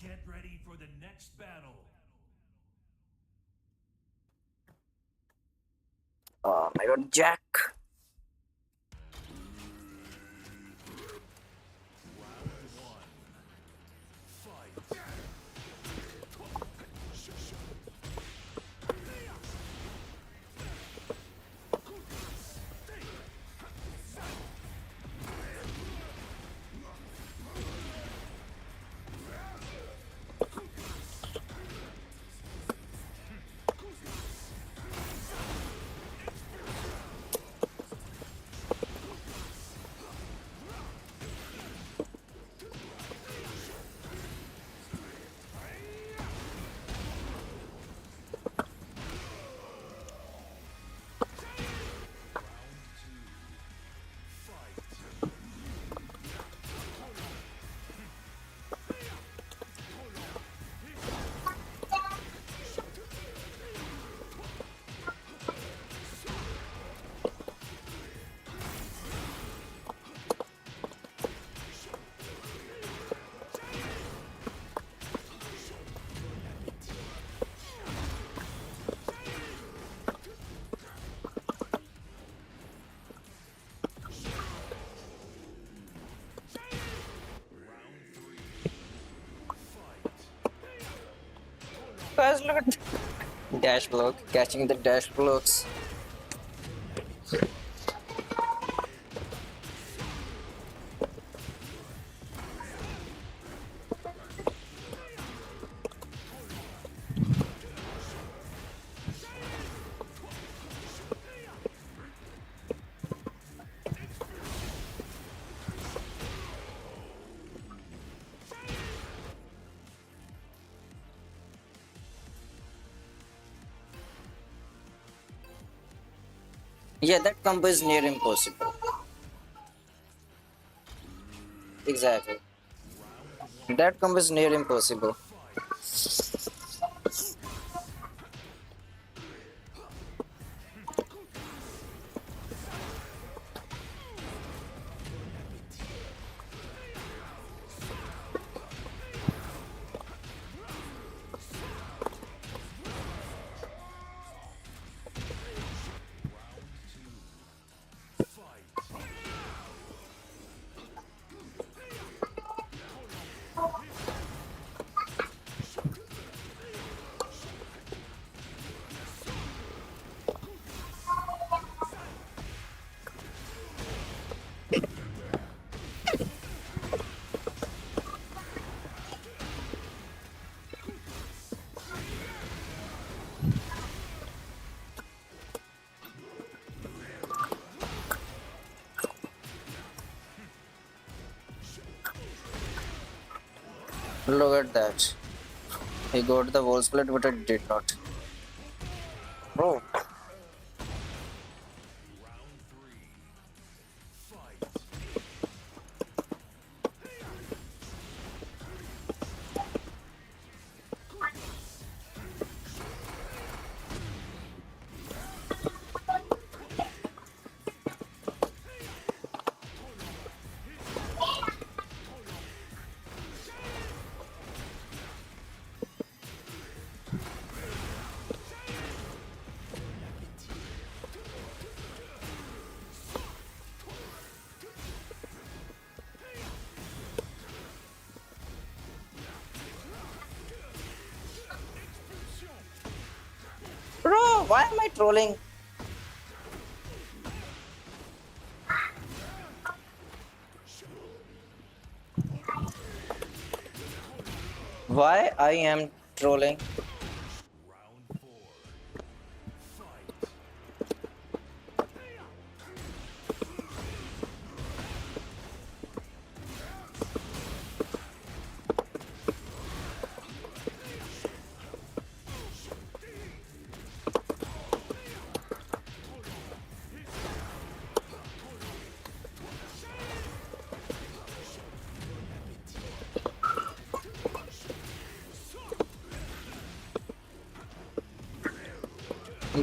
Get ready for the next battle. Oh my god, Jack. Guys, look at dash block, catching the dash blocks. Yeah, that combo is near impossible. Exactly. That combo is near impossible. Look at that. He got the wall split, but it did not. Bro, bro, why am I trolling? Why I am trolling?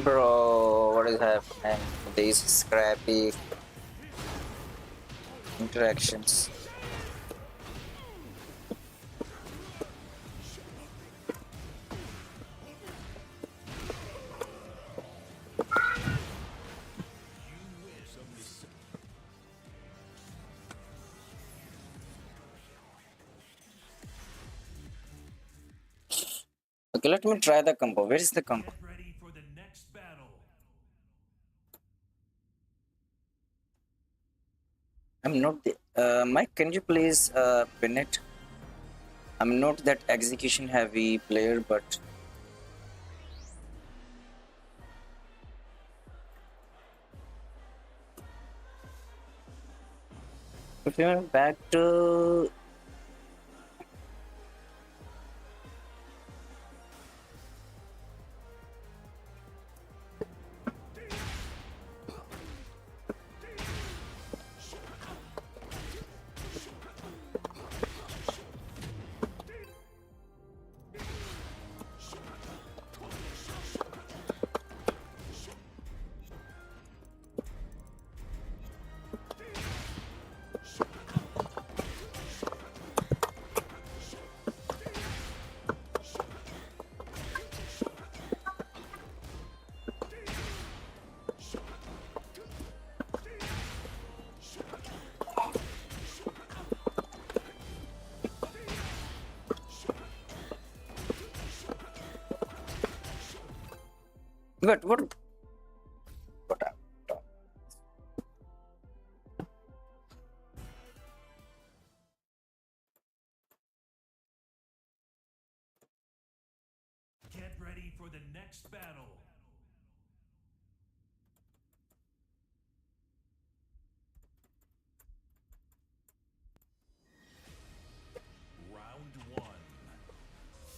Bro, what is happening? These scrappy interactions. Okay, let me try the combo. Where is the combo? Get ready for the next battle. I'm not the Mike, can you please pin it? I'm not that execution heavy player, but if you went back to what Get ready for the next battle. Round one.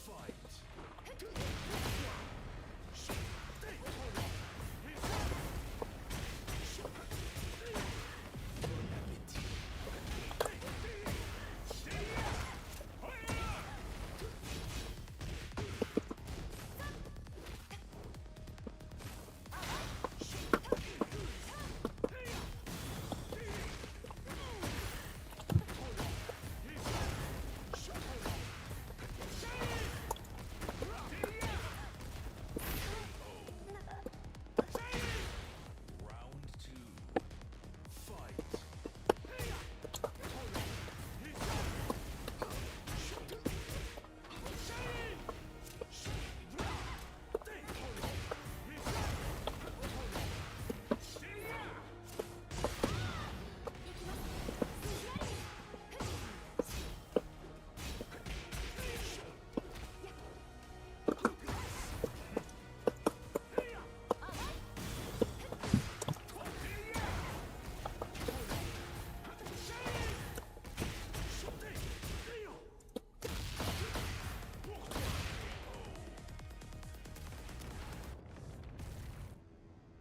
Fight.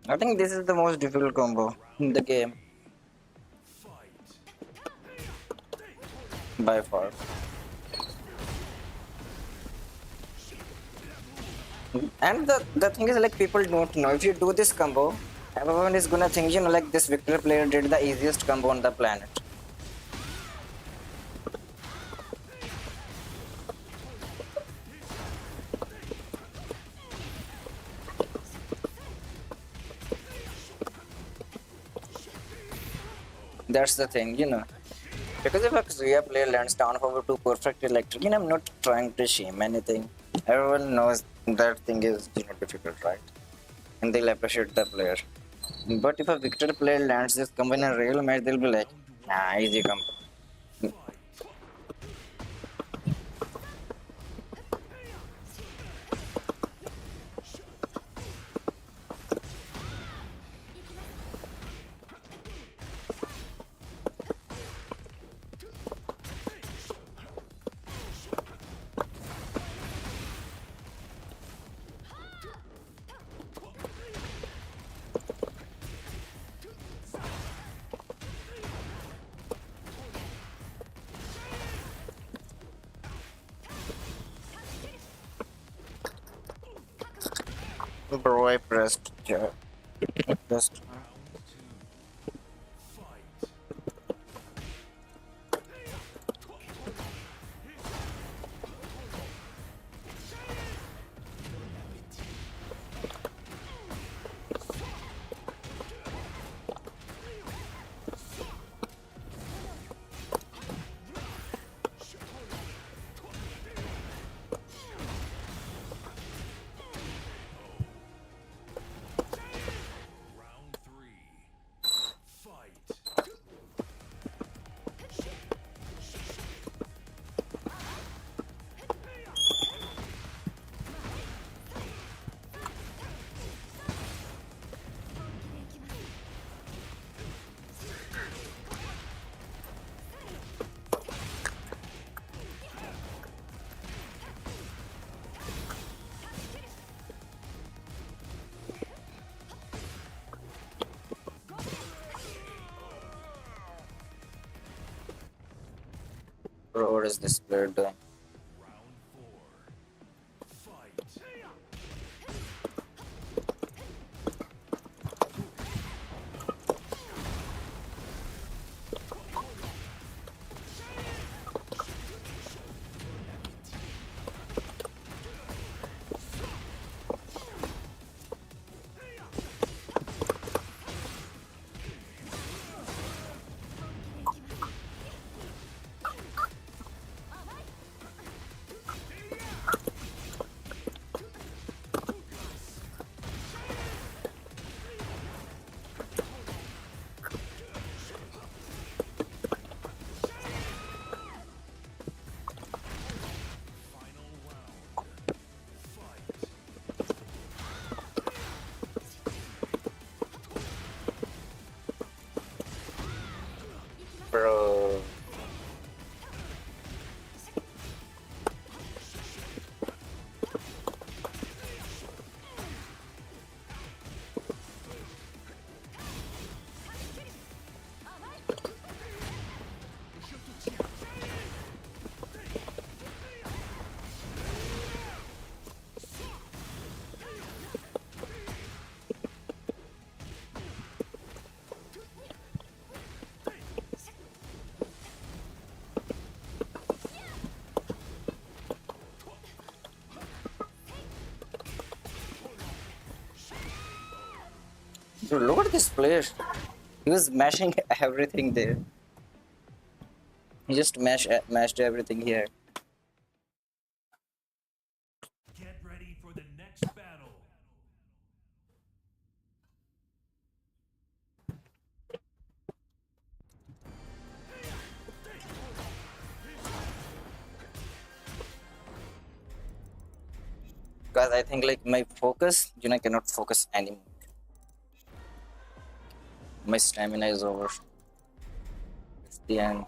I think this is the most difficult combo in the game by far. And the thing is, like, people don't know if you do this combo, everyone is gonna think, you know, like this Victor player did the easiest combo on the planet. That's the thing, you know. Because if a Kazuya player lands down over two perfect electric, you know, I'm not trying to shame anything. Everyone knows that thing is, you know, difficult, right? And they'll appreciate the player. But if a Victor player lands this combo in a real match, they'll be like, nah, easy combo. Bro, I pressed. Yeah. Pressed. Round three. Fight. Bro, what is this player doing? Round four. Fight. Final round. Fight. Bro. Dude, look at this player. He was mashing everything there. He just mashed everything here. Get ready for the next battle. Because I think, like, my focus, you know, I cannot focus anymore. My stamina is over. It's the end.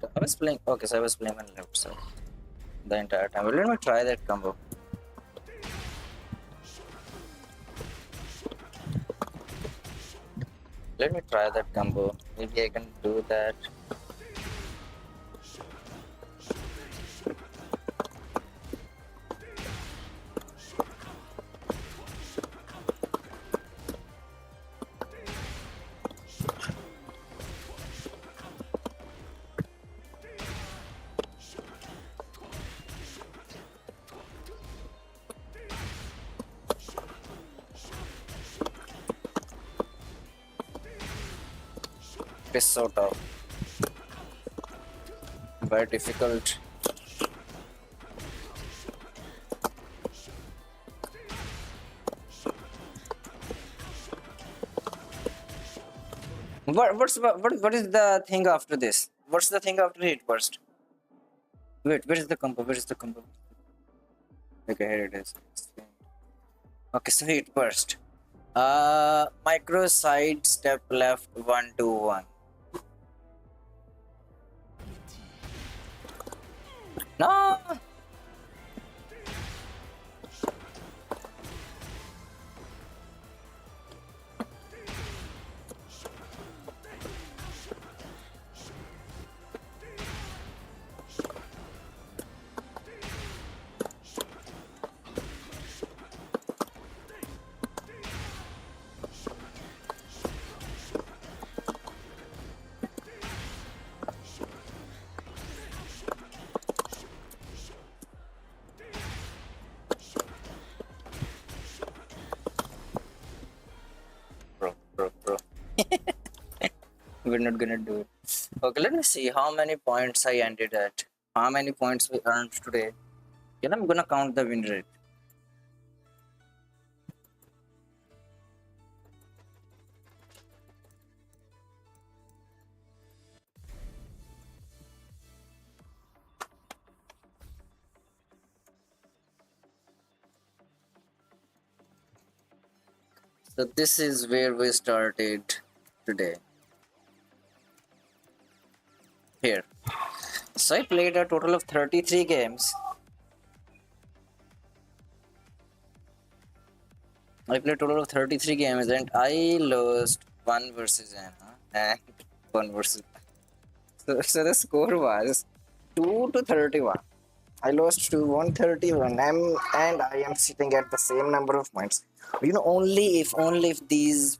But I was playing. Okay, so I was playing on left side the entire time. Well, let me try that combo. Let me try that combo. Maybe I can do that. It is so tough. Very difficult. What is the thing after this? What's the thing after hit burst? Wait, where is the combo? Where is the combo? Okay, here it is. Okay, so hit burst. Micro side step left 1 2 1. No. Bro. We're not gonna do it. Okay, let me see how many points I ended at. How many points we earned today. Then I'm gonna count the win rate. So this is where we started today. Here. So I played a total of 33 games. I played a total of 33 games and I lost 1 versus Anna and 1 versus. So the score was 2 to 31. I lost to 131 and I am sitting at the same number of points. Only if these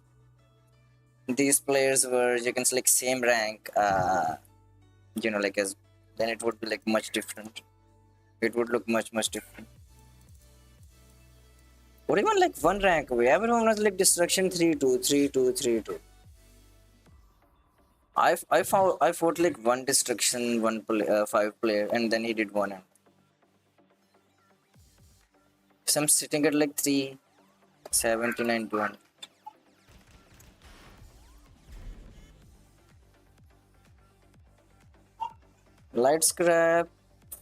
players were, you can say, like same rank, like as, then it would be like much different. It would look much different. Or even like one rank away. Everyone was like destruction 3-2, 3-2, 3-2. I fought like one destruction, 5 player, and then he did one end. So I'm sitting at like 379 to 100. Light scrap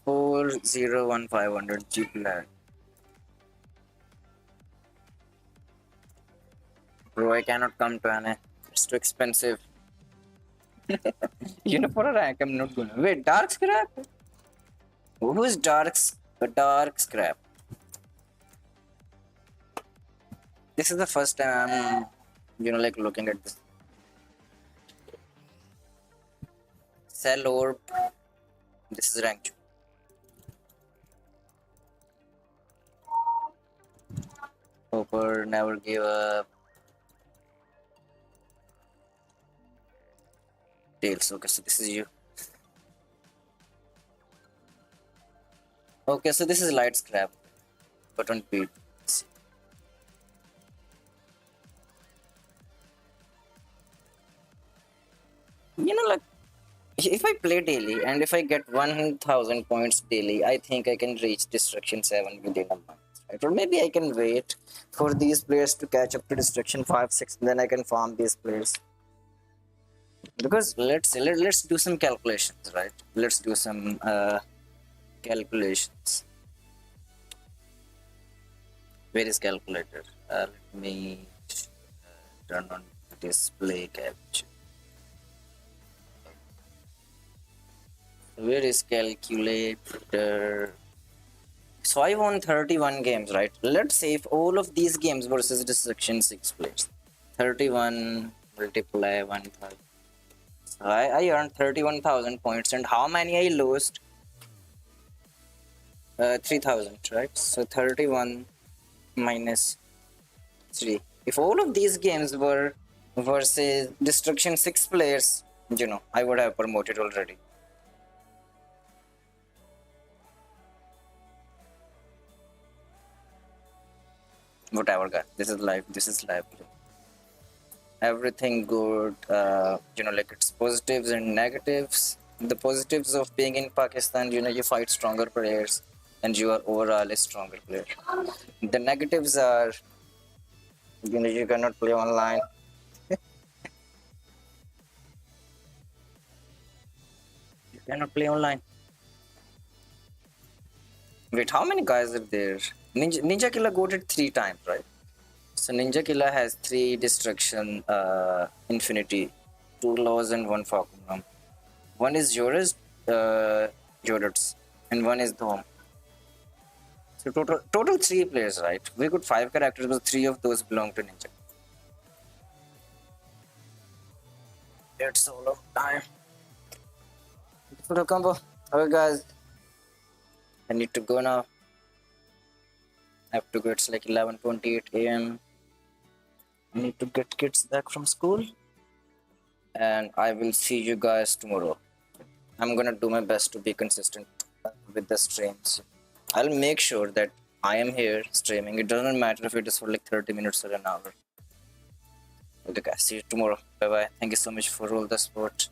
401500 G plat. Bro, I cannot come to Anna. It's too expensive. For a rank, I'm not gonna. Wait, dark scrap? Who is dark scrap? This is the first time I'm, like looking at this. Cell orb. This is rank 2. Hopper never gave up. Tails. Okay, so this is you. Okay, so this is light scrap. But on beat. Like if I play daily and if I get 1000 points daily, I think I can reach destruction 7 within a month. Right? Or maybe I can wait for these players to catch up to destruction 5, 6, and then I can farm these players. Because let's do some calculations, right? Let's do some calculations. Where is calculator? Let me turn on display capture. Where is calculator? So I won 31 games, right? Let's say if all of these games versus destruction 6 players. 31 Multiply 1000. So I earned 31,000 points, and how many I lost? 3,000, right? So 31 minus 3. If all of these games were versus Destruction 6 players, I would have promoted already. Whatever, guys. This is life. This is life. Everything good. Like it's positives and negatives. The positives of being in Pakistan, you fight stronger players, and you are overall a stronger player. The negatives are, you cannot play online. You cannot play online. Wait, how many guys are there? Ninja Killer goated 3 times, right? So Ninja Killer has 3 destruction, infinity, 2 laws, and 1 Falcon. One is Joris, Jodats, and one is Dom. So total 3 players, right? We got 5 characters, but 3 of those belong to Ninja. It's all of time. Photo combo. Okay, guys. I need to go now. I have to go. It's like 11:28 a.m. I need to get kids back from school. And I will see you guys tomorrow. I'm gonna do my best to be consistent with the streams. I'll make sure that I am here streaming. It doesn't matter if it is for like 30 minutes or an hour. Okay, guys. See you tomorrow. Bye bye. Thank you so much for all the support.